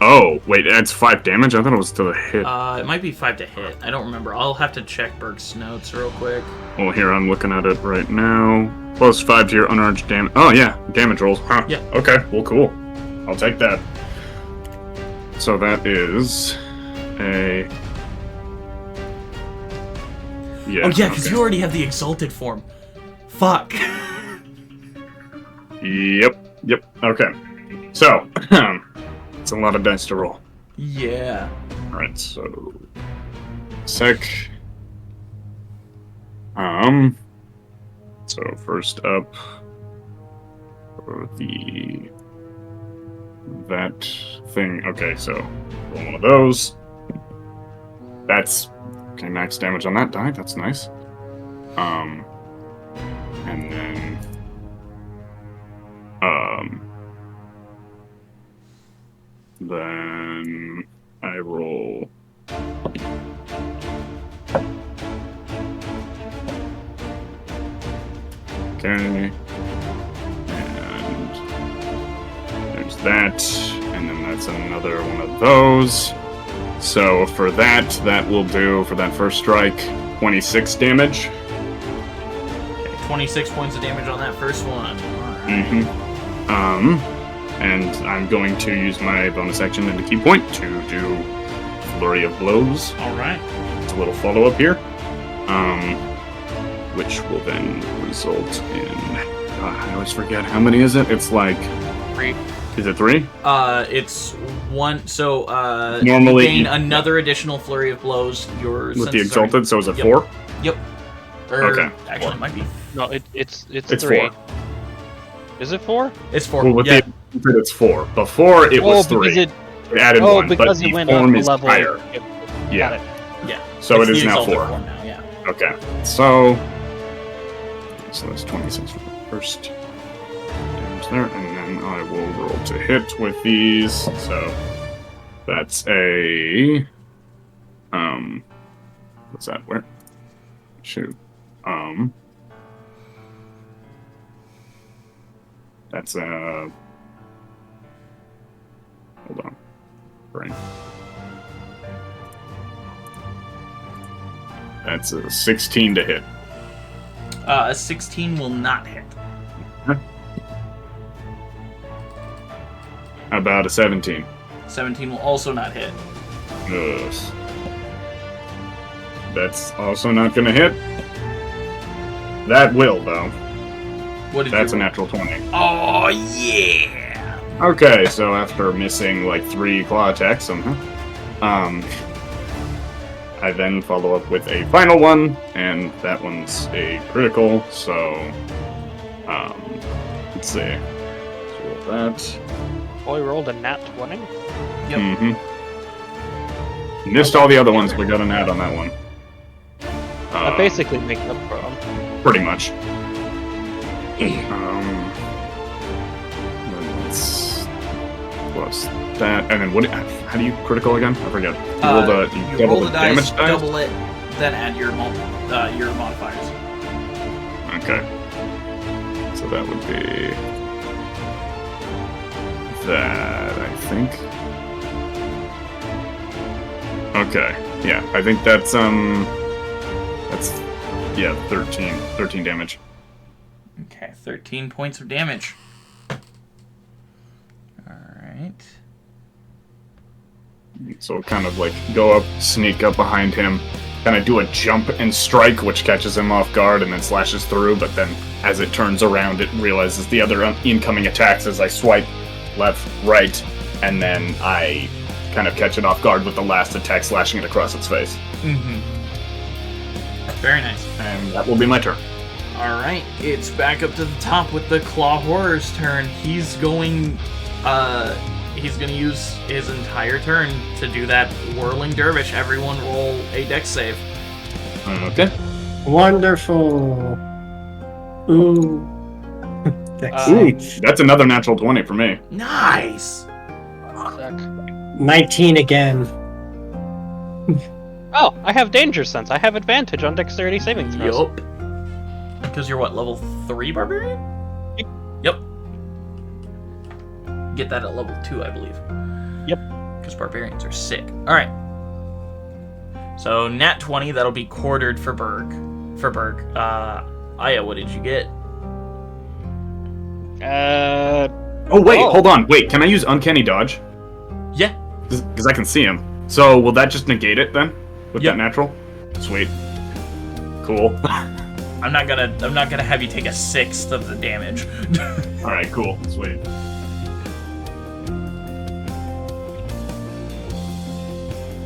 Oh, wait, it adds 5 damage? I thought it was to the hit. It might be 5 to hit. I don't remember. I'll have to check Burke's notes real quick. Well, here, I'm looking at it right now. Plus 5 to your unarmed damage. Oh, yeah, damage rolls. Huh. Yeah. Okay, well, cool. I'll take that. So that is a... Yeah, oh, yeah, because you already have the Exalted form. Fuck. Yep. Okay. So, it's a lot of dice to roll. Yeah. Alright, so... Sec. So first up... that thing. Okay, so roll one of those. That's... Okay, max damage on that die. That's nice. And then... Then I roll. Okay. And there's that. And then that's another one of those. So for that will do, for that first strike, 26 damage. Okay, 26 points of damage on that first one. Mm-hmm. And I'm going to use my bonus action and a key point to do Flurry of Blows. All right. It's a little follow-up here. Which will then result in... I always forget. How many is it? It's like... 3. Is it 3? It's 1. So, Normally, you gain another additional Flurry of Blows. Your with the senses are- Exalted, so is it Yep. 4? Yep. Or, Okay. Actually, it might be. No, it's It's 3. 4. Is it 4? It's 4. Well, with Yeah. the Exalted, it's 4. Before, it was 3. Because It added 1, but because the it went form up a is level. higher. Yep. Yeah. Got it. Yeah. So It's it is the now Exalted 4. form now, yeah. Okay. So that's 26 for the first damage there, and then I will roll to hit with these. So that's a what's that? Where? Shoot. That's a hold on. Brain. That's a 16 to hit. A 16 will not hit. How about a 17? 17 will also not hit. Ugh. That's also not gonna hit. That will, though. What did That's you a roll? natural 20. Oh, yeah! Okay, so after missing like 3 claw attacks somehow, I then follow up with a final one, and that one's a critical, so, let's see. So roll that. Boy rolled a nat 20. Yep. Mm-hmm. Missed all the other ones, but got an ad on that one. I basically make up for them. Pretty much. Then let's plus that, and then what? How do you critical again? I forget. You roll the You double roll the dice, damage dice. double it, then add your modifiers. Okay. So that would be that, I think. Okay. Yeah, I think that's 13 damage. Okay, 13 points of damage. Alright. So kind of like go up, sneak up behind him, kind of do a jump and strike, which catches him off guard and then slashes through, but then as it turns around, it realizes the other incoming attacks as I swipe left, right, and then I kind of catch it off guard with the last attack slashing it across its face. Mm-hmm. Very nice. And that will be my turn. Alright, it's back up to the top with the Claw Horror's turn. He's going to use his entire turn to do that Whirling Dervish. Everyone roll a dex save. Okay. Wonderful. Ooh. Ooh, that's another natural 20 for me. Nice! 19 again. Oh, I have danger sense. I have advantage on dexterity saving throws. Yup. Because you're what, level 3 barbarian? Yep. Get that at level 2, I believe. Yep. Because barbarians are sick. Alright. So, nat 20, that'll be quartered for Berg. Aya, what did you get? Oh, wait, hold on. Wait, can I use Uncanny Dodge? Yeah. Because I can see him. So will that just negate it then? With Yep. that natural? Sweet. Cool. I'm not gonna have you take a sixth of the damage. Alright, cool. Sweet.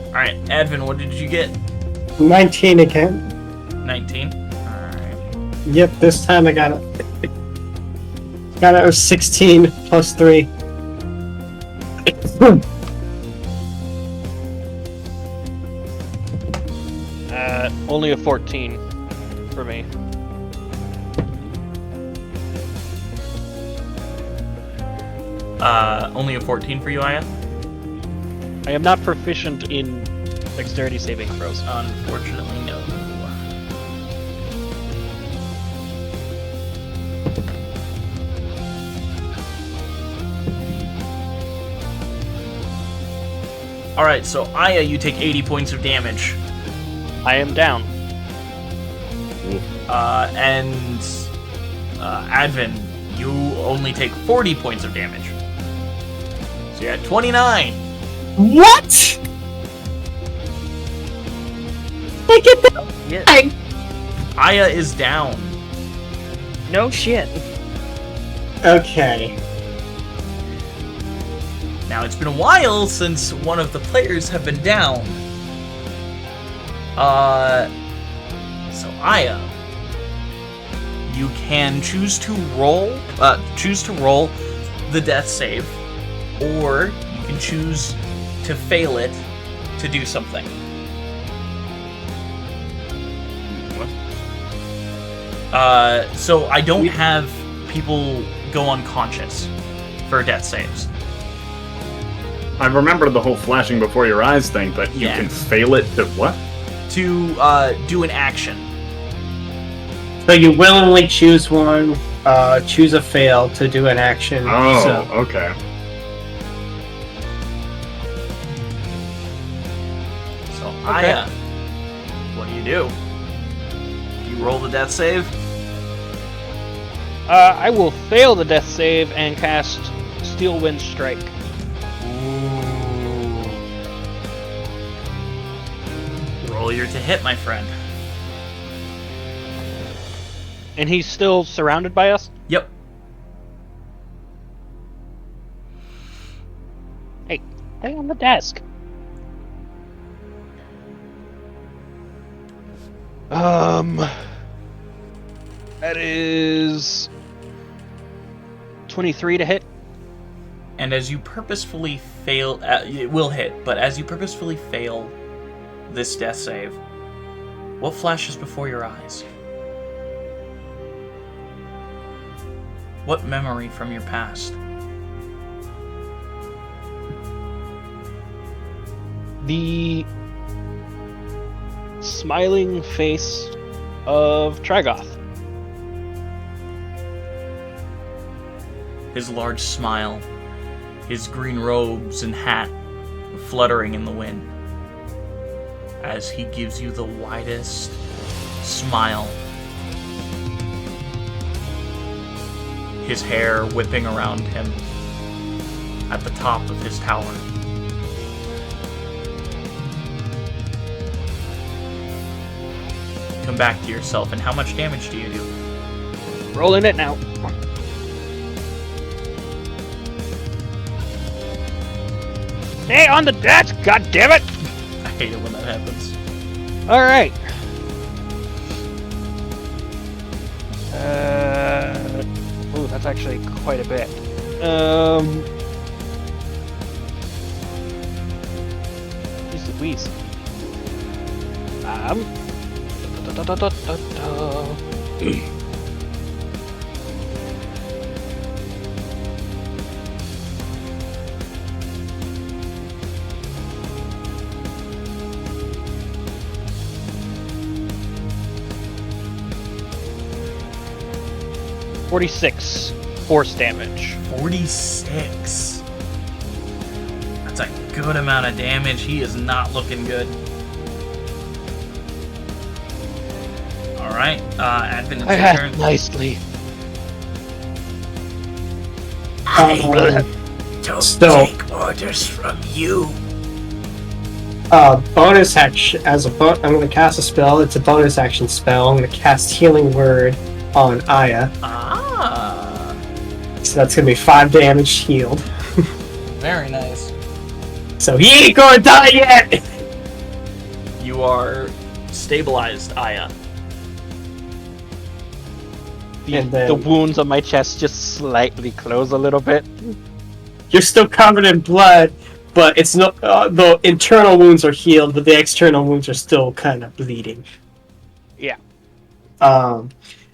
Alright, Advin, what did you get? 19 again. 19? Alright. Yep, this time I got it. Got it. It was 16 plus 3. Only a 14 for me. Only a 14 for you, Aya? I am not proficient in dexterity saving throws. Unfortunately, no. Alright, so Aya, you take 80 points of damage. I am down. And Advin, you only take 40 points of damage. So you're at 29. What? Look at that! Yeah. Aya is down. No shit. Okay. Now, it's been a while since one of the players have been down. So Aya, you can choose to roll the death save, or you can choose to fail it to do something. So I don't have people go unconscious for death saves. I remember the whole flashing before your eyes thing, but you Yeah. can fail it to what? To do an action. So you willingly choose one, choose a fail to do an action. Oh, So, okay. So Aya, what do? You roll the death save? I will fail the death save and cast Steel Wind Strike. Ooh. Roll your to hit, my friend. And he's still surrounded by us? Yep. Hey, stay on the desk. That is 23 to hit. And as you purposefully fail, it will hit, but as you purposefully fail this death save, what flashes before your eyes? What memory from your past? The smiling face of Trigoth. His large smile, his green robes and hat fluttering in the wind, as he gives you the widest smile. His hair whipping around him at the top of his tower. Come back to yourself, and how much damage do you do? Rolling it now. Stay on the desk, god damn it! I hate it when that happens. Alright. Ooh, that's actually quite a bit. Jeez Louise. $46 force damage. 46. That's a good amount of damage. He is not looking good. Alright, Advent, it's your turn. Nicely. Don't So- take orders from you. Bonus action I'm going to cast a spell. It's a bonus action spell. I'm going to cast Healing Word on Aya. Ah, So that's going to be 5 damage healed. very nice. So he ain't going to die yet. You are stabilized, Aya. And then- The wounds on my chest just slightly close a little bit. You're still covered in blood, but it's not. The internal wounds are healed, but the external wounds are still kind of bleeding. Yeah.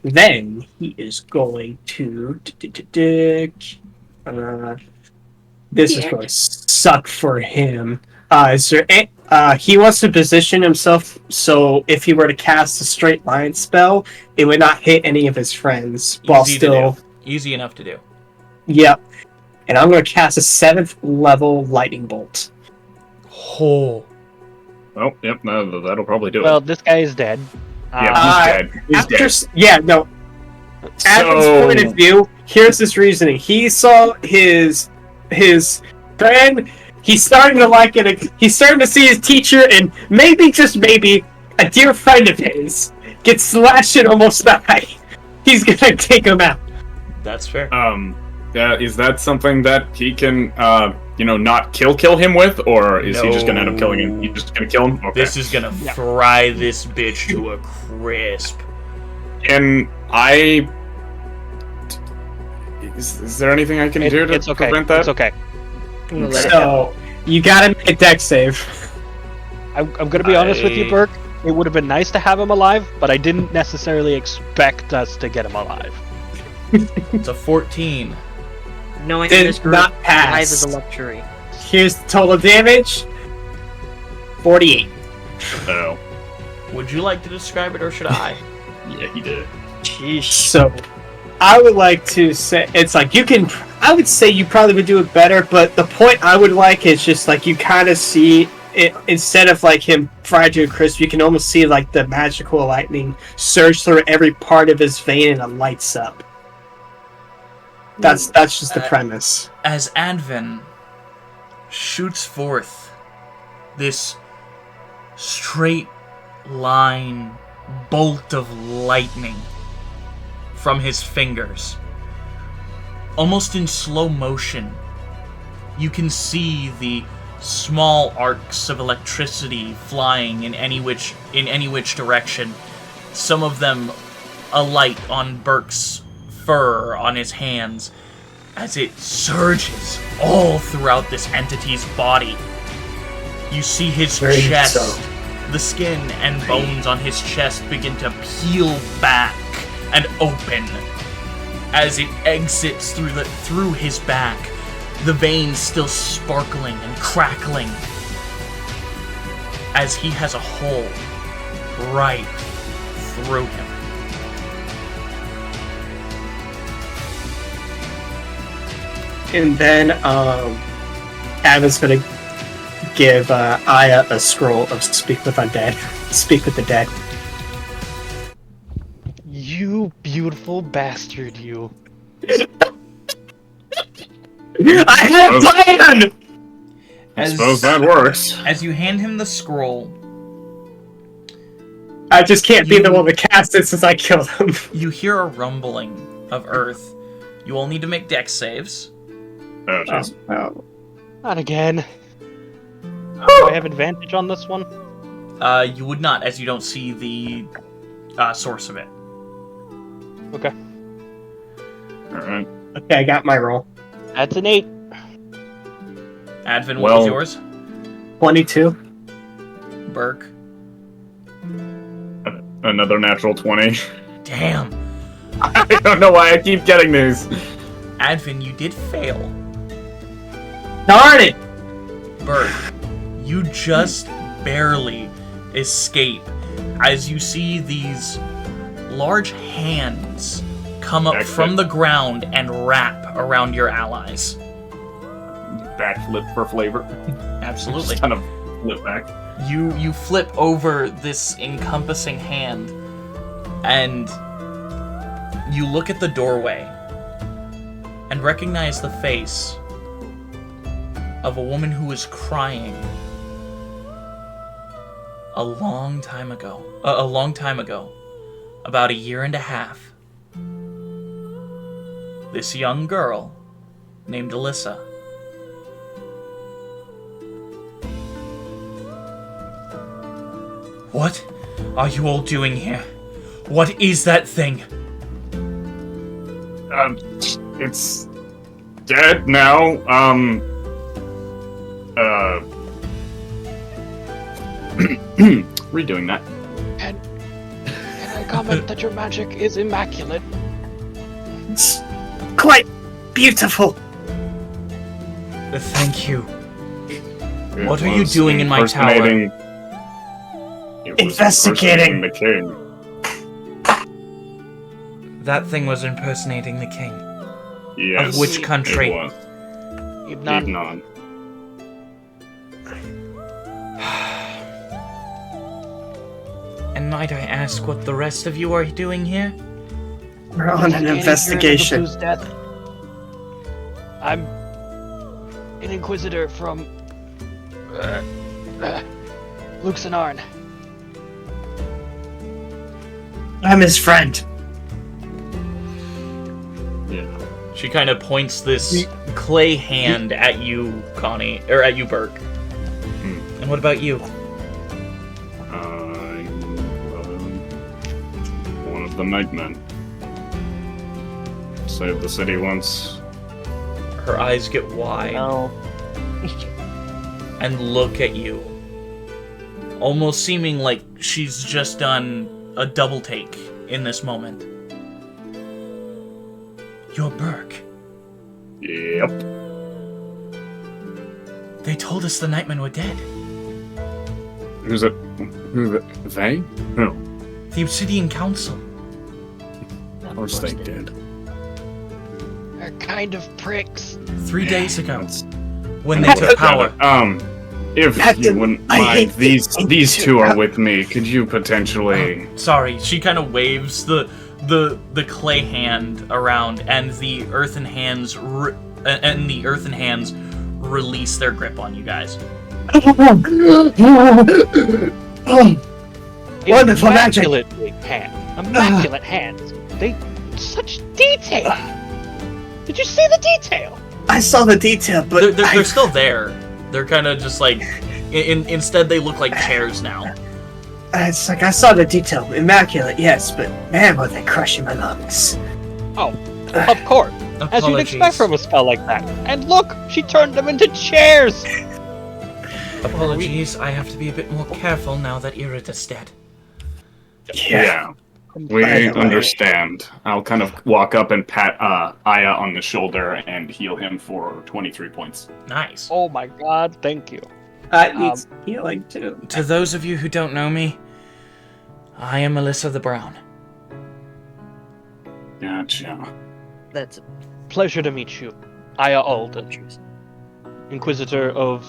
Then he is going to. This is going to suck for him. Is there? He wants to position himself so if he were to cast a straight line spell, it would not hit any of his friends while Easy still. to do. Easy enough to do. Yep. And I'm going to cast a 7th level lightning bolt. Oh. Oh, yep, no, that'll probably do Well, it. this guy is dead. Yeah, he's dead. He's dead. Adam's point of view, here's his reasoning. He saw his friend. He's starting to like it. He's starting to see his teacher, and maybe, just maybe, a dear friend of his gets slashed and almost die. He's gonna take him out. That's fair. Is that something that he can, not kill him with, or is he just gonna end up killing him? You just gonna kill him? Okay. This is gonna fry this bitch to a crisp. And is there anything I can do to prevent that? It's okay. So you gotta make a dex save. I'm gonna be honest with you, Burke. It would have been nice to have him alive, but I didn't necessarily expect us to get him alive. It's a 14. Knowing Did this group, not life pass. is a luxury. Here's the total damage. 48. Oh. Would you like to describe it, or should I? Yeah, he did. Sheesh. So, I would like to say, it's like I would say you probably would do it better, but the point I would like is just like you kind of see it, instead of like him fried to a crisp, you can almost see like the magical lightning surge through every part of his vein and it lights up. That's just the premise. As Advin shoots forth this straight line bolt of lightning from his fingers, almost in slow motion, you can see the small arcs of electricity flying in any which direction. Some of them alight on Burke's fur on his hands as it surges all throughout this entity's body. You see his chest, the skin and bones on his chest begin to peel back and open as it exits through his back, the veins still sparkling and crackling as he has a hole right through him. And then Adam's gonna give Aya a scroll of Speak with Undead. Speak with the Dead. You beautiful bastard, you. I had a plan! I suppose that works. As you hand him the scroll, I just can't be the one to cast it since I killed him. you hear a rumbling of earth. You all need to make dex saves. Oh, jeez. Not again. Do I have advantage on this one? You would not, as you don't see the source of it. Okay. Alright. Okay, I got my roll. That's an 8. Advin, what was yours? 22. Burke. Another natural 20. Damn. I don't know why I keep getting these. Advin, you did fail. Darn it! Burke, you just barely escape as you see these large hands come up from the ground and wrap around your allies. Backflip for flavor. Absolutely. Just kind of flip back. You flip over this encompassing hand, and you look at the doorway and recognize the face of a woman who was crying a long time ago, about a year and a half. This young girl named Alyssa. What are you all doing here? What is that thing? It's dead now. Redoing that. Can I comment that your magic is immaculate? It's quite beautiful. Thank you. It What are you was doing in my tower? impersonating- It was Investigating. impersonating the king. That thing was impersonating the king. Yes. Of which country? It was. Ibnan. Ibnan. And might I ask what the rest of you are doing here? We're on an investigation. Blue's death. I'm an Inquisitor from Luxanarn. I'm his friend. Yeah. She kind of points this clay hand at you, Connie, or at you, Burke. And what about you? One of the Nightmen. Saved the city once. Her eyes get wide and look at you, almost seeming like she's just done a double take in this moment. You're Burke. Yep. They told us the Nightmen were dead. Who's it? They? Who? The Obsidian Council. Of course they did. They're kind of pricks. 3 days ago, when they took power. If you wouldn't mind, these two are with me. Could you potentially? Sorry, she kind of waves the clay hand around, and the earthen hands release their grip on you guys. Wonderful magic. Immaculate hands. They such detail. Did you see the detail? I saw the detail, but they're still there. They're kind of just like, instead they look like chairs now. It's like I saw the detail. Immaculate, yes, but man, were they crushing my lungs. Oh, of course. As you'd expect from a spell like that. And look, she turned them into chairs! Apologies, I have to be a bit more careful now that Aeidros dead. Yeah. We understand. I'll kind of walk up and pat Aya on the shoulder and heal him for 23 points. Nice. Oh my god, thank you. Needs healing too. To those of you who don't know me, I am Melissa the Brown. Gotcha. That's a Pleasure to meet you. Aya Alden, Inquisitor of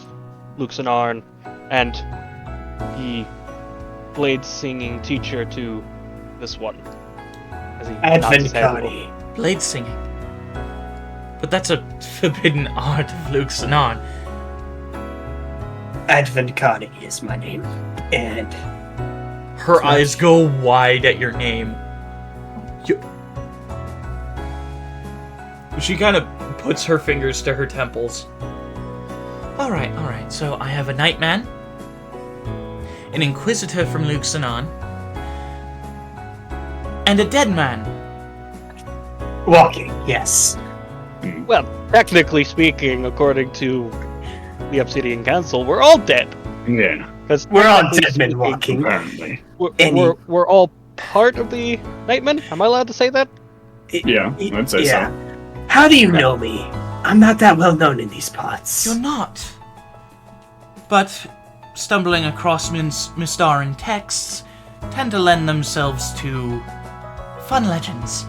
Luxanarn, and the blade singing teacher to this one. As he nods his head a little. Blade singing. But that's a forbidden art of Luxanarn. Advent Carney is my name, and her eyes go wide at your name. She kind of puts her fingers to her temples. Alright, so I have a Nightman, an Inquisitor from Luxanarn, and a dead man. Walking, yes. Well, technically speaking, according to the Obsidian Council, we're all dead. Yeah. Because we're all dead men walking. Apparently. We're all part of the Nightmen? Am I allowed to say that? Yeah, I'd say so. How do you know me? I'm not that well known in these parts. You're not. But stumbling across Mistaran texts tend to lend themselves to fun legends.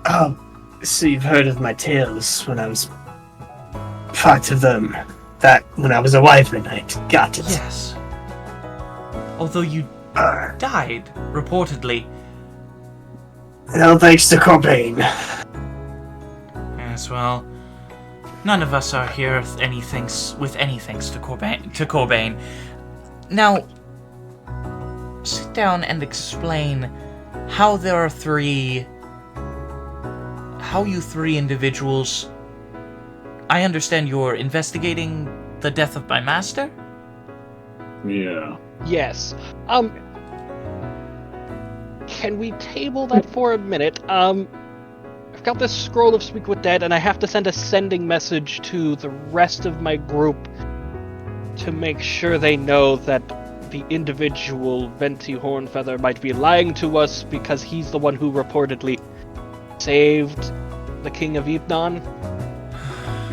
Oh, so you've heard of my tales when I was part of them. That when I was a Wyvern Knight. Got it. Yes. Although you died, reportedly. No thanks to Corbane. Yes, well, none of us are here with any thanks to Corbane. Now, sit down and explain how you three individuals. I understand you're investigating the death of my master? Yeah. Yes. Can we table that for a minute? I've got this scroll of Speak with Dead, and I have to send a sending message to the rest of my group to make sure they know that the individual Venti Hornfeather might be lying to us because he's the one who reportedly saved the King of Ypnon.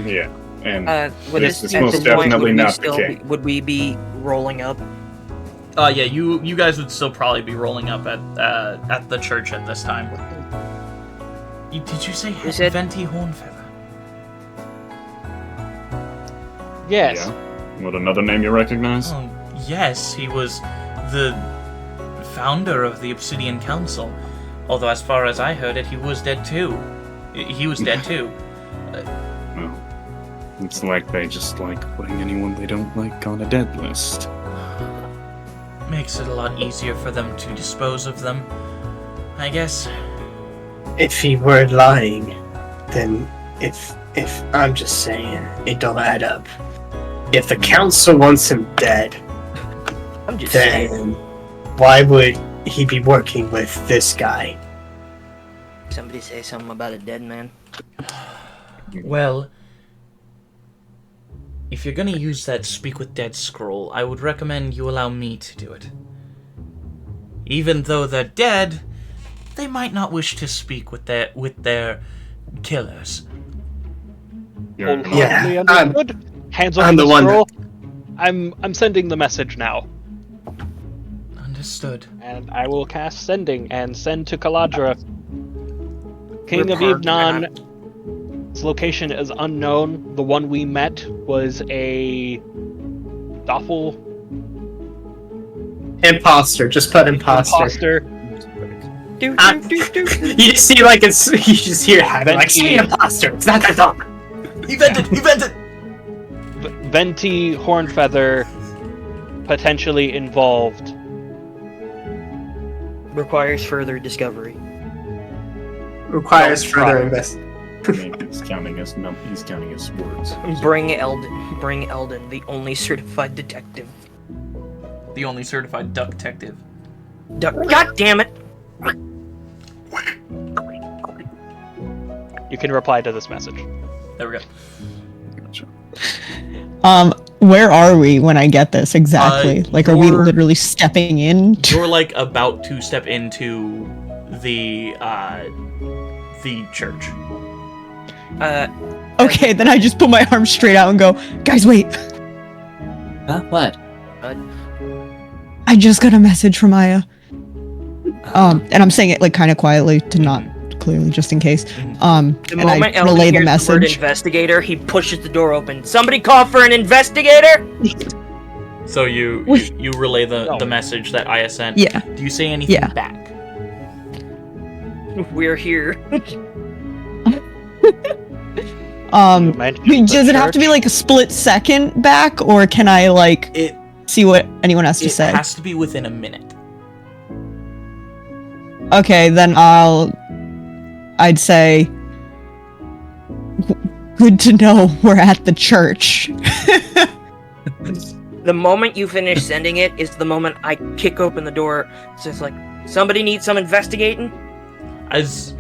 Yeah, and this is most definitely not the king. Would we be rolling up? Yeah, you guys would still probably be rolling up at the church at this time. Did you say Venti Hornfeather? Yes. Yeah. What, another name you recognize? Oh, yes, he was the founder of the Obsidian Council. Although, as far as I heard it, he was dead too. He was dead too. Well, it's like they just like putting anyone they don't like on a dead list. Makes it a lot easier for them to dispose of them, I guess. If he were lying, then if I'm just saying, it don't add up. If the council wants him dead, I'm just then saying. why would he be working with this guy? Somebody say something about a dead man. Well, if you're gonna use that Speak with Dead scroll, I would recommend you allow me to do it. Even though they're dead, they might not wish to speak with their killers. Wholeheartedly understood. Hands on I'm the the one scroll. I'm sending the message now. Understood. And I will cast Sending and send to Kaladra. King We're of parked Ebnon. Its location is unknown. The one we met was a doppel Imposter. Just put imposter. Do, Ah. do, do, do. You just see like it's. You just hear Haven like, "Say imposter." It's not that dog. He vented! He vented! Venti Hornfeather potentially involved. Requires further discovery. Requires Don't further try. investment. He's counting his words. Bring Eldon. Bring Eldon, the only certified detective. The only certified duck detective. God damn it! You can reply to this message. There we go. Where are we when I get this exactly? Like, are we you're- literally stepping in? You're like about to step into the church. Okay, then I just put my arm straight out and go, guys, wait. Huh? What? I just got a message from Aya. And I'm saying it like kind of quietly to not clearly, just in case. The And I moment Eldon relay the hears the word message. investigator, he pushes the door open. Somebody call for an investigator! So you relay the message that Aya sent. Yeah. Do you say anything Yeah. back? We're here. Does it have to be like a split second back, or can I like see what anyone has to say? It has to be within a minute. Okay, then I'd say, good to know we're at the church. The moment you finish sending it is the moment I kick open the door. It's just like, somebody needs some investigating? As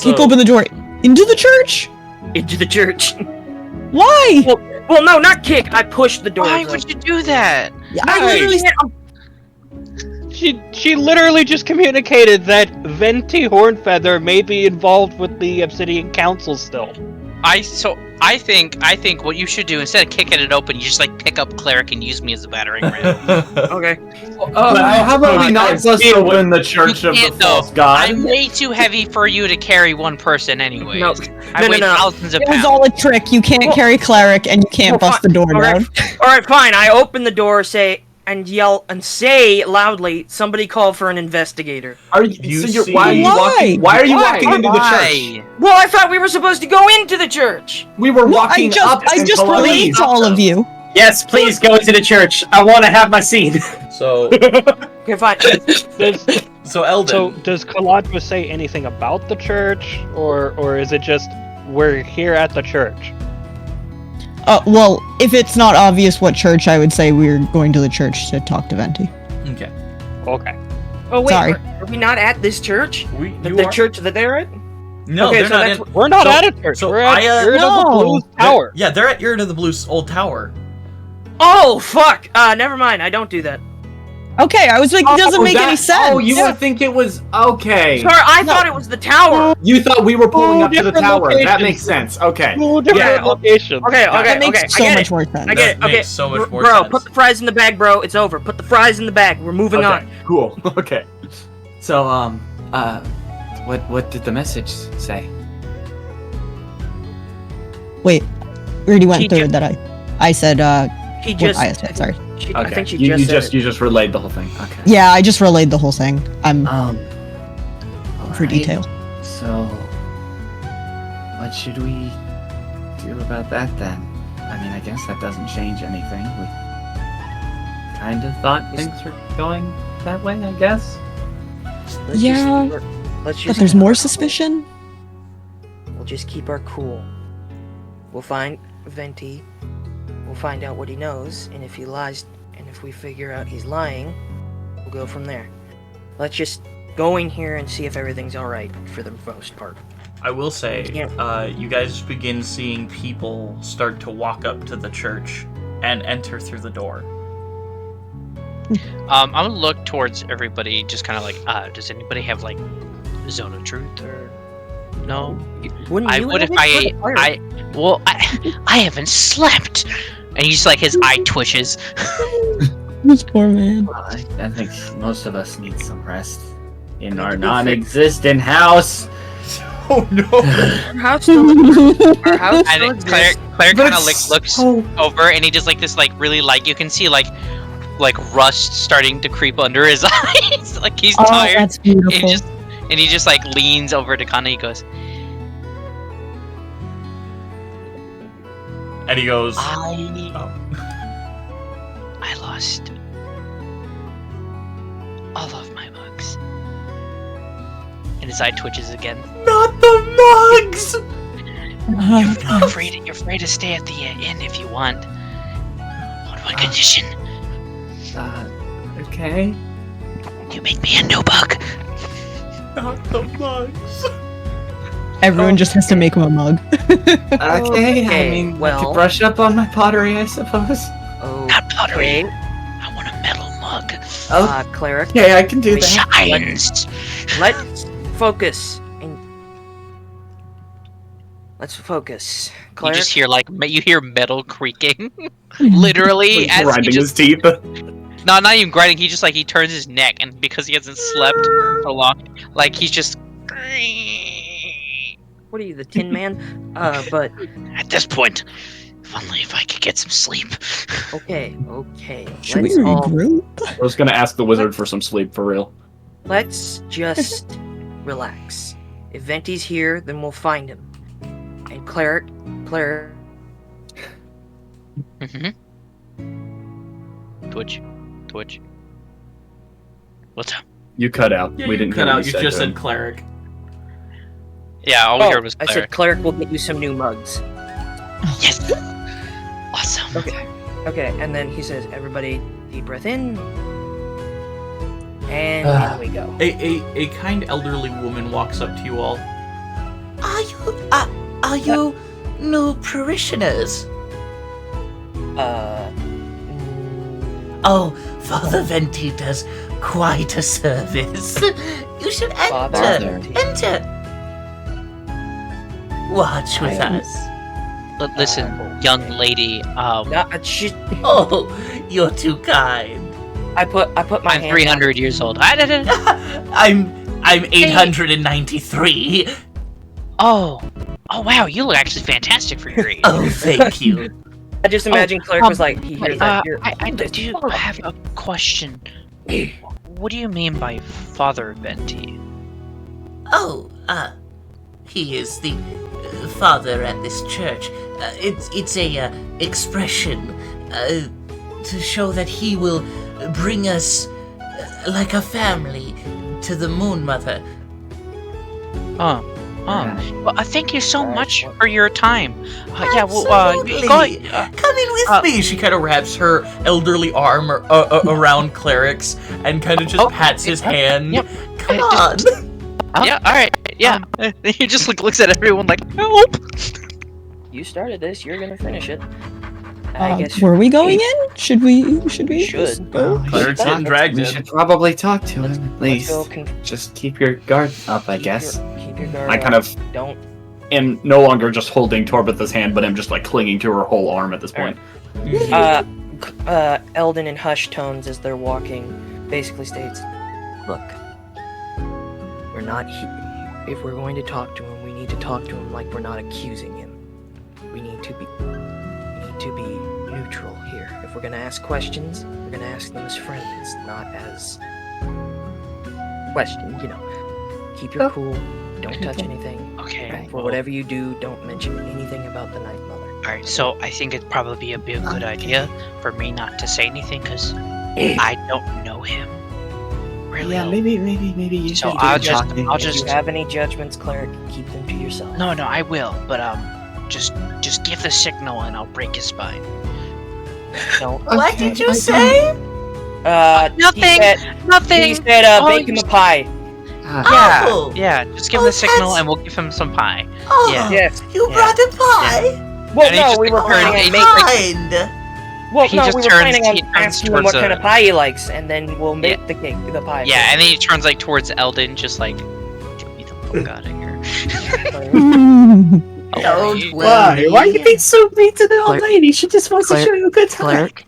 Kick open the door into the church? Into the church. Why? Well, no, not kick. I pushed the door. Why would you do that? I literally hit. She literally just communicated that Venti Hornfeather may be involved with the Obsidian Council still. I think what you should do, instead of kicking it open, you just like pick up cleric and use me as a battering ram. Okay. How about we not bust open the church of the can't, though. false god? I'm way too heavy for you to carry one person anyways. No. I weigh No. thousands of It was pounds. all a trick. You can't carry cleric and you can't bust the door down. Alright, fine. I open the door, yell and say loudly, somebody call for an investigator. Are you? You So you're, see- why are you walking? Why are you walking into the church? Well, I thought we were supposed to go into the church. We were No, walking up. I just until relayed to all of you. Yes, please go into the church. I want to have my scene. So Okay, fine. so Eldon. So does Kaladra say anything about the church, or is it just we're here at the church? Well, if it's not obvious what church, I would say we're going to the church to talk to Venti. Okay. Okay. Oh wait, Sorry. are we not at this church? You The are- church that they're at? No, Okay, they're so not that's in. We're not So- at a church. so we're at Aya- Irritable No. Blues Tower. Yeah, they're at Irritable the Blues old tower. Oh fuck! Never mind. I don't do that. Okay, I was like, it doesn't make any sense. Oh, you would think it was okay. Sorry, I thought it was the tower. You thought we were pulling up to the different tower. That locations. makes sense. Okay. Two different Yeah. locations. Okay, that makes I so get much it. more sense. I get it. That Okay, makes so much more bro, sense. put the fries in the bag, bro. It's over. Put the fries in the bag. We're moving on. Cool. Okay. So, what did the message say? Wait, we already went He through ju- that. I said, He what just I said, sorry. I think she you just said you just relayed the whole thing. Okay. Yeah, I just relayed the whole thing. I'm All for right. detail. So, what should we do about that then? I mean, I guess that doesn't change anything. We kind of thought things were going that way, I guess. Let's Yeah, let's just but there's more suspicion. We'll just keep our cool. We'll find Venti. We'll find out what he knows, and if he lies, and if we figure out he's lying, we'll go from there. Let's just go in here and see if everything's alright for the most part. I will say, Yeah. you guys begin seeing people start to walk up to the church and enter through the door. I'm gonna look towards everybody, just kind of like, does anybody have like zone of truth or no? Wouldn't I you would have if it? I haven't slept, and he's like his eye twitches. This poor man. I think most of us need some rest in our to be non-existent house. Oh no! Our house still our house still And Claire exists. kind of like it's looks so- over, and he just like this, like really like you can see like rust starting to creep under his eyes, like he's Oh, tired. that's beautiful. And he just like leans over to Kana. He goes, And he goes, I lost all of my mugs. And his eye twitches again. "Not the mugs!" You're free to stay at the inn if you want. On one condition: Okay. you make me a new bug. Not the mugs. Everyone just has to make him a mug. Okay, I Okay, mean, I well- could brush up on my pottery, I suppose. Not pottery. Okay, I want a metal mug. Cleric, Okay, I can do It that. shines. let's focus. Let's focus. You Cleric, just hear you hear metal creaking. Literally, Like, as he grinding just his teeth. no, not even grinding. He just he turns his neck, and because he hasn't slept so long, like he's just. what are you, the Tin Man? But At this point, if I could get some sleep. okay. Should Let's we all regroup? I was gonna ask the wizard for some sleep, for real. let's just relax. If Venti's here, then we'll find him. And Cleric, Mm-hmm. Twitch. What's up? You cut out. Yeah, we you didn't cut hear what out. You said just to him. said cleric. Yeah, all we heard was I cleric. said Cleric will get you some new mugs. Yes. Awesome. Okay, and then he says, everybody deep breath in. And in we go. A kind elderly woman walks up to you all. Are you new parishioners? Oh, Father Venti does quite a service. You should enter. Enter. Watch with us. Listen, young lady. Oh, you're too kind. I put my I'm hand 300 years old. I'm 893. Oh wow, you look actually fantastic for your age. Oh, thank you. I just imagine Cleric was like, he hears that. I do have a question. What do you mean by Father Venti? Oh, he is the father at this church. It's a expression to show that he will bring us like a family to the Moon Mother. Well, thank you so much for your time. Yeah, well, Absolutely. go. Come in with me. She kind of wraps her elderly arm around Cleric's and kind of just pats his hand. Yep. Come on. Yeah, all right. Yeah. He just looks at everyone like, help. You started this, you're gonna finish it. I guess Were we going in? Should we? should. Go? Cleric's getting dragged We in. should probably talk to him at Let's go least. Just keep your guard up, I guess. Keep your guard I kind up. of Don't. am no longer just holding Torbitha's hand, but I'm just like clinging to her whole arm at this point. Eldon in hushed tones as they're walking basically states, look, we're not if we're going to talk to him, we need to talk to him like we're not accusing him. We need to be neutral. neutral here. If we're gonna ask questions, we're gonna ask them as friends, not as questions. Keep your cool. Don't touch anything. Okay. For whatever you do, don't mention anything about the Night Mother. Alright, so I think it'd probably be a good idea for me not to say anything because I don't know him. Really? Yeah, maybe you So should I'll do just- talking. I'll If just- you have any judgments, cleric, keep them to yourself. No, I will, but just give the signal and I'll break his spine. Don't. What did you say? Nothing. Nothing. He said, Oh, bake him a pie. Yeah, Oh. yeah. Just give him Oh, the signal that's- and we'll give him some pie. Oh, Yeah. Yes. you Yeah. brought a pie. Well, And he no, just we were turned- planning on he making. Kind. Well, he no, just we were turns- planning on he turns asking him what towards kind of pie he likes, and then we'll make Yeah. the cake, the pie. Yeah, and then he turns like towards Eldon, just like, get me the fuck out of here. Oh, Don't wait. worry. Why are you being so mean to the old Cler- lady? She just wants to Cler- show you a good time. Cleric,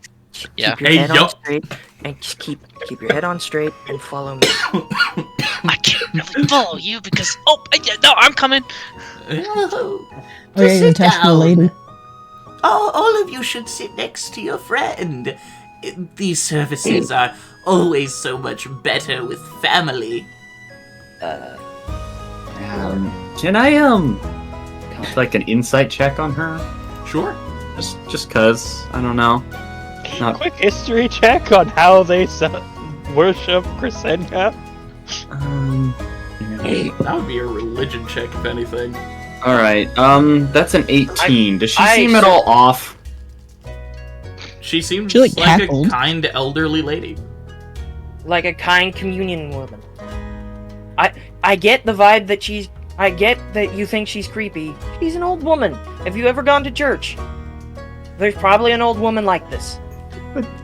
Yeah. keep your Hey, head yo. on straight, and just keep your head on straight and follow me. I can't really follow you because no, I'm coming. Oh, Oh, yeah, you're sit touching the down. lady. All of you should sit next to your friend. These services are always so much better with family. Can I like an insight check on her? Sure. Just cause I don't know. Not Quick history check on how they worship Crescent. yeah. That would be a religion check, if anything. All right. That's an 18. Does she I- seem at all off? She seems She, like, like cackled. a kind elderly lady. Like a kind communion woman. I get the vibe that I get that you think she's creepy. She's an old woman. Have you ever gone to church? There's probably an old woman like this.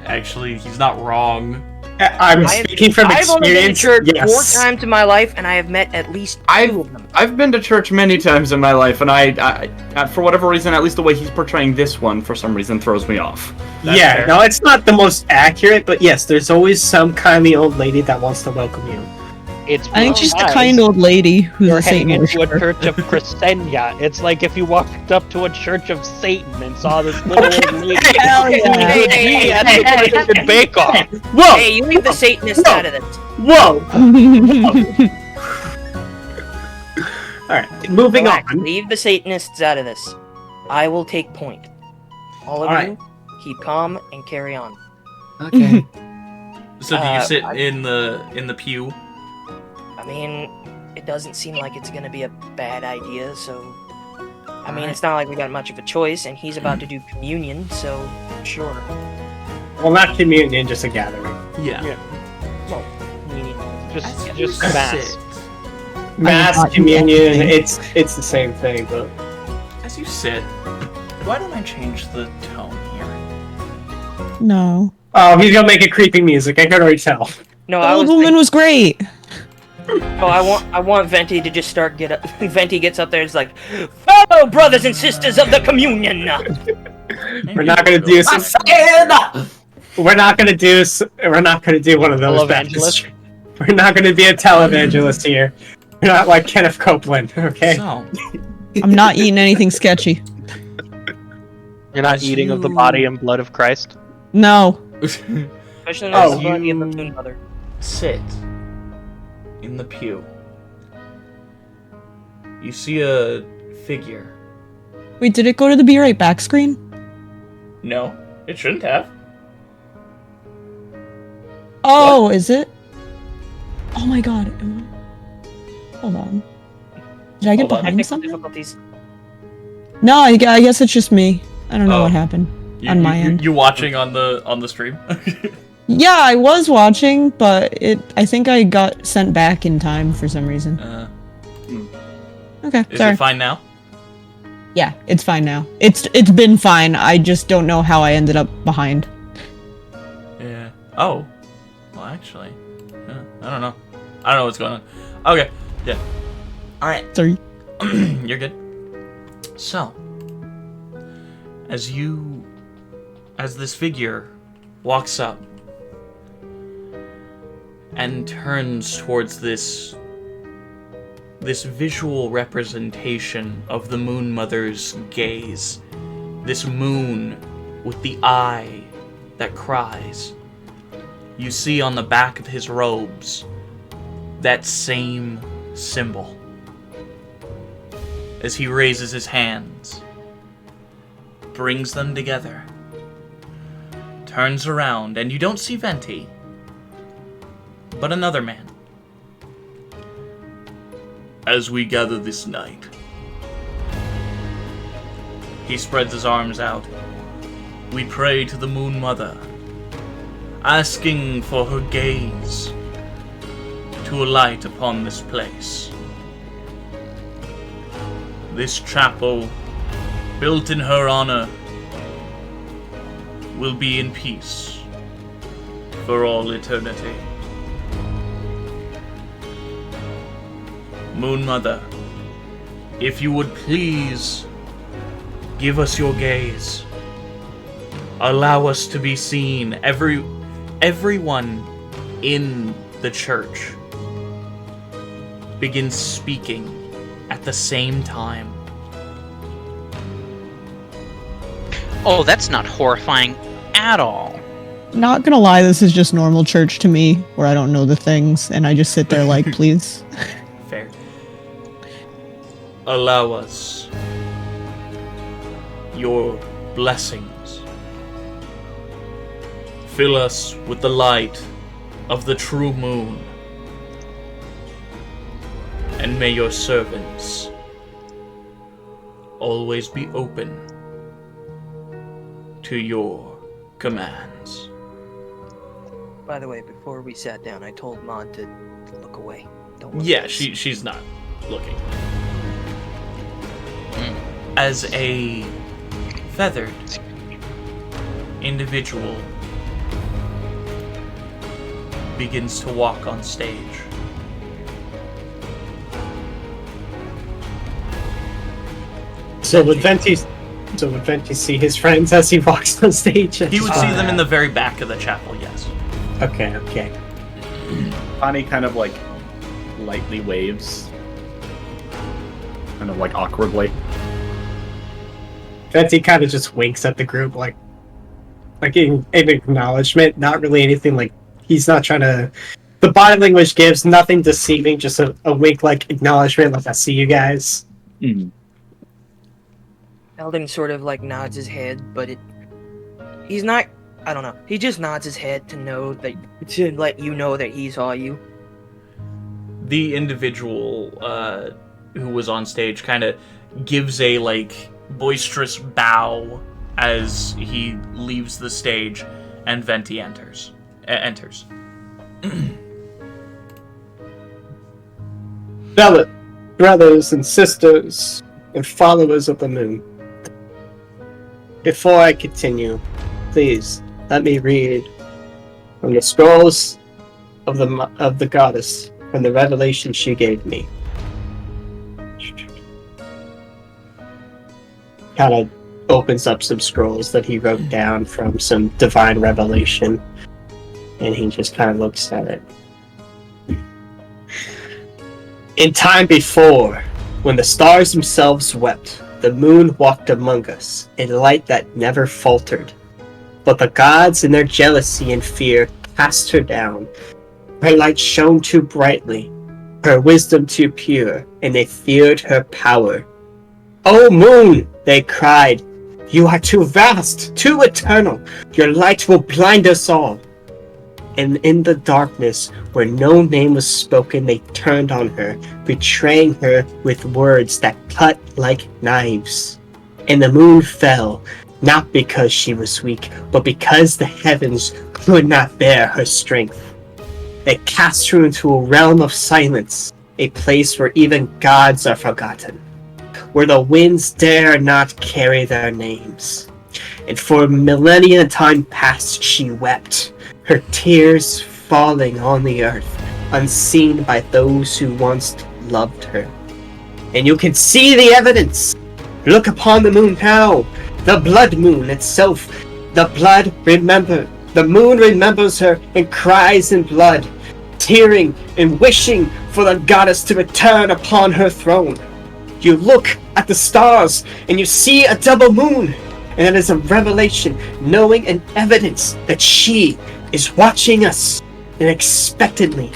Actually, he's not wrong. I'm speaking from I've only been to experience. church 4 times in my life, and I have met at least 2 of them. I've been to church many times in my life, and I for whatever reason, at least the way he's portraying this one, for some reason, throws me off. That's Yeah, fair. no, it's not the most accurate, but yes, there's always some kindly old lady that wants to welcome you. It's I think she's a because kind old lady who's You're a heading Satan into a worshiper. church of Crescenya. It's like if you walked up to a church of Satan and saw this little old lady. Hell yeah. Hey, that's the Christian Bake Off. Whoa! Hey, you leave the Satanists Whoa. out of this. Whoa! Alright, moving Relax, on. leave the Satanists out of this. I will take point. All of All right. you, keep calm and carry on. Okay. So do you sit I- in the pew? I mean, it doesn't seem like it's gonna be a bad idea, so... I mean, it's not like we got much of a choice, and he's about to do communion, so... Sure. Well, not communion, just a gathering. Yeah. Well, communion. Just Sit. mass. Mass, thought you communion, meant it's the same thing, but... As you sit, why don't I change the tone here? No. Oh, he's gonna make it creepy music, I can already tell. No, The I old was... woman was great. Oh, I want Venti to just start get up. Venti gets up there and is like, "Fellow brothers and sisters of the communion." We're not gonna do some... We're not gonna do one of those Televangelist? Baptist. We're not gonna be a televangelist here. We're not like Kenneth Copeland, okay? So, I'm not eating anything sketchy. You're not eating of the body and blood of Christ? No. Especially Oh. not the body of the Moon Mother. sit in the pew. You see a figure. Wait, did it go to the Be Right Back screen? No, it shouldn't have. Oh, is it? Oh my god. Hold on. Did I get Hold on. behind Technical something? difficulties. No, I guess it's just me. I don't know Oh. what happened. You, On my you, end. You watching on the stream? Yeah, I was watching, but I think I got sent back in time for some reason. Okay, Is sorry. it fine now? Yeah, it's fine now. It's been fine. I just don't know how I ended up behind. Yeah. Oh. Well, actually, yeah, I don't know. I don't know what's going on. Okay. Yeah. All right. Sorry. You're good. So, as this figure walks up and turns towards this visual representation of the Moon Mother's gaze, this moon with the eye that cries. You see on the back of his robes that same symbol. As he raises his hands, brings them together, turns around, and you don't see Venti, but another man. As we gather this night, he spreads his arms out. We pray to the Moon Mother, asking for her gaze to alight upon this place. This chapel, built in her honor, will be in peace for all eternity. Moon Mother, if you would please give us your gaze. Allow us to be seen. Everyone in the church begins speaking at the same time. Oh, that's not horrifying at all. Not gonna lie, this is just normal church to me, where I don't know the things, and I just sit there like, please. Fair. Allow us your blessings. Fill us with the light of the true moon. And may your servants always be open to your commands. By the way, before we sat down, I told Maud to look away. Don't look Yeah, at us. she's not looking. As a feathered individual begins to walk on stage. So would Venti see his friends as he walks on stage? He would see them in the very back of the chapel, yes. Okay. Connie kind of like lightly waves. Kind of like awkwardly. Venti kind of just winks at the group, like in acknowledgement. Not really anything like he's not trying to. The body language gives nothing deceiving, just a wink, like acknowledgement, like I see you guys. Mm. Eldon sort of like nods his head, but he's not. I don't know. He just nods his head to let you know that he saw you. The individual who was on stage kind of gives a like boisterous bow as he leaves the stage, and Venti enters. Brothers and sisters and followers of the moon. Before I continue, please let me read from the scrolls of the goddess from the revelation she gave me. Kind of opens up some scrolls that he wrote down from some divine revelation, and he just kind of looks at it. In time before, when the stars themselves wept, the moon walked among us, a light that never faltered. But the gods in their jealousy and fear cast her down. Her light shone too brightly, her wisdom too pure, and they feared her power. "O moon," they cried, "you are too vast, too eternal. Your light will blind us all." And in the darkness, where no name was spoken, they turned on her, betraying her with words that cut like knives. And the moon fell, not because she was weak, but because the heavens could not bear her strength. They cast her into a realm of silence, a place where even gods are forgotten, where the winds dare not carry their names. And for millennia time past she wept, her tears falling on the earth, unseen by those who once loved her. And you can see the evidence! Look upon the moon now! The blood moon itself! The moon remembers her and cries in blood, tearing and wishing for the goddess to return upon her throne. You look at the stars and you see a double moon, and that is a revelation, knowing and evidence that she is watching us unexpectedly.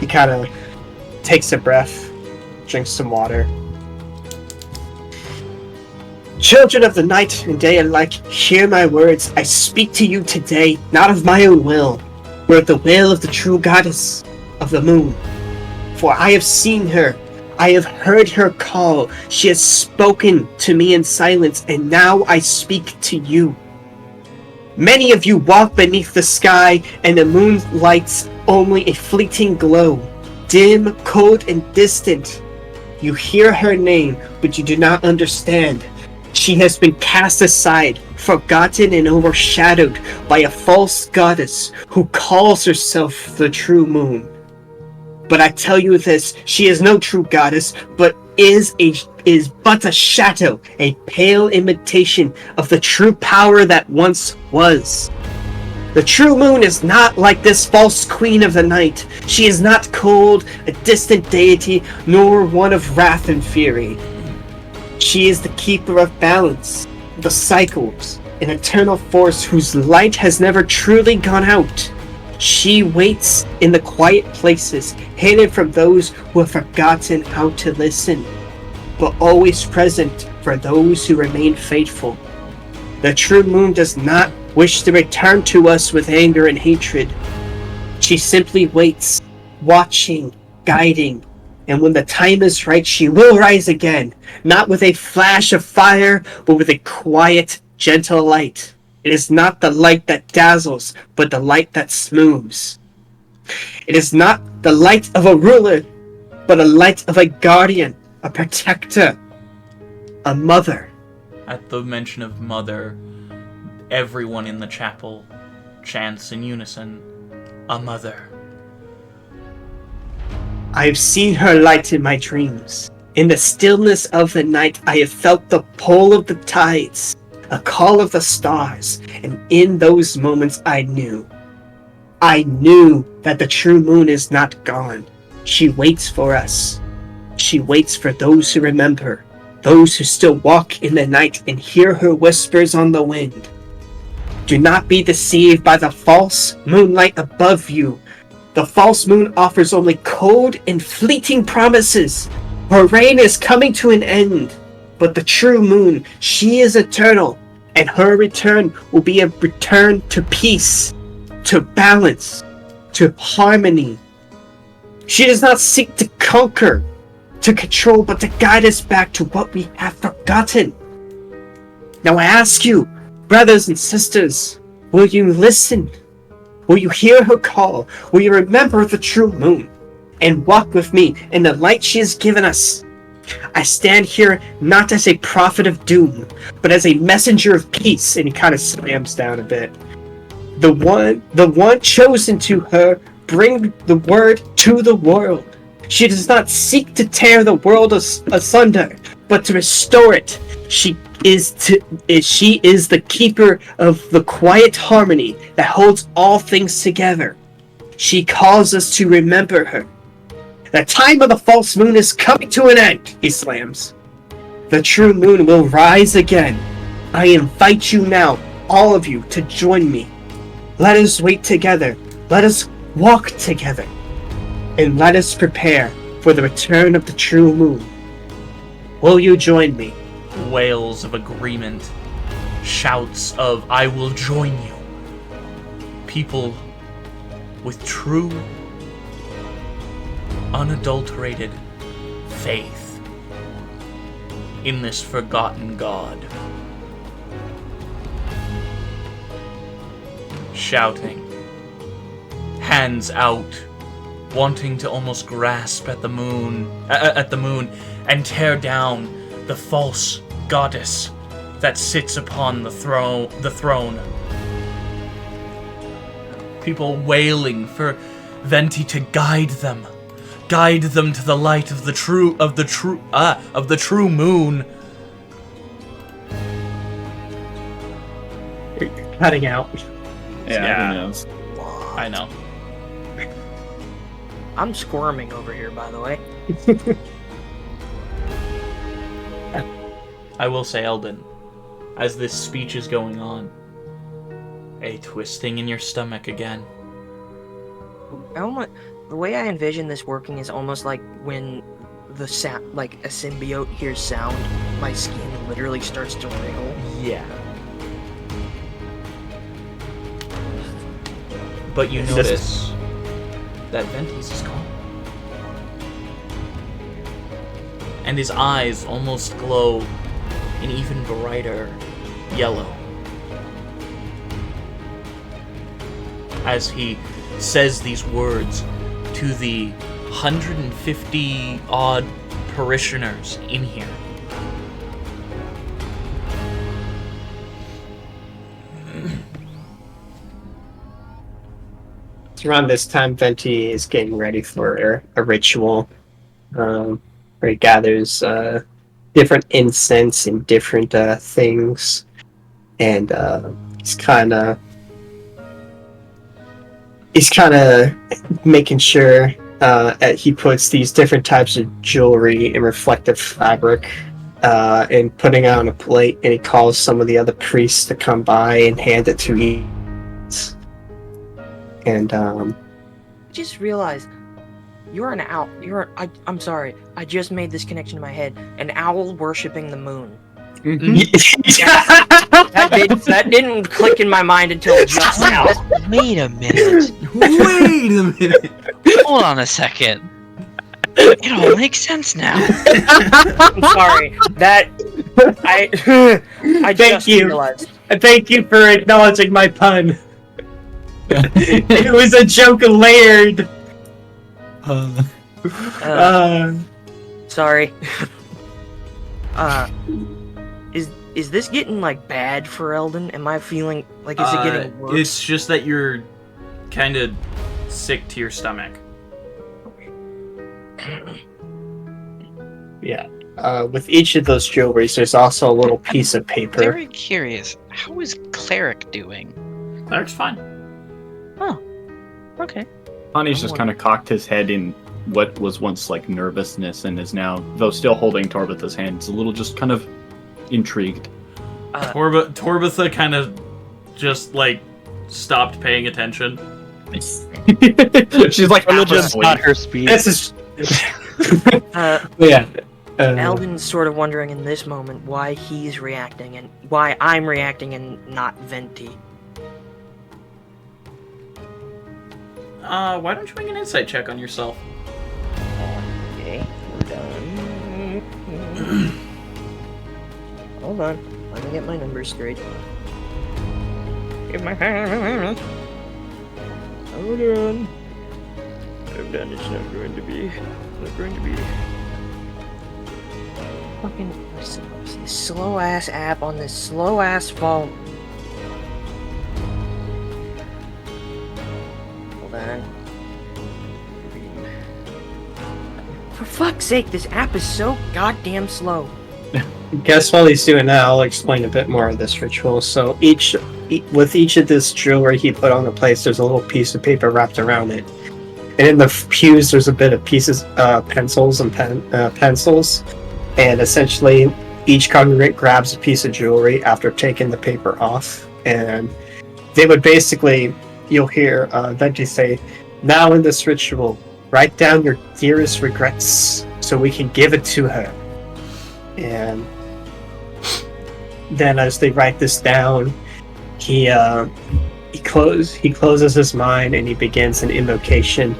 He kind of takes a breath, drinks some water. Children of the night and day alike, hear my words. I speak to you today, not of my own will, but of the will of the true goddess of the moon. For I have seen her, I have heard her call. She has spoken to me in silence, and now I speak to you. Many of you walk beneath the sky, and the moon lights only a fleeting glow, dim, cold, and distant. You hear her name, but you do not understand. She has been cast aside, forgotten, and overshadowed by a false goddess who calls herself the true moon. But I tell you this, she is no true goddess, but is but a shadow, a pale imitation of the true power that once was. The true moon is not like this false queen of the night. She is not cold, a distant deity, nor one of wrath and fury. She is the keeper of balance, the cycles, an eternal force whose light has never truly gone out. She waits in the quiet places, hidden from those who have forgotten how to listen, but always present for those who remain faithful. The true moon does not wish to return to us with anger and hatred. She simply waits, watching, guiding, and when the time is right, she will rise again, not with a flash of fire, but with a quiet, gentle light. It is not the light that dazzles, but the light that smooths. It is not the light of a ruler, but a light of a guardian, a protector, a mother. At the mention of mother, everyone in the chapel chants in unison, "A mother." I have seen her light in my dreams. In the stillness of the night, I have felt the pull of the tides, a call of the stars, and in those moments I knew that the true moon is not gone. She waits for us. She waits for those who remember, those who still walk in the night and hear her whispers on the wind. Do not be deceived by the false moonlight above you. The false moon offers only cold and fleeting promises. Her reign is coming to an end. But the true moon, she is eternal, and her return will be a return to peace, to balance, to harmony. She does not seek to conquer, to control, but to guide us back to what we have forgotten. Now I ask you, brothers and sisters, will you listen? Will you hear her call? Will you remember the true moon and walk with me in the light she has given us? I stand here not as a prophet of doom, but as a messenger of peace. And he kind of slams down a bit. The one chosen to her, bring the word to the world. She does not seek to tear the world asunder, but to restore it. She is the keeper of the quiet harmony that holds all things together. She calls us to remember her. The time of the false moon is coming to an end, he slams. The true moon will rise again. I invite you now, all of you, to join me. Let us wait together. Let us walk together. And let us prepare for the return of the true moon. Will you join me? Wails of agreement, shouts of "I will join you." People with true, unadulterated faith in this forgotten god. Shouting, hands out, wanting to almost grasp at the moon, and tear down the false goddess that sits upon the throne. People wailing for Venti to guide them to the light of the true moon. You're cutting out. Yeah, who knows? I know. I'm squirming over here, by the way. I will say, Eldon, as this speech is going on, a twisting in your stomach again. The way I envision this working is almost like when the sound, like a symbiote hears sound, my skin literally starts to wriggle. Yeah. But you notice that Ventis is gone. And his eyes almost glow an even brighter yellow as he says these words to the 150 odd parishioners in here. Around this time, Venti is getting ready for a ritual where he gathers different incense and different things, and he's kind of making sure that he puts these different types of jewelry in reflective fabric and putting it on a plate, and he calls some of the other priests to come by and hand it to each. And I just realized you're an owl. I'm sorry. I just made this connection in my head. An owl worshipping the moon. That didn't click in my mind until just now. Wait a minute. Wait a minute. Hold on a second. It all makes sense now. I'm sorry. I just realized. Thank you for acknowledging my pun. It was a joke layered. Sorry. Is this getting like bad for Eldon? Am I feeling like is it getting worse? It's just that you're kind of sick to your stomach. Yeah. With each of those jewelries, there's also a little piece of paper. Very curious. How is Cleric doing? Cleric's fine. Oh. Okay. Connie's just kind of cocked his head in what was once like nervousness and is now, though still holding Torbitha's hand, is a little just kind of intrigued. Torbitha kind of just like stopped paying attention. She's like, Religion's not her speed. This is. Yeah. Eldon's sort of wondering in this moment why he's reacting and why I'm reacting and not Venti. Why don't you make an insight check on yourself? Okay, we're done. Hold on, let me get my numbers straight. Hold on. I'm done. It's not going to be. Fucking this slow ass app on this slow ass phone. Hold on. For fuck's sake, this app is so goddamn slow. Guess while he's doing that, I'll explain a bit more of this ritual. So with each of this jewelry he put on the place, there's a little piece of paper wrapped around it. And in the pews, there's a bit of pieces, pencils and pencils. And essentially, each congregant grabs a piece of jewelry after taking the paper off. And they would basically, you'll hear Venti say, "Now in this ritual, write down your dearest regrets so we can give it to her." And then as they write this down, he closes his mind and he begins an invocation.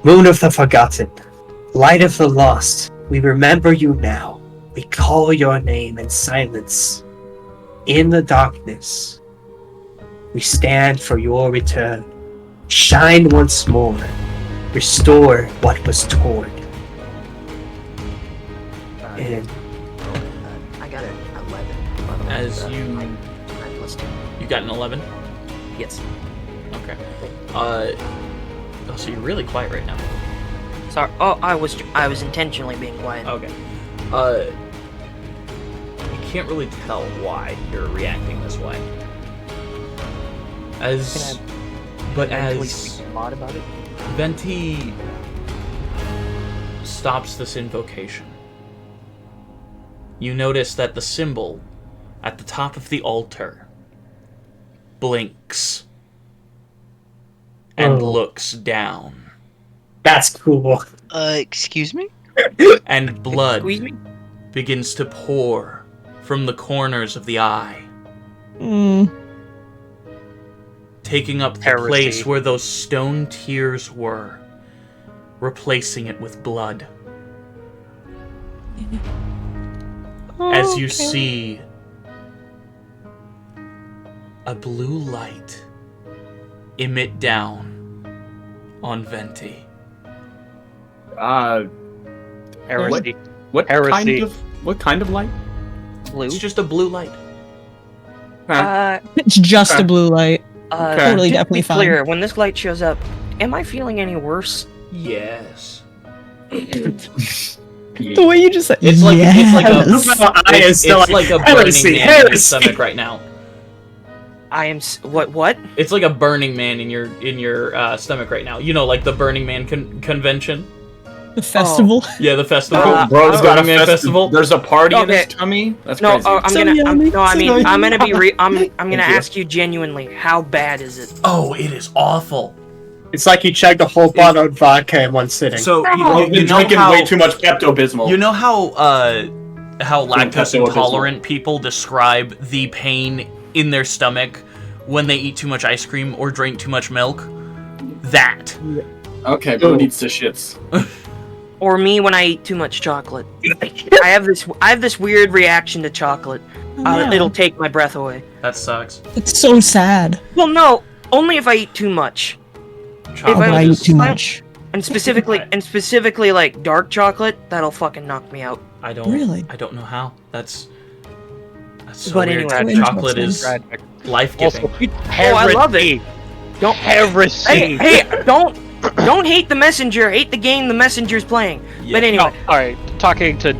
"Moon of the forgotten, light of the lost, we remember you now. We call your name in silence. In the darkness, we stand for your return. Shine once more. Restore what was torn." And I got an 11. As you got an 11? Yes. Okay. So you're really quiet right now. Sorry. Oh, I was intentionally being quiet. Okay. You can't really tell why you're reacting this way. As mod about it? Venti stops this invocation, you notice that the symbol at the top of the altar blinks and looks down. That's cool. Excuse me? And blood Squeeze me? begins to pour from the corners of the eye, taking up the Heresy. place where those stone tears were, replacing it with blood. As you see a blue light emit down on Venti. Heresy. What Heresy. kind of light? Blue? It's just a blue light. It's just a blue light. Totally, just definitely be fine. clear, when this light shows up, am I feeling any worse? Yes. The way you just said It's like It's like a burning man in your stomach right now. I am what? It's like a burning man in your stomach right now. You know, like the Burning Man convention. the festival. Yeah, the festival. Bro's got a Burning Man festival. There's a party in his tummy. That's crazy. I'm gonna ask you genuinely, how bad is it? Oh, it is awful. It's like you chugged a whole bottle of vodka in one sitting. So You've been drinking way too much Pepto-Bismol. You know how lactose Pepto-Bismol. intolerant people describe the pain in their stomach when they eat too much ice cream or drink too much milk? That. Okay, Bro needs to shits. Or me when I eat too much chocolate. I have this weird reaction to chocolate. It'll take my breath away. That sucks. It's so sad. Well, no, only if I eat too much. Chocolate I eat too much. And specifically like dark chocolate, that'll fucking knock me out. I don't know how. That's so But weird. anyway. Chocolate is life-giving. I love it. Don't Heresy. Hey, don't hate the messenger. Hate the game the messenger's playing. Yeah. But anyway, All right, talking to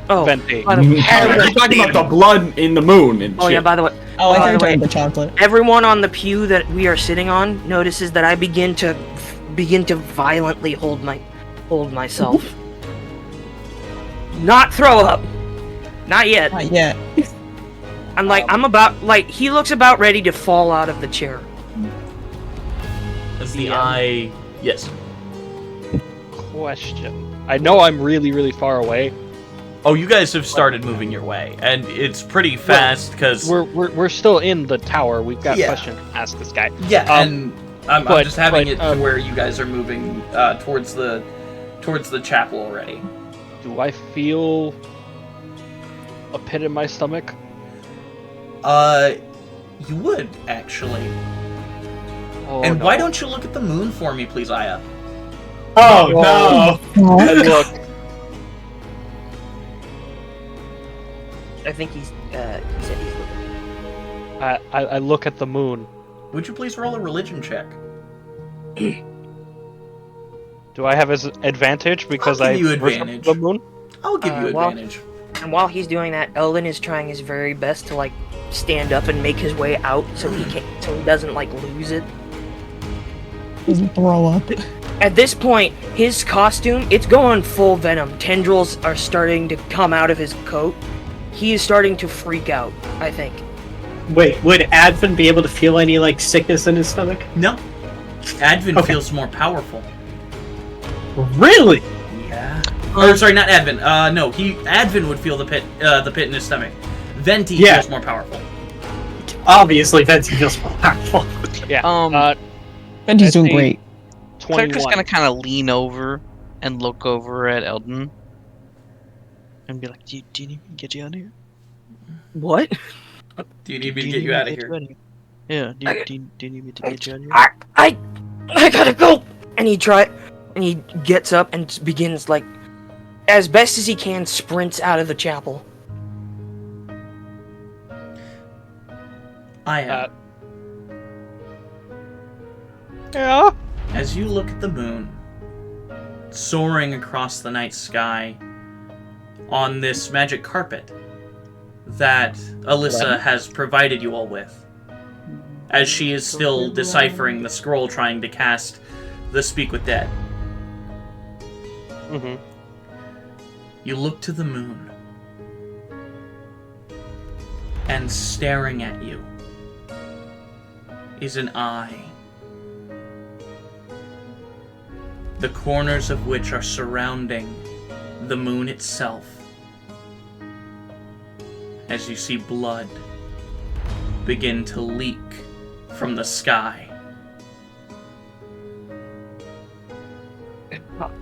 Venti. by the way, You're talking about the blood in the moon and shit. yeah. By the way, Oh, I by think the I way, tried the chocolate. everyone on the pew that we are sitting on notices that I begin to violently hold myself. Not throw up. Not yet. Not yet. He looks about ready to fall out of the chair. As the eye... Yes. Question. I know I'm really, really far away. Oh, you guys have started moving your way, and it's pretty fast, because... We're still in the tower. We've got Yeah. questions to ask this guy. Yeah, and I'm just having it to but, where you guys are moving towards the chapel already. Do I feel a pit in my stomach? You would, actually. Oh, And no. why don't you look at the moon for me, please, Aya? Oh no! And look, I think he said he's looking. I look at the moon. Would you please roll a religion check? Do I have his advantage because I'll I give you worship advantage. the moon? I'll give you well- advantage. And while he's doing that, Eldon is trying his very best to like stand up and make his way out so he doesn't like lose it. Doesn't throw up. At this point, his costume, it's going full Venom. Tendrils are starting to come out of his coat. He is starting to freak out, I think. Wait, would Advin be able to feel any like sickness in his stomach? No. Advin Okay. feels more powerful. Really? Yeah. Or sorry, not Advin. No, Advin would feel the pit in his stomach. Venti Yeah. feels more powerful. Obviously, Venti feels more powerful. Yeah. Venti's doing Venti, great. Clark is 21. gonna kind of lean over and look over at Eldon and be like, "Do you need me to get you out of here? What? Do you need me to get you out of here? Yeah. Do you need me to get you out of here? I gotta go. And he gets up and begins like, as best as he can, sprints out of the chapel. Aya, Yeah. as you look at the moon, soaring across the night sky on this magic carpet that Alyssa has provided you all with, as she is still deciphering the scroll trying to cast the Speak with Dead. Mm-hmm. You look to the moon, and staring at you is an eye, the corners of which are surrounding the moon itself, as you see blood begin to leak from the sky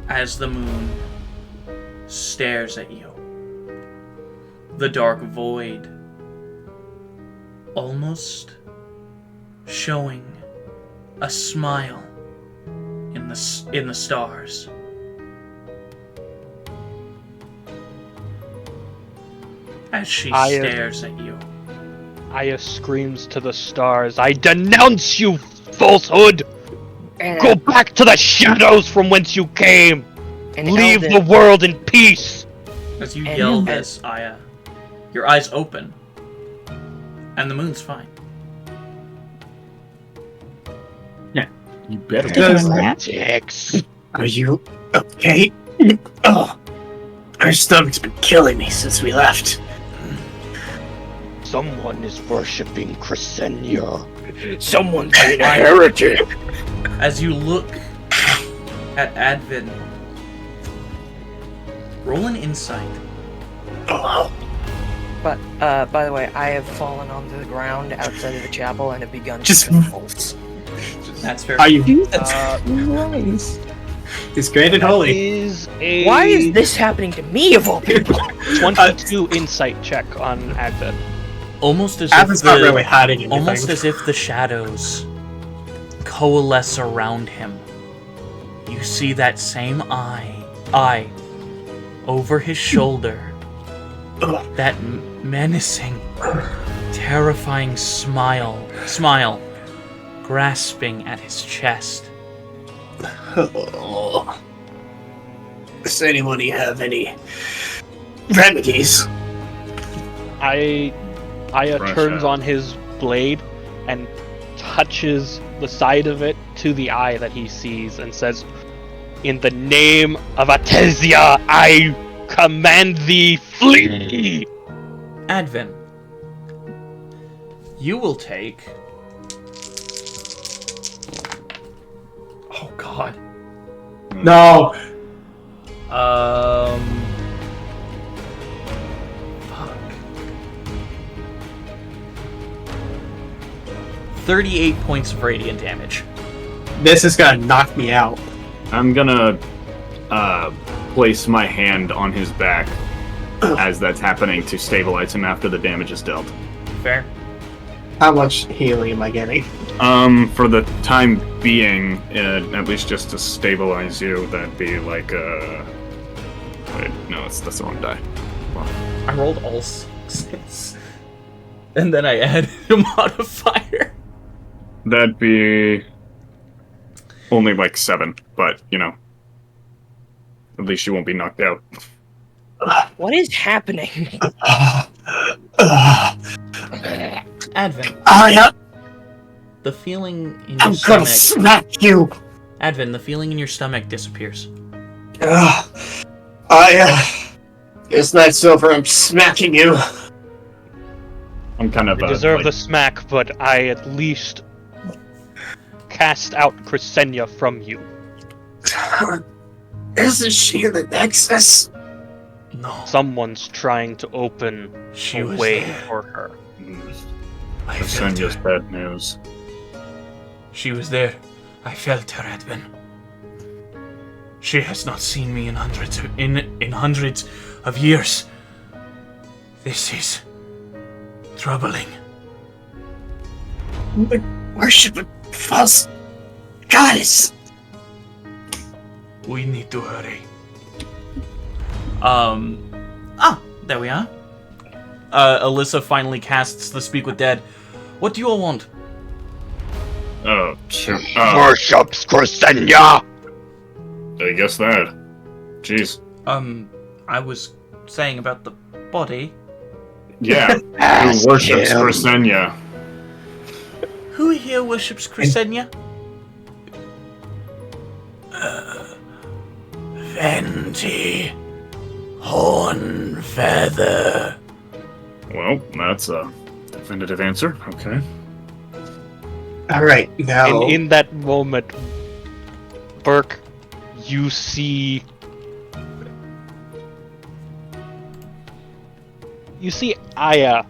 as the moon stares at you. The dark void almost showing a smile in the stars. As she stares at you. Aya screams to the stars, "I denounce you, falsehood! And, Go back to the shadows from whence you came! and Leave Eldritch- the world in peace!" As you And- yell and- this, Aya, your eyes open, and the moon's fine. You better Dicks. Are you okay? Oh, our stomach's been killing me since we left. Someone is worshipping Crescent. Someone's being a heretic. As you look at Advin, roll an insight. Oh, But, by the way, I have fallen onto the ground outside of the chapel and have begun Just- to convulse. That's fair. are you? Jesus Uh, Christ. It's great and holy. Is a Why is this happening to me, of all people? 22 insight check on Advent? Almost as Adam's if not really hiding anything. almost as if the shadows coalesce around him. You see that same eye over his shoulder. That menacing, terrifying smile grasping at his chest. Oh. Does anybody have any remedies? Aya Fresh turns out. on his blade and touches the side of it to the eye that he sees and says, "In the name of Atesia, I command thee, flee!" Advin, you will take. Oh God. No. Fuck. 38 points of radiant damage. This is gonna knock me out. I'm gonna place my hand on his back as that's happening to stabilize him after the damage is dealt. Fair. How much healing am I getting? For the time being, at least just to stabilize you, that'd be like wait, no, that's the wrong die. I rolled all 6s. And then I added a modifier. That'd be only like 7, but you know, at least you won't be knocked out. What is happening? Advin, Aya, the feeling in your I'm gonna stomach. smack you. Advin, the feeling in your stomach disappears. Aya, it's not silver. I'm smacking you. I'm kind of You deserve like, the smack, but I at least cast out Crescent from you. Isn't she the Nexus? No, Someone's trying to open she a was way there. for her. I felt Senya's her. bad news. She was there. I felt her, Advin. She has not seen me in hundreds of years. This is troubling. We worship a false goddess. We need to hurry. There we are. Alyssa finally casts the Speak with Dead. What do you all want? Oh, sure. Worships Crescent! I guess that. Jeez. I was saying about the body. Yeah. Who worships Crescent? Who here worships Crescent? Venti. Horn feather. Well, that's a definitive answer. Okay. All right, now. In that moment, Burke, you see Aya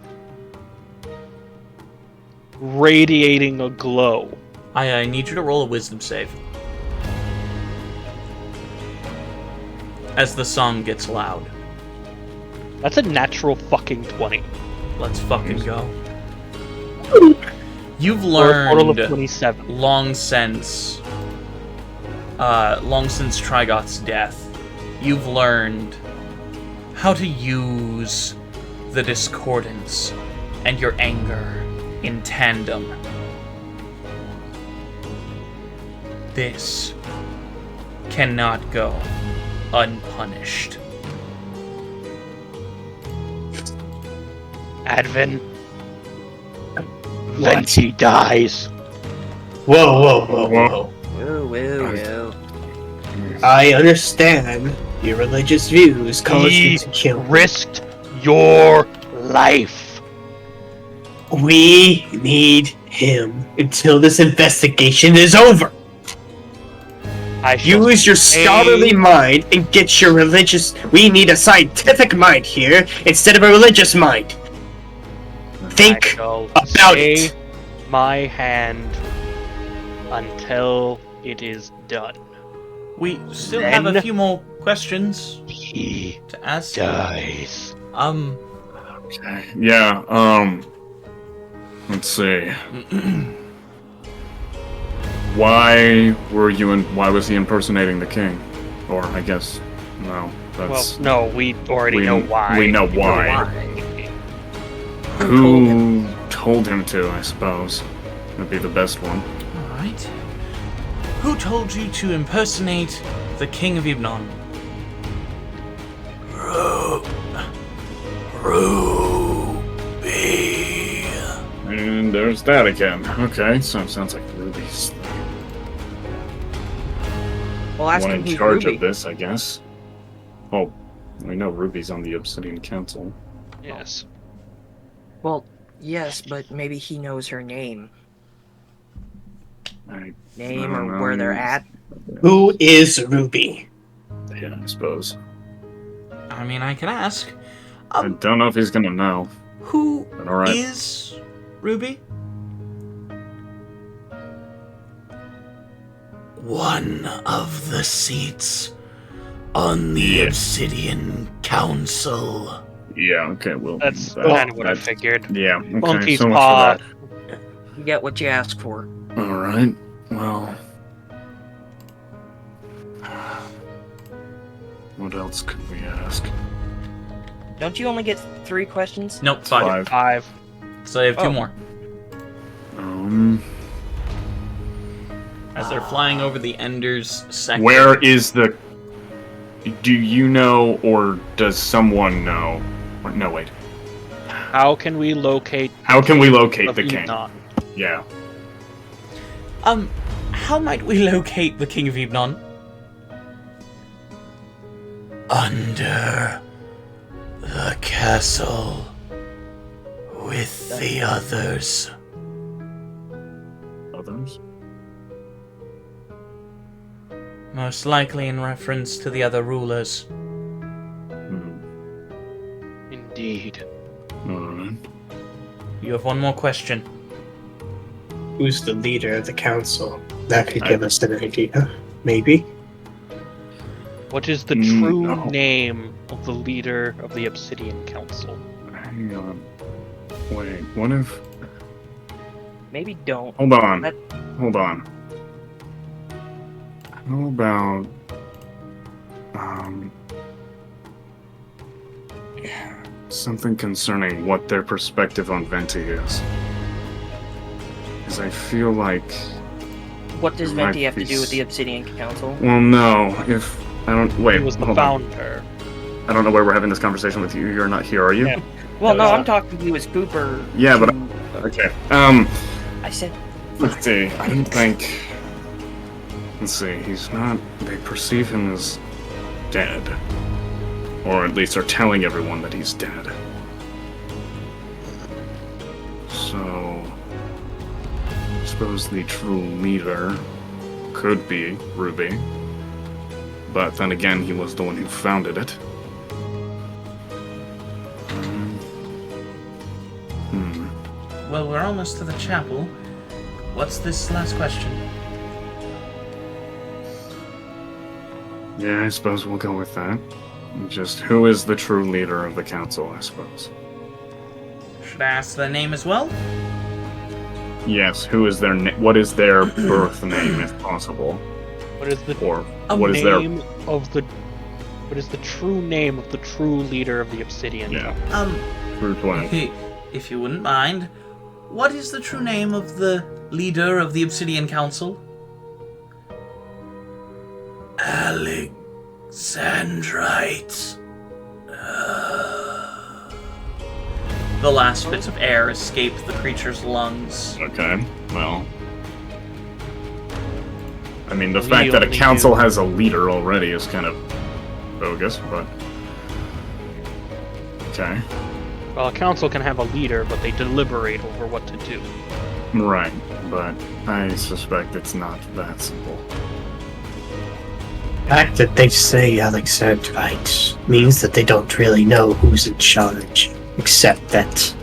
radiating a glow. I need you to roll a wisdom save. As the song gets loud. That's a natural fucking 20. Let's fucking go. You've For a total of learned 27. long since Trigoth's death, you've learned how to use the discordance and your anger in tandem. This cannot go unpunished. Advin. Venti dies. Whoa. Woo. I understand your religious views cause you to kill. Risked your life. We need him until this investigation is over. Use your scholarly mind and get your religious. We need a scientific mind here instead of a religious mind. Think about it. My hand until it is done. We still have a few more questions He to ask. dies. Okay. Yeah. Let's see. Why was he impersonating the king? Or I guess no. That's Well, no, we already know why. We know why. Who told him to? I suppose that'd be the best one. All right. Who told you to impersonate the King of Ibnon? Ruby. And there's that again. Okay, so it sounds like Ruby's Well, ask one him in who's charge Ruby. of this, I guess. Oh, we know Ruby's on the Obsidian Council. Yes. Well, yes, but maybe he knows her name. Name or where they're at. Who is Ruby? Yeah, I suppose. I mean, I can ask. I don't know if he's gonna know. Who But all right. is Ruby? One of the seats on the Obsidian Council. Yeah, okay, well. That's kind of what I figured. Yeah, okay, Monkey's so much paw. for that. You get what you ask for. Alright, well. What else could we ask? Don't you only get 3 questions? Nope, 5. 5. So I have 2 more. As they're flying over the Ender's sector. Where is the... Do you know, or does someone know? Or, no, wait. How can we locate... How can we locate the of king? Ibnon? Yeah. How might we locate the King of Ibnon? Under the castle with the others. Others? Most likely in reference to the other rulers. Indeed. Alright. You have one more question. Who's the leader of the council? That could give us an idea. Maybe. What is the true name of the leader of the Obsidian Council? Hang on. Wait, what if... Maybe don't. Hold on. That- Hold on. How about... something concerning what their perspective on Venti is. Because I feel like... What does there might Venti have to be do with the Obsidian Council? Well, no. If... I don't... Wait, He was the hold on. founder. I don't know why we're having this conversation with you. You're not here, are you? Yeah. Well, no, I'm talking to you as Cooper. Yeah, but... Okay. I said... Let's see. I don't think... Let's see. He's not... They perceive him as dead. Or at least are telling everyone that he's dead. suppose the true leader could be Ruby. But then again, he was the one who founded it. Well, we're almost to the chapel. What's this last question? Yeah, I suppose we'll go with that. Just who is the true leader of the council, I suppose. Should I ask their name as well? Yes, who is their what is their birth name, if possible? What is the Or what is their name of the? What is the true name of the true leader of the Obsidian? Yeah. True twin. Hey, if you wouldn't mind, what is the true name of the leader of the Obsidian Council? Alexandrite. The last bits of air escape the creature's lungs. Okay, well. I mean, the fact that a council has a leader already is kind of bogus, but... Okay. Well, a council can have a leader, but they deliberate over what to do. Right, but I suspect it's not that simple. The fact that they say Alexandrite means that they don't really know who's in charge, except that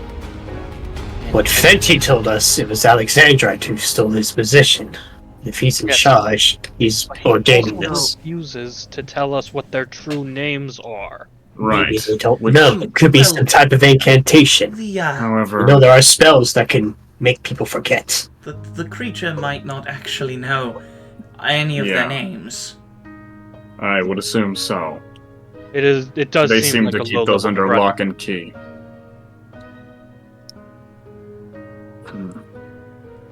what Fenty told us, it was Alexandrite who stole his position. If he's in charge, he's ordaining He this. refuses to tell us what their true names are. Right. Maybe they don't know. It could be some type of incantation. However... You know, there are spells that can make people forget. The creature might not actually know any of their names. I would assume so. It does They seem seem to like a keep those under low-level lock and key.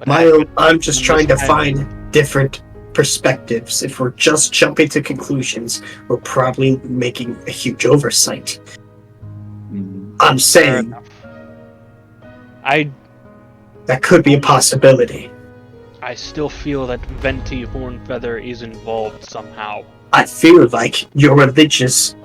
I'm just trying to find different perspectives. If we're just jumping to conclusions, we're probably making a huge oversight. I'm saying that could be a possibility. I still feel that Venti Hornfeather is involved somehow. I feel like your religious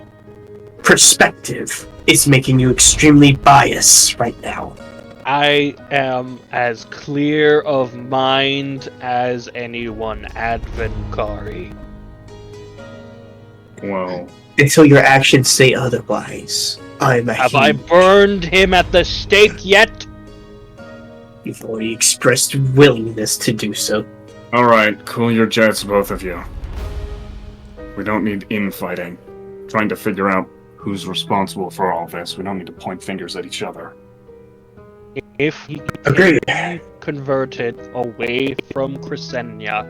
perspective is making you extremely biased right now. I am as clear of mind as anyone, Advenkari. Well... Until your actions say otherwise. Have I burned him at the stake yet? You've already expressed willingness to do so. Alright, cool your jets, both of you. We don't need infighting. Trying to figure out who's responsible for all this. We don't need to point fingers at each other. If he can be converted away from Crescenia,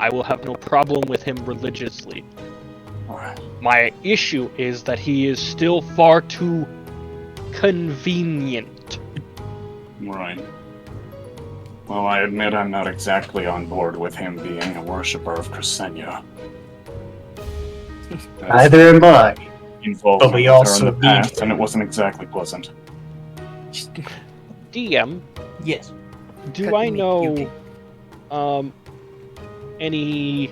I will have no problem with him religiously. My issue is that he is still far too convenient. Right. Well, I admit I'm not exactly on board with him being a worshipper of Crescenia. Neither am I. Involvement But we with her also in the past, and it wasn't exactly pleasant. DM? Yes. Do I know any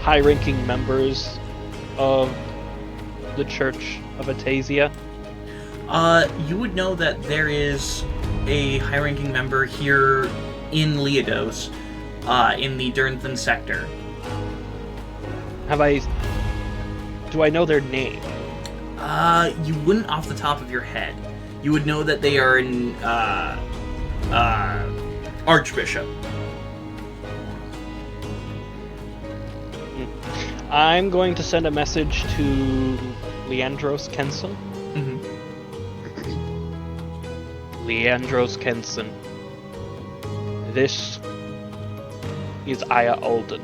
high-ranking members of the Church of Atasia? You would know that there is a high-ranking member here in Aeidros, in the Durnthon sector. Do I know their name? You wouldn't off the top of your head. You would know that they are an Archbishop. I'm going to send a message to Leandros Kenson. Leandros Kenson. This is Aya Alden.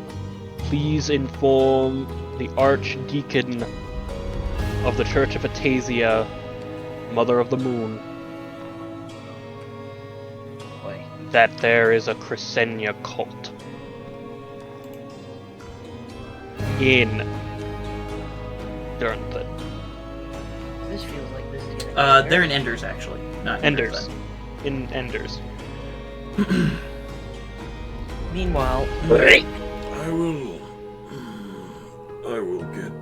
Please inform the Archdeacon of the Church of Atasia, Mother of the Moon, that there is a Crescenia cult in Durnthon. This feels like this is They're in Enders, actually. Not Enders. In Enders. Meanwhile, I will get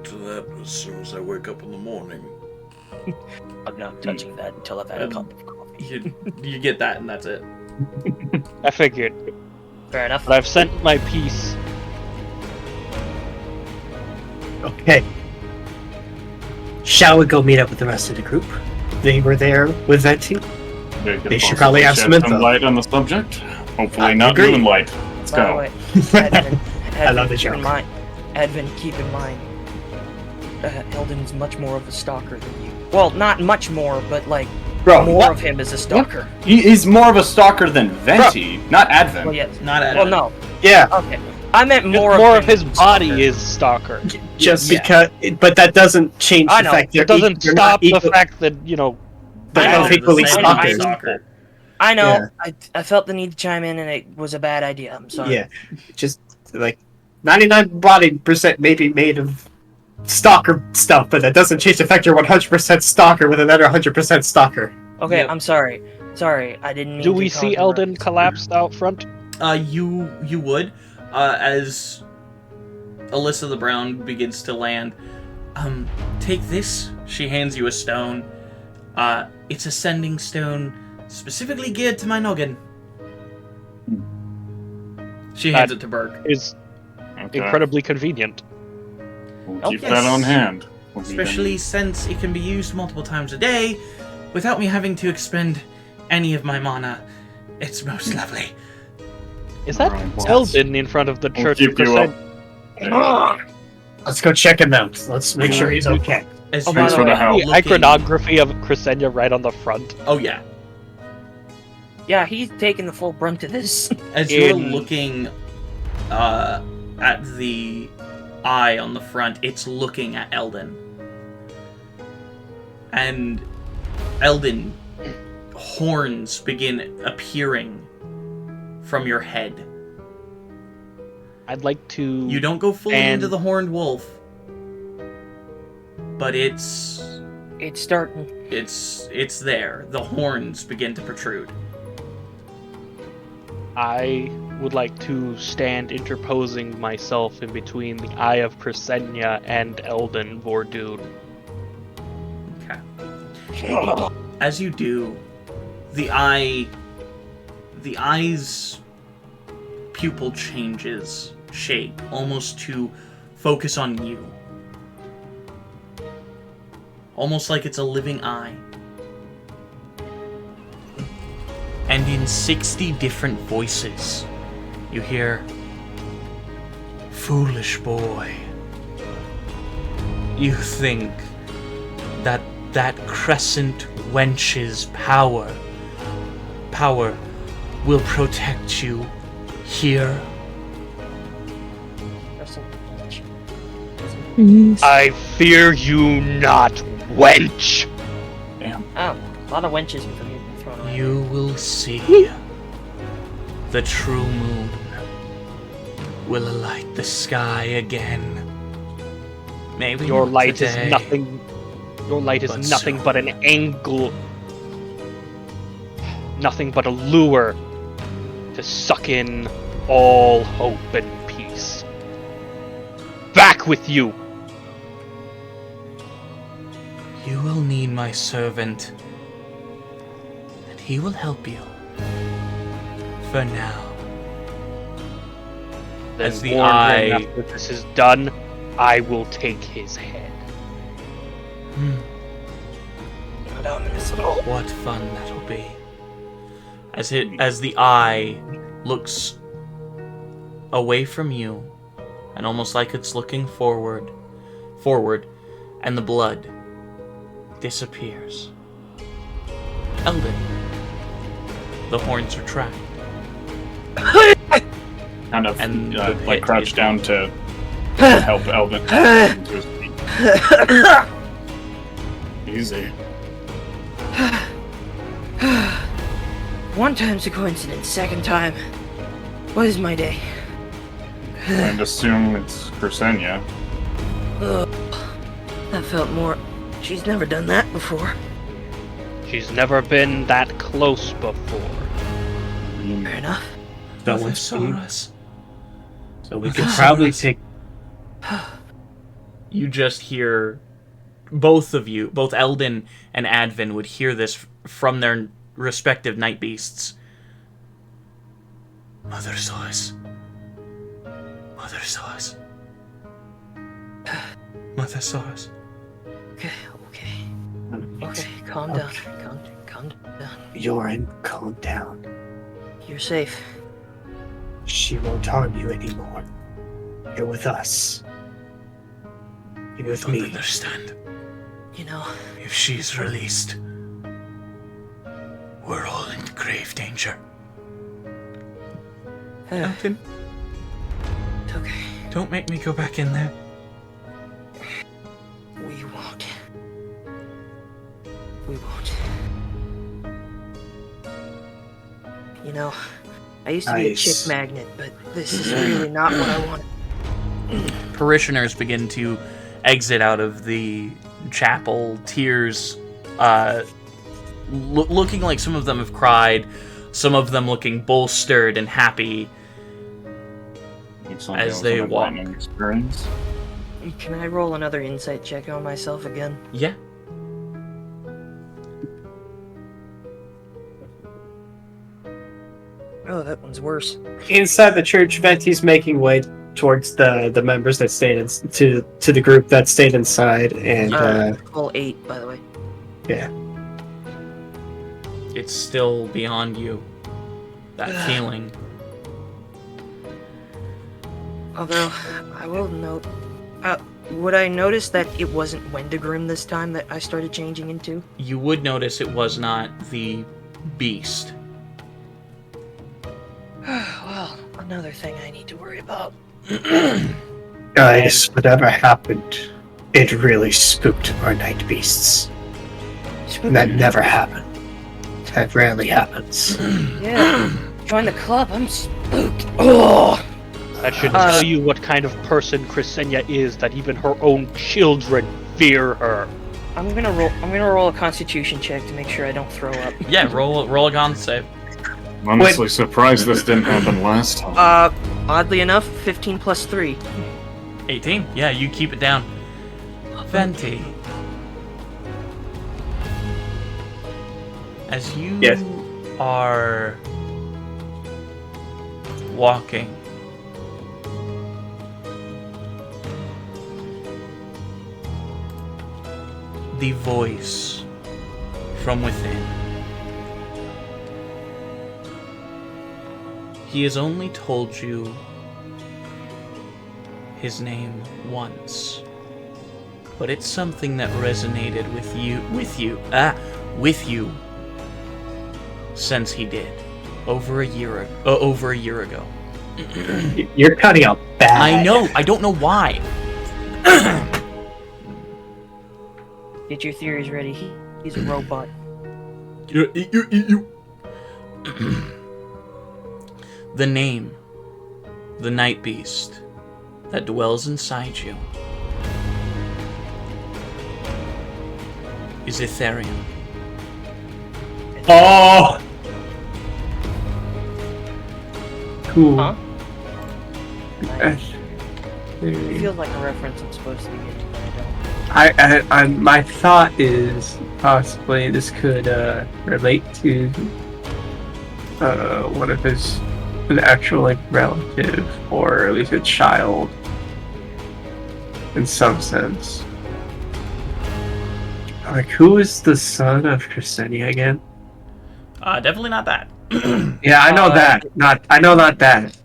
to that as soon as I wake up in the morning. I'm not touching that until I've had a cup of coffee. You get that, and that's it. I figured. Fair enough. But I've sent my piece. Okay. Shall we go meet up with the rest of the group? They were there with Venti. They should probably have some info. light on the subject. Hopefully I not agree. moonlight. Let's By the go. way, Advin, I love the keep in joke. mind, Advin, keep in mind, Eldon's much more of a stalker than you. Well, not much more, but like Bro, more what? of him is a stalker. He's more of a stalker than Venti, not Advent. Well, yes. Not at Well, no. Yeah, Okay. I meant Just more. more of of his him body stalker. is stalker. just Yeah. because, but that doesn't change I the know. fact It they're doesn't they're not stop the equal- fact that, you know, they're I both know. equally The same stalkers. stalker. I know. Yeah. I felt the need to chime in, and it was a bad idea. I'm sorry. Yeah, just like 99% maybe made of stalker stuff, but that doesn't change the fact you're 100% stalker with another 100% stalker. Okay, Yep. I'm sorry. Sorry, I didn't mean do to we cause see a Eldon ruckus. collapsed out front? You would, as Alyssa the Brown begins to land. Take this. She hands you a stone. It's a sending stone specifically geared to my noggin. She hands it to Burke. Is Okay. incredibly convenient. We'll keep yes. that on hand. We'll be Especially since it can be used multiple times a day without me having to expend any of my mana. It's most lovely. Is that Alright, well, Eldon in front of the We'll church? keep you up. Let's go check him out. Let's make sure he's okay. As Oh, you're by the for the way, help. The looking- iconography of Crescent right on the front. Oh yeah. Yeah, he's taking the full brunt of this. As you're In- looking at the eye on the front, it's looking at Eldon. And Eldon, horns begin appearing from your head. I'd like to. You don't go fully And- into the horned wolf, but it's starting. it's there. The horns begin to protrude. I would like to stand interposing myself in between the Eye of Crescenya and Eldon Vordoon. Okay. As you do, the eye's pupil changes shape, almost to focus on you. Almost like it's a living eye. And in 60 different voices, you hear, "Foolish boy, you think that Crescent wench's power will protect you here?" I fear you not, wench! Oh, a lot of wenches have been thrown around. You will see. The true moon will alight the sky again. Maybe Your not light today, is nothing. Your light is but nothing soon. but an angle. Nothing but a lure to suck in all hope and peace. Back with you! You will need my servant, and he will help you. For now. Then As the warn him eye- after this is done, I will take his head. Not ominous at all. What fun that'll be. As the eye looks away from you, and almost like it's looking forward, and the blood disappears. Eldon, the horns retract. Kind of And the like pit crouch is- down to help Elvin to his feet. Easy. One time's a coincidence, second time. What is my day? And assume it's Crescenya. That felt more. She's never done that before. She's never been that close before. Fair enough. So Mother much speed. Saurus. So we could probably take. You just hear both of you, both Eldon and Advin, would hear this from their respective night beasts. Mother saw us. Mother saw us. Mother saw us. Okay. Okay, calm down. Calm down. Yoren, calm down. You're safe. She won't harm you anymore. You're with us. You're with me. Understand. You know, If she's released, we're all in grave danger. Elton, it's okay. don't make me go back in there. We won't. We won't. You know, I used to be a chick magnet, but this is really not what I wanted. Parishioners begin to exit out of the chapel, tears looking like some of them have cried, some of them looking bolstered and happy as they walk. Experience. Can I roll another insight check on myself again? Yeah. Oh, that one's worse. Inside the church, Venti's making way towards the members that stayed to the group that stayed inside, and roll 8, by the way. yeah. It's still beyond you. That feeling. Although, I will note... would I notice that it wasn't Wendigrim this time that I started changing into? You would notice it was not the beast. Well, another thing I need to worry about. Guys, whatever happened, it really spooked our night beasts. And that never happened. That rarely happens. Yeah, join the club, I'm spooked. Oh! That should tell you what kind of person Crescent is, that even her own children fear her. I'm gonna roll a Constitution check to make sure I don't throw up. Yeah, roll a con save. I'm honestly surprised this didn't happen last time. Oddly enough, 15 plus 3. 18. Yeah, you keep it down. Venti. As you are walking, the voice from within. He has only told you his name once, but it's something that resonated with you since he did over a year ago. You're cutting out bad. I know. I don't know why. Get your theories ready. He's a robot. The name, the night beast that dwells inside you, is Ethereum. Oh! Cool. Huh? Nice. It feels like a reference I'm supposed to be getting, but I don't. I my thought is possibly this could relate to one of his an actual relative, or at least a child, in some sense. Like, who is the son of Crescent again? Definitely not that. Yeah, I know that. I know not that.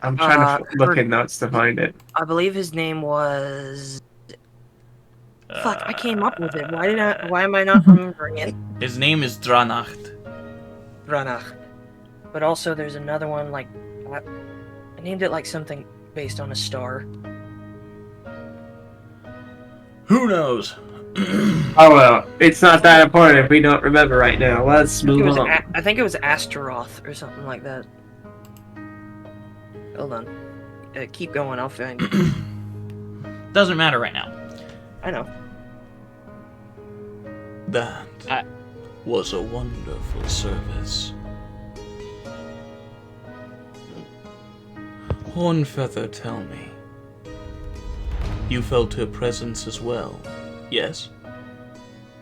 I'm trying to look in notes to find it. I believe his name was... Fuck, I came up with it. Why am I not remembering it? His name is Dranacht. Ranach. But also there's another one, like... I named it like something based on a star. Who knows? Oh well, it's not that important if we don't remember right now. Let's move on. I think it was Astaroth or something like that. Hold on. Keep going, I'll find it. Doesn't matter right now. I know. That was a wonderful service. Hornfeather, tell me. You felt her presence as well, yes?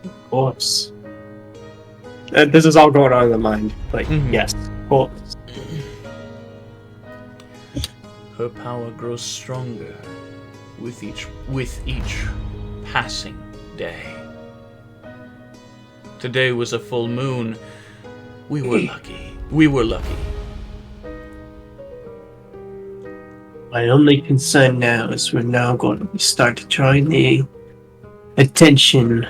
Of course. This is all going on in the mind. Like, yes, cool. Her power grows stronger with each passing day. Today was a full moon. We were lucky. We were lucky. My only concern now is we're now going to start drawing the attention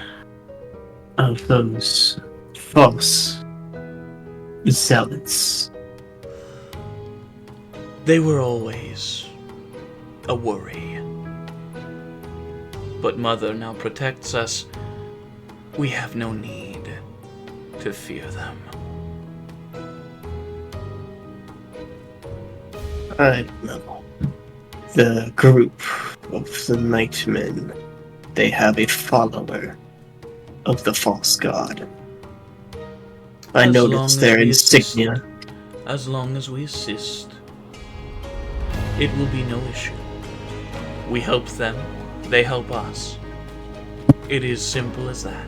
of those false zealots. They were always a worry. But Mother now protects us. We have no need to fear them. I know. The group of the Nightmen, they have a follower of the false god. I noticed their insignia. As long as we assist, it will be no issue. We help them, they help us. It is simple as that.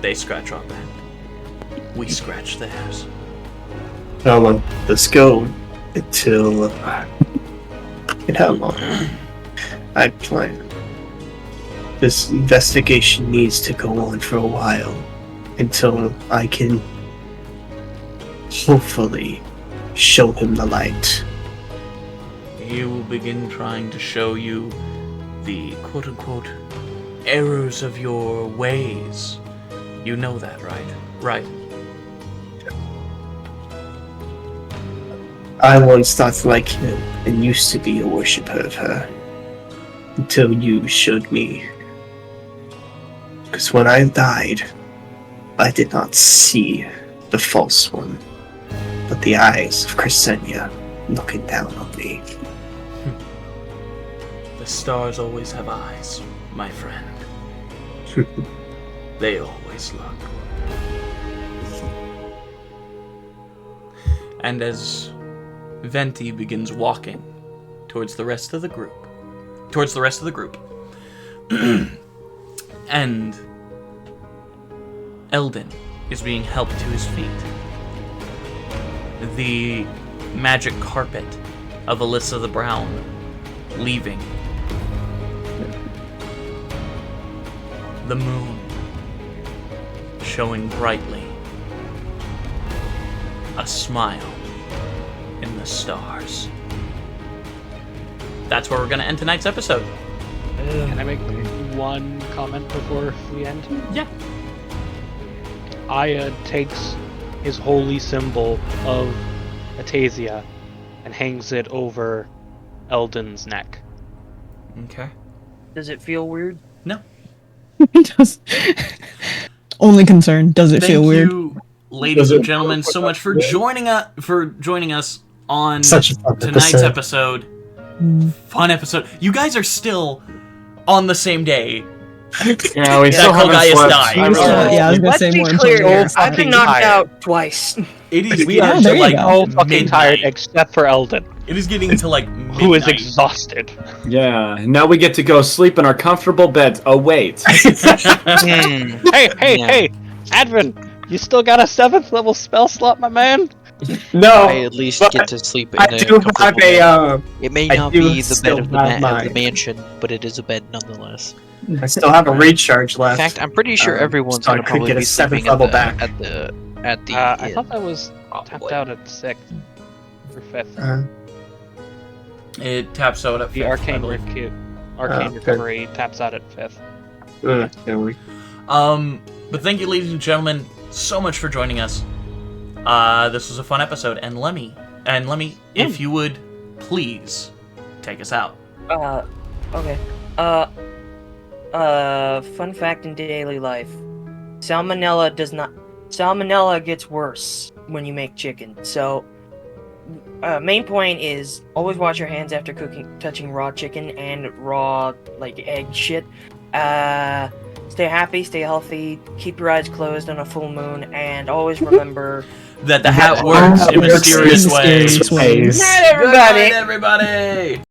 They scratch our back. We scratch theirs. Come on, let's go until and how long? I plan. This investigation needs to go on for a while until I can hopefully show him the light. He will begin trying to show you the quote-unquote errors of your ways. You know that, right? Right. I once thought like him and used to be a worshipper of her until you showed me. Because when I died, I did not see the false one, but the eyes of Crescent looking down on me. The stars always have eyes, my friend. They always look. And as Venti begins walking towards the rest of the group, and Eldon is being helped to his feet. The magic carpet of Alyssa the Brown leaving. The moon showing brightly. A smile in the stars. That's where we're going to end tonight's episode. Can I make one comment before we end? Yeah. Aya takes his holy symbol of Atasia and hangs it over Eldon's neck. Okay. Does it feel weird? No. It does. Only concern, does it feel weird? Thank you, ladies and gentlemen, so much for joining us on tonight's episode. Fun episode. You guys are still on the same day. Yeah, we still haven't slept. I was gonna say more. Let's be clear. I've been knocked out twice. It is We are all fucking tired except for Eldon. It is getting to like midnight. Who is exhausted. Yeah, now we get to go sleep in our comfortable beds. Oh, wait. Hey, Advin, you still got a 7th level spell slot, my man? No, I at least get to sleep in I a do have comfortable a. bed. It may I not do be the still bed of the, have of my- the mansion, but it is a bed nonetheless. I still have a recharge In left. fact, I'm pretty sure everyone's so I gonna could probably get a be 7th sleeping level at back. the I inn. thought that was tapped out at 6th or 5th. It taps out at The 5th, I arcane believe. recovery taps out at 5th. But thank you, ladies and gentlemen, so much for joining us. This was a fun episode, and Lemmy, if you would please take us out. Okay. Fun fact in daily life. Salmonella gets worse when you make chicken. So, main point is always wash your hands after touching raw chicken and raw, egg shit. Stay happy, stay healthy, keep your eyes closed on a full moon, and always remember that the hat works in mysterious ways. Night, everybody! Good night, everybody!